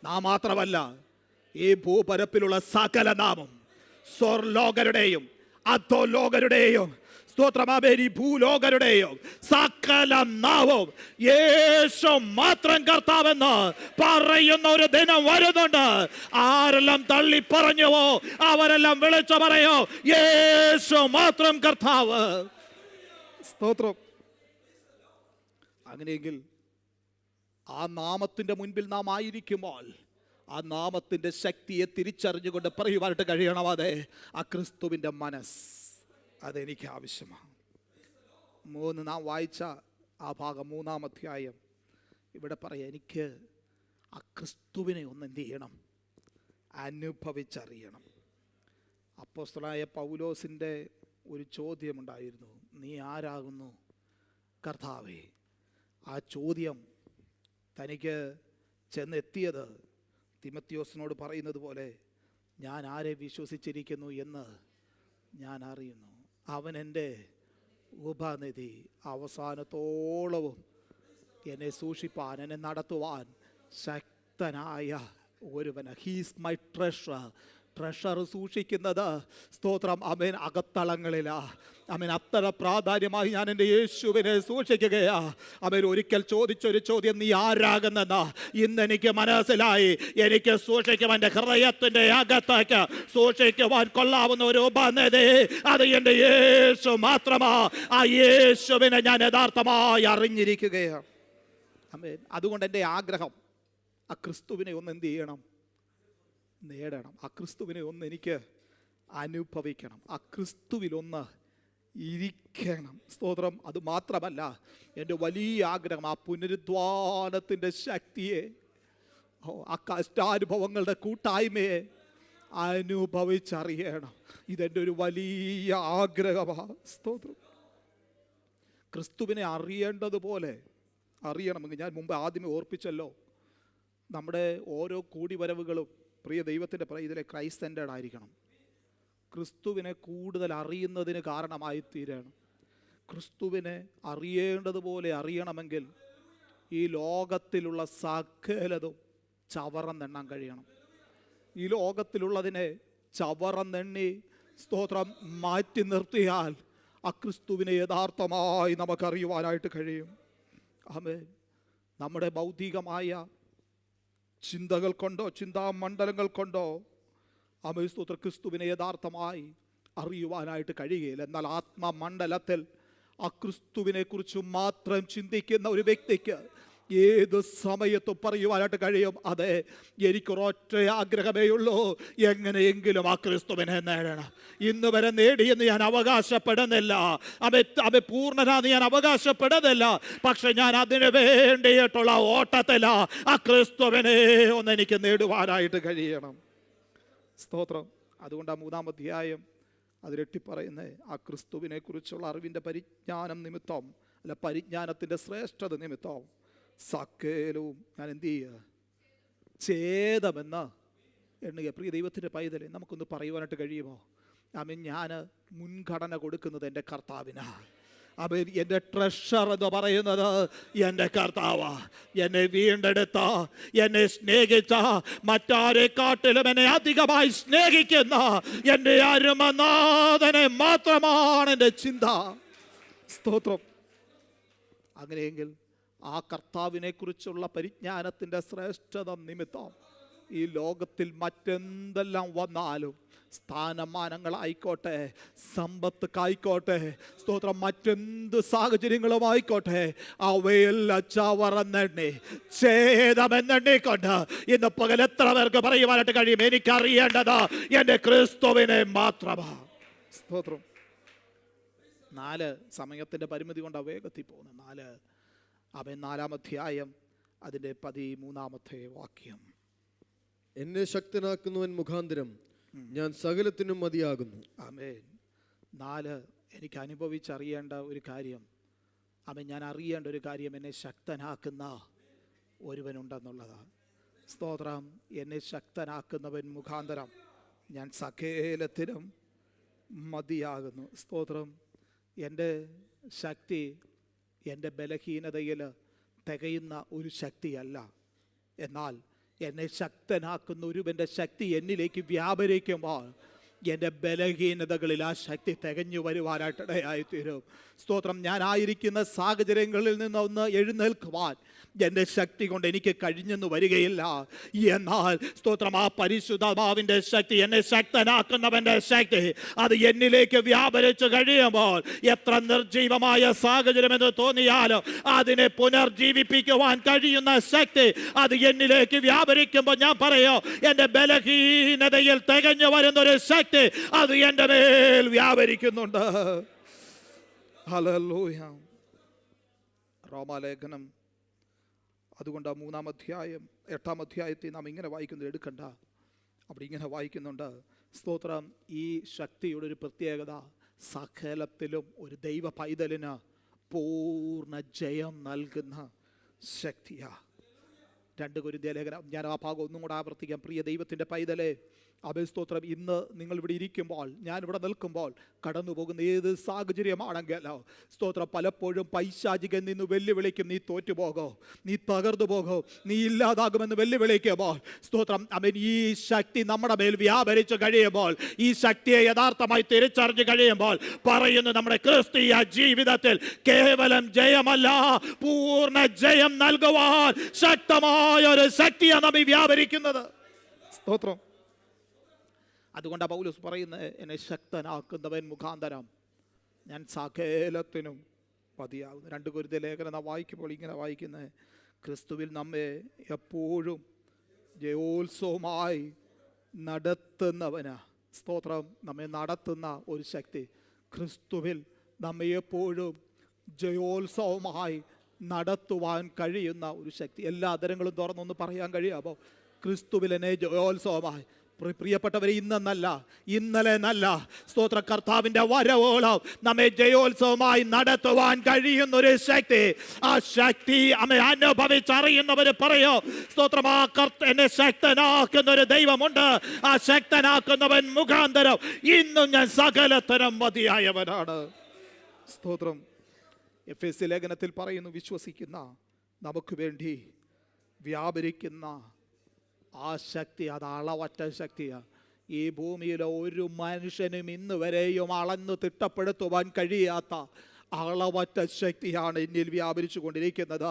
നാം മാത്രമല്ല, ഈ ഭൂപരപ്പിലുള്ള സകല നാമം, സ്വർലോകരുടെയും അധോലോകരുടെയും സ്തോത്രമാബേരി ഭൂലോകരുടെയും സകല നാവും യേശു മാത്രം കർത്താവെന്ന് പറയുന്ന ഒരു ദിനം വരുന്നുണ്ട്. ആരെല്ലാം തള്ളി പറഞ്ഞുവോ അവരെല്ലാം വിളിച്ചു പറയോ, യേശു മാത്രം കർത്താവ്. സ്തോത്രം. അങ്ങനെയെങ്കിൽ ആ നാമത്തിൻ്റെ മുൻപിൽ നാം ആയിരിക്കുമ്പോൾ ആ നാമത്തിൻ്റെ ശക്തിയെ തിരിച്ചറിഞ്ഞുകൊണ്ട് പറയുവാനായിട്ട് കഴിയണം, അതെ ആ ക്രിസ്തുവിൻ്റെ മനസ്സ് അതെനിക്ക് ആവശ്യമാണ്. 3 നാം വായിച്ച ആ ഭാഗം 3-ാം അധ്യായം ഇവിടെ പറയാം, എനിക്ക് ആ ക്രിസ്തുവിനെ ഒന്ന് എന്ത് ചെയ്യണം, അനുഭവിച്ചറിയണം. അപ്പോസ്തലനായ പൗലോസിൻ്റെ ഒരു ചോദ്യമുണ്ടായിരുന്നു, നീ ആരാകുന്നു കർത്താവേ? ആ ചോദ്യം തനിക്ക് ചെന്നെത്തിയത് തിമത്തിയോസിനോട് പറയുന്നത് പോലെ, ഞാൻ ആരെ വിശ്വസിച്ചിരിക്കുന്നു എന്ന് ഞാൻ അറിയുന്നു, അവൻ എൻ്റെ ഉപനിധി, അവസാനത്തോളവും എന്നെ സൂക്ഷിപ്പാൻ, എന്നെ നടത്തുവാൻ ശക്തനായ ഒരുവൻ. He's my treasure. ട്രഷർ സൂക്ഷിക്കുന്നത് സ്തോത്രം അമേൻ അകത്തളങ്ങളിലാ. അമേൻ അത്ര പ്രാധാന്യമായി ഞാൻ എൻ്റെ യേശുവിനെ സൂക്ഷിക്കുകയാ. അവൻ ഒരിക്കൽ ചോദിച്ചൊരു ചോദ്യം, നീ ആരാകുന്നെന്ന് ഇന്ന് എനിക്ക് മനസ്സിലായി. എനിക്ക് സൂക്ഷിക്കുവാൻ, എൻ്റെ ഹൃദയത്തിൻ്റെ അകത്തേക്ക് സൂക്ഷിക്കുവാൻ കൊള്ളാവുന്ന ഒരു ഉപനിധി അത് എൻ്റെ യേശു മാത്രമാ. ആ യേശുവിനെ ഞാൻ യഥാർത്ഥമായി അറിഞ്ഞിരിക്കുകയാണ്. അമേൻ. അതുകൊണ്ട് എൻ്റെ ആഗ്രഹം ആ ക്രിസ്തുവിനെ ഒന്ന് എന്ത് ചെയ്യണം, നേടണം. ആ ക്രിസ്തുവിനെ ഒന്ന് എനിക്ക് അനുഭവിക്കണം. ആ ക്രിസ്തുവിലൊന്ന് ഇരിക്കണം. സ്തോത്രം. അത് മാത്രമല്ല, എൻ്റെ വലിയ ആഗ്രഹം ആ പുനരുദ്ധാനത്തിൻ്റെ ശക്തിയെ, ആ കഷ്ടാനുഭവങ്ങളുടെ കൂട്ടായ്മയെ അനുഭവിച്ചറിയണം. ഇതെൻ്റെ ഒരു വലിയ ആഗ്രഹമാണ്. സ്തോത്രം. ക്രിസ്തുവിനെ അറിയേണ്ടതുപോലെ അറിയണമെങ്കിൽ, ഞാൻ മുമ്പ് ആദ്യമേ ഓർപ്പിച്ചല്ലോ, നമ്മുടെ ഓരോ കൂടിവരവുകളും പ്രിയ ദൈവത്തിൻ്റെ ഇതിലെ ക്രൈസ്റ്റ് സെൻറ്റേഡ് ആയിരിക്കണം. ക്രിസ്തുവിനെ കൂടുതൽ അറിയുന്നതിന് കാരണമായി തീരണം. ക്രിസ്തുവിനെ അറിയേണ്ടതുപോലെ അറിയണമെങ്കിൽ ഈ ലോകത്തിലുള്ള സകലതും ചവറന്നെണ്ണാൻ കഴിയണം. ഈ ലോകത്തിലുള്ളതിനെ ചവറന്നെണ്ണി സ്തോത്രം മാറ്റി നിർത്തിയാൽ ആ ക്രിസ്തുവിനെ യഥാർത്ഥമായി നമുക്കറിയുവാനായിട്ട് കഴിയും. ആമേൻ. നമ്മുടെ ഭൗതികമായ ചിന്തകൾ കൊണ്ടോ ചിന്താമണ്ഡലങ്ങൾ കൊണ്ടോ സ്തോത്ര ക്രിസ്തുവിനെ യഥാർത്ഥമായി അറിയുവാനായിട്ട് കഴിയുകയില്ല. എന്നാൽ ആത്മമണ്ഡലത്തിൽ ആ ക്രിസ്തുവിനെ കുറിച്ച് മാത്രം ചിന്തിക്കുന്ന ഒരു വ്യക്തിക്ക് ഏത് സമയത്തും പറയുവാനായിട്ട് കഴിയും, അതെ എനിക്കൊരൊറ്റ ആഗ്രഹമേ ഉള്ളൂ, എങ്ങനെയെങ്കിലും ആ ക്രിസ്തുവിനെ നേടണം. ഇന്ന് വരെ നേടിയെന്ന് ഞാൻ അവകാശപ്പെടുന്നില്ല, അവ പൂർണ്ണനാന്ന് ഞാൻ അവകാശപ്പെടുന്നില്ല, പക്ഷെ ഞാൻ അതിന് വേണ്ടിയിട്ടുള്ള ഓട്ടത്തില ആ ക്രിസ്തുവിനെ ഒന്ന് എനിക്ക് നേടുവാനായിട്ട് കഴിയണം. സ്തോത്രം. അതുകൊണ്ട് ആ 3-ാം അധ്യായം അതിലെട്ടി പറയുന്നത് ആ ക്രിസ്തുവിനെ കുറിച്ചുള്ള അറിവിൻ്റെ പരിജ്ഞാനം നിമിത്തം, അല്ല പരിജ്ഞാനത്തിൻ്റെ ശ്രേഷ്ഠത നിമിത്തം സകലവും ഞാൻ എന്ത് ചെയ്യുക, ഛേദമെന്ന് എണ്ണുക. പ്രിയ ദൈവത്തിൻ്റെ പൈതലെ, നമുക്കൊന്ന് പറയുവാനായിട്ട് കഴിയുമോ? ആമേൻ. ഞാൻ മുൻഗണന കൊടുക്കുന്നത് എൻ്റെ കർത്താവിനാണ്. അവൻ എൻ്റെ ട്രഷർ എന്ന് പറയുന്നത് എൻ്റെ കർത്താവാ. എന്നെ വീണ്ടെടുത്ത, എന്നെ സ്നേഹിച്ച, മറ്റാരെക്കാട്ടിലും എന്നെ അധികമായി സ്നേഹിക്കുന്ന എൻ്റെ അരുമനാഥനെ മാത്രമാണ് എൻ്റെ ചിന്ത. സ്തോത്രം. അങ്ങനെയെങ്കിൽ ആ കർത്താവിനെ കുറിച്ചുള്ള പരിജ്ഞാനത്തിൻ്റെ ശ്രേഷ്ഠത നിമിത്തം ഈ ലോകത്തിൽ മറ്റെന്തെല്ലാം വന്നാലും, സ്ഥാനമാനങ്ങളായിക്കോട്ടെ, സമ്പത്തുക്കായിക്കോട്ടെ, സ്തോത്രം, മറ്റെന്ത് സാഹചര്യങ്ങളുമായിക്കോട്ടെ, അവയെല്ലാം ചവറന്നെണ്ണി ഛേദമെന്നെണ്ണിക്കൊണ്ട് ഇന്ന് പകൽ എത്ര പേർക്ക് പറയുവാനായിട്ട് കഴിയും, എനിക്കറിയേണ്ടത് എൻ്റെ ക്രിസ്തുവിനെ മാത്രമാണ്. സ്തോത്രം. 4 സമയത്തിൻ്റെ പരിമിതി കൊണ്ട് വേഗത്തിൽ പോകുന്നു. 4-ാം അധ്യായം അതിൻ്റെ 13-ാമത്തെ വാക്യം. എന്നെ ശക്തനാക്കുന്നവൻ മുഖാന്തരം ഞാൻ സകലത്തിനും മതിയാകുന്നു. ആമേൻ. 4 എനിക്ക് അനുഭവിച്ചറിയേണ്ട ഒരു കാര്യം, ആമേൻ, ഞാൻ അറിയേണ്ട ഒരു കാര്യം, എന്നെ ശക്തനാക്കുന്ന ഒരുവനുണ്ടെന്നുള്ളതാണ്. സ്തോത്രം. എന്നെ ശക്തനാക്കുന്നവൻ മുഖാന്തരം ഞാൻ സകലത്തിനും മതിയാകുന്നു. സ്തോത്രം. എൻ്റെ ശക്തി എൻ്റെ ബലഹീനതയിൽ തികയുന്ന ഒരു ശക്തിയല്ല, എന്നാൽ എന്നെ ശക്തനാക്കുന്ന ഒരുവൻ്റെ ശക്തി എന്നിലേക്ക് വ്യാപരിക്കുമ്പോൾ എൻ്റെ ബലഹീനതകളിൽ ആ ശക്തി തികഞ്ഞു വരുവാനായിട്ടിടയായിത്തീരും. സ്തോത്രം. ഞാനായിരിക്കുന്ന സാഹചര്യങ്ങളിൽ നിന്ന് എഴുന്നേൽക്കുവാൻ എൻ്റെ ശക്തി കൊണ്ട് എനിക്ക് കഴിഞ്ഞെന്ന് വരികയില്ല, എന്നാൽ സ്തോത്രം, ആ പരിശുദ്ധാത്മാവിൻ്റെ ശക്തി, എന്നെ ശക്തനാക്കുന്നവൻ്റെ ശക്തി, അത് എന്നിലേക്ക് വ്യാപരിച്ചു കഴിയുമ്പോൾ എത്ര നിർജീവമായ സാഹചര്യമെന്ന് തോന്നിയാലും അതിനെ പുനർജീവിപ്പിക്കുവാൻ കഴിയുന്ന ശക്തി അത് എന്നിലേക്ക് വ്യാപരിക്കുമ്പോൾ ഞാൻ പറയോ, എൻ്റെ ബലഹീനതയിൽ തികഞ്ഞു വരുന്നൊരു ശക്തി അത് എൻ്റെ മേൽ വ്യാപരിക്കുന്നുണ്ട്. ഹല്ലേലൂയ. റോമാലേഖനം അതുകൊണ്ട് 3-ാം അധ്യായം 8-ാം അധ്യായത്തിൽ നാം ഇങ്ങനെ വായിക്കുന്നത് എടുക്കണ്ട, അവിടെ ഇങ്ങനെ വായിക്കുന്നുണ്ട്. സ്തോത്രം. ഈ ശക്തിയുടെ ഒരു പ്രത്യേകത, സകലത്തിലും ഒരു ദൈവ പൈതലിന് പൂർണ്ണ ജയം നൽകുന്ന ശക്തിയാണ്. 2 കൊരിന്ത്യർ ലേഖനം, ഞാൻ ആ ഭാഗം ഒന്നും കൂടെ ആവർത്തിക്കാം. പ്രിയ ദൈവത്തിൻ്റെ പൈതലേ, സ്തോത്രം, ഇന്ന് നിങ്ങളിവിടെ ഇരിക്കുമ്പോൾ, ഞാനിവിടെ നിൽക്കുമ്പോൾ കടന്നു പോകുന്ന ഏത് സാഹചര്യമാണെങ്കിലോ, സ്തോത്രം, പലപ്പോഴും പൈശാചികൻ നിന്ന് വെല്ലുവിളിക്കും, നീ തോറ്റുപോകോ, നീ തകർന്നു പോകോ, നീ ഇല്ലാതാകുമെന്ന് വെല്ലുവിളിക്കുമ്പോൾ, സ്തോത്രം, അവൻ ഈ ശക്തി നമ്മുടെ മേൽ വ്യാപരിച്ചു കഴിയുമ്പോൾ, ഈ ശക്തിയെ യഥാർത്ഥമായി തിരിച്ചറിഞ്ഞു കഴിയുമ്പോൾ പറയുന്നു, നമ്മുടെ ക്രിസ്തീയ ജീവിതത്തിൽ കേവലം ജയമല്ല, പൂർണ്ണ ജയം നൽകുവാൻ ശക്തമായ ഒരു ശക്തിയാണ് നമ്മെ വ്യാപരിക്കുന്നത്. സ്തോത്രം. അതുകൊണ്ടാണ് പൗലോസ് പറയുന്നത്, എന്നെ ശക്തനാക്കുന്നവൻ മുഖാന്തരം ഞാൻ സകലത്തിനും മതിയാകുന്നു. 2 കൊരിന്ത്യർ ലേഖനം നാം വായിക്കുമ്പോൾ ഇങ്ങനെ വായിക്കുന്നത്, ക്രിസ്തുവിൽ നമ്മെ എപ്പോഴും ജയോത്സവമായി നടത്തുന്നവനാ. സ്തോത്രം. നമ്മെ നടത്തുന്ന ഒരു ശക്തി, ക്രിസ്തുവിൽ നമ്മെ എപ്പോഴും ജയോത്സവമായി നടത്തുവാൻ കഴിയുന്ന ഒരു ശക്തി. എല്ലാ അതരങ്ങളും തുറന്നൊന്ന് പറയാൻ കഴിയാമോ, ക്രിസ്തുവിൽ എന്നെ ജയോത്സവമായി. പ്രിയപ്പെട്ടവരെ, ഇന്നെന്നല്ല, ഇന്നലെ എന്നല്ല, സ്തോത്ര, കർത്താവിൻ്റെ വരവോളം നമ്മെ ജയോത്സവമായി നടത്തുവാൻ കഴിയുന്നൊരു ശക്തി, ആ ശക്തി നമ്മെ അനുഭവിച്ചറിയുന്നവർ പറയോ, സ്തോത്രം, ആ എന്നെ ശക്തനാക്കുന്ന ഒരു ദൈവമുണ്ട്, ആ ശക്തനാക്കുന്നവൻ മുഖാന്തരം ഇന്നും ഞാൻ സകലതരം മതിയായവനാണ്. സ്തോത്രം. എഫെസ്യ ലേഖനത്തിൽ പറയുന്നു, വിശ്വസിക്കുന്ന നമുക്ക് വേണ്ടി വ്യാപരിക്കുന്ന ആ ശക്തി, അത് അളവറ്റ ശക്തിയാണ്. ഈ ഭൂമിയിലെ ഒരു മനുഷ്യനും ഇന്ന് വരെയും അളന്ന് തിട്ടപ്പെടുത്തുവാൻ കഴിയാത്ത അളവറ്റ ശക്തിയാണ് എന്നിൽ വ്യാപരിച്ചു കൊണ്ടിരിക്കുന്നത്.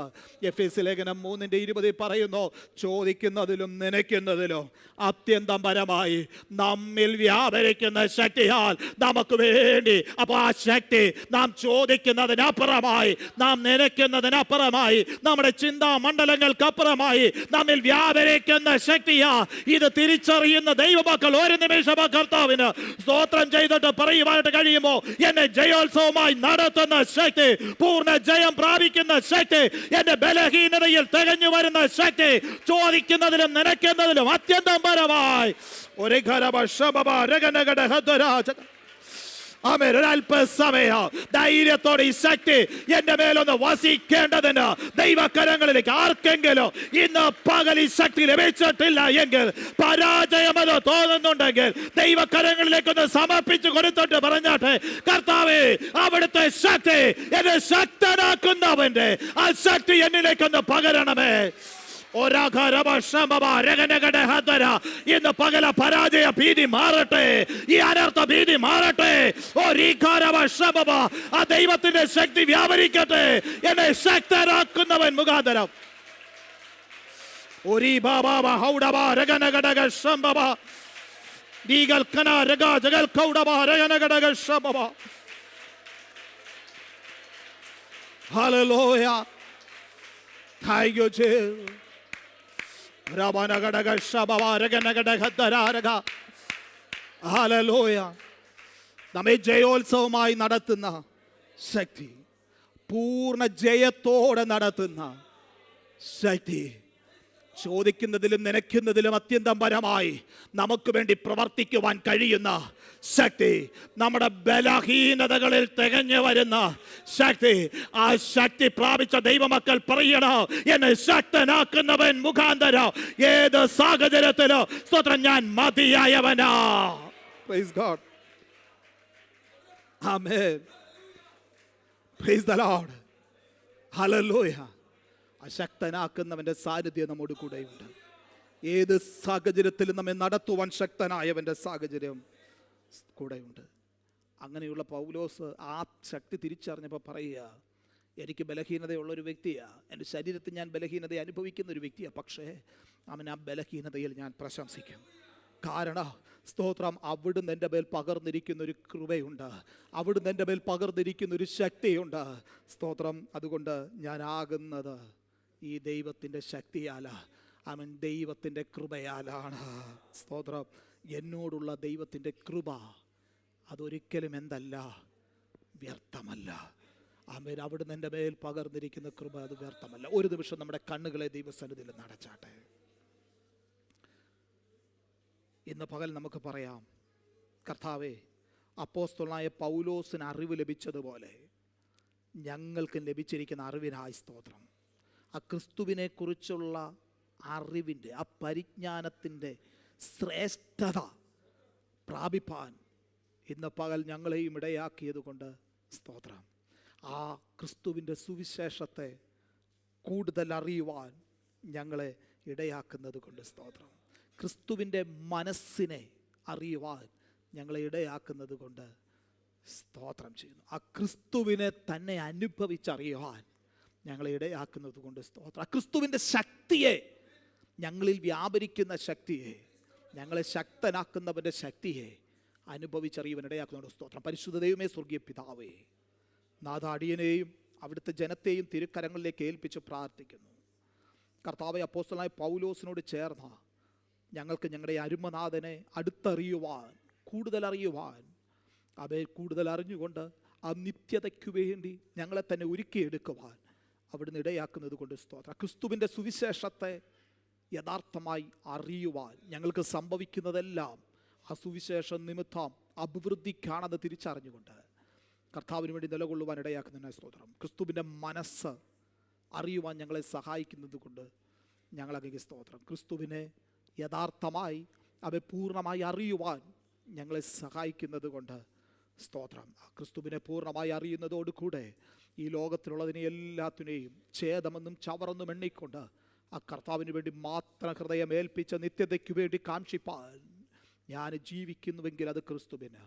എഫേസ്യ ലേഖനം 3:20 പറയുന്നു, ചോദിക്കുന്നതിലും നനയ്ക്കുന്നതിലും അത്യന്തം പരമായി നമ്മിൽ വ്യാപരിക്കുന്ന ശക്തിയാൽ നമുക്ക് വേണ്ടി. അപ്പോൾ ആ ശക്തി നാം ചോദിക്കുന്നതിനപ്പുറമായി, നാം നനയ്ക്കുന്നതിനപ്പുറമായി, നമ്മുടെ ചിന്താ മണ്ഡലങ്ങൾക്കപ്പുറമായി നമ്മിൽ വ്യാപരിക്കുന്ന ശക്തിയാ. ഇത് തിരിച്ചറിയുന്ന ദൈവമക്കൾ ഒരു നിമിഷം കർത്താവിന് സ്തോത്രം ചെയ്തിട്ട് പറയുവാനായിട്ട് കഴിയുമോ? എന്നെ ജയോത്സവമായി നടത്തുന്ന ശക്തി, പൂർണ്ണ ജയം പ്രാപിക്കുന്ന ശക്തി, എന്റെ ബലഹീനതയിൽ തികഞ്ഞു വരുന്ന ശക്തി, ചോദിക്കുന്നതിലും നനയ്ക്കുന്നതിലും അത്യന്തം പരമായി ഒരു ഒരല്പസമയം ധൈര്യത്തോടെ ഈ ശക്തി എന്റെ മേലൊന്ന് വസിക്കേണ്ടതിന് ദൈവകരങ്ങളിലേക്ക് ആർക്കെങ്കിലും ഇന്ന് പകൽ ഈ ശക്തി ലഭിച്ചിട്ടില്ല എങ്കിൽ, പരാജയം അത് തോന്നുന്നുണ്ടെങ്കിൽ ദൈവകരങ്ങളിലേക്കൊന്ന് സമർപ്പിച്ചു കൊടുത്തിട്ട് പറഞ്ഞാട്ടെ, കർത്താവേ, അവിടുത്തെ ശക്തി എന്നെ ശക്തനാക്കുന്നവന്റെ ആ ശക്തി എന്നിലേക്കൊന്ന് പകരണമേ. ഇന്ന് പകല പരാജയ ഭീതി മാറട്ടെ, ഈ അനർത്ഥ ഭീതി മാറട്ടെ. ആ ദൈവത്തിന്റെ ശക്തി വ്യാപരിക്കട്ടെ, എന്നെ ശക്തരാക്കുന്നവൻ മുഖാന്തരം. Hallelujah. Thank you, Jesus. നമ്മെ ജയോത്സവമായി നടത്തുന്ന ശക്തി, പൂർണ്ണ ജയത്തോടെ നടത്തുന്ന ശക്തി, ചോദിക്കുന്നതിലും നനയ്ക്കുന്നതിലും അത്യന്തം പരമായി നമുക്ക് വേണ്ടി പ്രവർത്തിക്കുവാൻ കഴിയുന്ന ശക്തി, നമ്മുടെ ബലഹീനതകളിൽ തികഞ്ഞു വരുന്ന ശക്തി. ആ ശക്തി പ്രാപിച്ച ദൈവമക്കൾ പറയണം, എന്നെ ശക്തനാക്കുന്നവൻ മുഖാന്തരം ഏത് സാഹചര്യത്തിലും സ്തോത്രം ഞാൻ മതിയായവനാ. Praise God. Amen. Praise the Lord. Hallelujah. ശക്തനാക്കുന്നവന്റെ സാന്നിധ്യം നമ്മോട് കൂടെയുണ്ട്. ഏത് സാഹചര്യത്തിലും നമ്മെ നടത്തുവാൻ ശക്തനായവന്റെ സാഹചര്യം കൂടെയുണ്ട്. അങ്ങനെയുള്ള പൗലോസ് ആ ശക്തി തിരിച്ചറിഞ്ഞപ്പോൾ പറയുക, എനിക്ക് ബലഹീനതയുള്ളൊരു വ്യക്തിയാണ്, എൻ്റെ ശരീരത്തിൽ ഞാൻ ബലഹീനത അനുഭവിക്കുന്ന ഒരു വ്യക്തിയാണ്, പക്ഷേ അവൻ ആ ബലഹീനതയിൽ ഞാൻ പ്രശംസിക്കും. കാരണം സ്തോത്രം, അവിടുന്ന് എൻ്റെ മേൽ പകർന്നിരിക്കുന്ന ഒരു കൃപയുണ്ട്, അവിടുന്ന് എൻ്റെ മേൽ പകർന്നിരിക്കുന്ന ഒരു ശക്തിയുണ്ട്. സ്തോത്രം, അതുകൊണ്ട് ഞാൻ ആകുന്നത് ഈ ദൈവത്തിൻ്റെ ശക്തിയാല, അവൻ ദൈവത്തിൻ്റെ കൃപയാലാണ്. സ്തോത്രം, എന്നോടുള്ള ദൈവത്തിൻ്റെ കൃപ അതൊരിക്കലും എന്തല്ല, വ്യർത്ഥമല്ല. ആമേൻ. അവിടുന്ന് എൻ്റെ മേൽ പകർന്നിരിക്കുന്ന കൃപ അത് വ്യർത്ഥമല്ല. ഒരു നിമിഷം നമ്മുടെ കണ്ണുകളെ ദൈവസന്നിധിയിൽ നടച്ചാട്ടെ. ഇന്ന് പകൽ നമുക്ക് പറയാം, കർത്താവേ, അപ്പോസ്തലനായ പൗലോസിന് അറിവ് ലഭിച്ചതുപോലെ ഞങ്ങൾക്ക് ലഭിച്ചിരിക്കുന്ന അറിവിനായി സ്തോത്രം. ആ ക്രിസ്തുവിനെ കുറിച്ചുള്ള അറിവിൻ്റെ, ആ പരിജ്ഞാനത്തിൻ്റെ ശ്രേഷ്ഠത പ്രാപിപ്പാൻ ഇന്ന് പകൽ ഞങ്ങളെയും ഇടയാക്കിയത് കൊണ്ട് സ്തോത്രം. ആ ക്രിസ്തുവിൻ്റെ സുവിശേഷത്തെ കൂടുതൽ അറിയുവാൻ ഞങ്ങളെ ഇടയാക്കുന്നത് കൊണ്ട് സ്തോത്രം. ക്രിസ്തുവിൻ്റെ മനസ്സിനെ അറിയുവാൻ ഞങ്ങളെ ഇടയാക്കുന്നത് കൊണ്ട് സ്തോത്രം ചെയ്യുന്നു. ആ ക്രിസ്തുവിനെ തന്നെ അനുഭവിച്ചറിയുവാൻ ഞങ്ങളെ ഇടയാക്കുന്നത് കൊണ്ട് സ്തോത്രം. ആ ക്രിസ്തുവിൻ്റെ ശക്തിയെ, ഞങ്ങളിൽ വ്യാപരിക്കുന്ന ശക്തിയെ, ഞങ്ങളെ ശക്തനാക്കുന്നവൻ്റെ ശക്തിയെ അനുഭവിച്ചറിയുവാൻ ഇടയാക്കുന്നുണ്ട് സ്തോത്രം. പരിശുദ്ധ ദൈവമേ, സ്വർഗീയ പിതാവേ, നാഥാടിയനെയും അവിടുത്തെ ജനത്തെയും തിരുക്കരങ്ങളിലേക്ക് ഏൽപ്പിച്ച് പ്രാർത്ഥിക്കുന്നു. കർത്താവേ, അപ്പോസ്തലനായ പൗലോസിനോട് ചേർന്ന ഞങ്ങൾക്ക് ഞങ്ങളുടെ അരുമനാഥനെ അടുത്തറിയുവാൻ, കൂടുതൽ അറിയുവാൻ, അവയെ കൂടുതൽ അറിഞ്ഞുകൊണ്ട് ആ നിത്യതയ്ക്കു വേണ്ടി ഞങ്ങളെ തന്നെ ഒരുക്കിയെടുക്കുവാൻ അവിടുന്ന് ഇടയാക്കുന്നത് കൊണ്ട് സ്തോത്രം. ക്രിസ്തുവിൻ്റെ സുവിശേഷത്തെ യഥാർത്ഥമായി അറിയുവാൻ ഞങ്ങൾക്ക് സംഭവിക്കുന്നതെല്ലാം ആ സുവിശേഷം നിമിത്തം അഭിവൃദ്ധിക്കാണെന്ന് തിരിച്ചറിഞ്ഞുകൊണ്ട് കർത്താവിന് വേണ്ടി നിലകൊള്ളുവാൻ ഇടയാക്കുന്നതിനായി സ്തോത്രം. ക്രിസ്തുവിൻ്റെ മനസ്സ് അറിയുവാൻ ഞങ്ങളെ സഹായിക്കുന്നത് കൊണ്ട് ഞങ്ങളങ്ങേക്ക് സ്തോത്രം. ക്രിസ്തുവിനെ യഥാർത്ഥമായി അവയെ പൂർണ്ണമായി അറിയുവാൻ ഞങ്ങളെ സഹായിക്കുന്നത് കൊണ്ട് സ്തോത്രം. ക്രിസ്തുവിനെ പൂർണ്ണമായി അറിയുന്നതോടുകൂടെ ഈ ലോകത്തിലുള്ളതിനെ എല്ലാത്തിനെയും ഛേദമെന്നും ചവറെന്നും എണ്ണിക്കൊണ്ട് ആ കർത്താവിന് വേണ്ടി മാത്രം ഹൃദയം ഏൽപ്പിച്ച നിത്യതയ്ക്ക് വേണ്ടി കാക്ഷിപ്പാൻ ഞാൻ ജീവിക്കുന്നുവെങ്കിൽ അത് ക്രിസ്തുവിന്,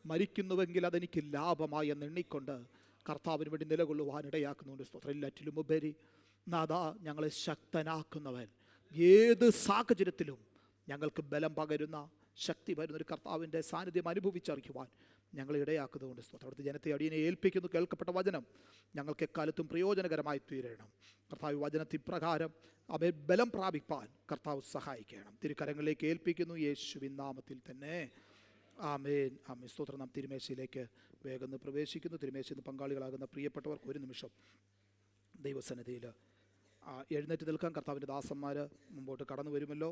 മരിക്കുന്നുവെങ്കിൽ അതെനിക്ക് ലാഭമായി എന്ന് എണ്ണിക്കൊണ്ട് കർത്താവിന് വേണ്ടി നിലകൊള്ളുവാൻ ഇടയാക്കുന്നുണ്ട്. സ്തോത്രം. എല്ലാറ്റിലും ഉപരി നാഥ, ഞങ്ങളെ ശക്തനാക്കുന്നവൻ, ഏത് സാഹചര്യത്തിലും ഞങ്ങൾക്ക് ബലം പകരുന്ന, ശക്തി വരുന്ന ഒരു കർത്താവിൻ്റെ സാന്നിധ്യം അനുഭവിച്ചറിയുവാൻ ഞങ്ങൾ ഇടയാക്കുന്നതുകൊണ്ട് സ്തോത്രം. അവിടുത്തെ ജനത്തെ അടിയനെ ഏൽപ്പിക്കുന്നു. കേൾക്കപ്പെട്ട വചനം ഞങ്ങൾക്ക് എക്കാലത്തും പ്രയോജനകരമായി തീരണം. കർത്താവ് വചനത്തിൽ പ്രകാരം അവയെ ബലം പ്രാപിപ്പാൻ കർത്താവ് സഹായിക്കണം. തിരുക്കരങ്ങളിലേക്ക് ഏൽപ്പിക്കുന്നു യേശുവിൻ നാമത്തിൽ തന്നെ. ആമേൻ, ആമേൻ. സ്തോത്രം. നാം തിരുമേശയിലേക്ക് വേഗം പ്രവേശിക്കുന്നു. തിരുമേശയിൽ നിന്ന് പങ്കാളികളാകുന്ന പ്രിയപ്പെട്ടവർക്ക് ഒരു നിമിഷം ദൈവസന്നിധിയിൽ എഴുന്നേറ്റ് നിൽക്കാൻ കർത്താവിൻ്റെ ദാസന്മാർ മുമ്പോട്ട് കടന്നു വരുമല്ലോ.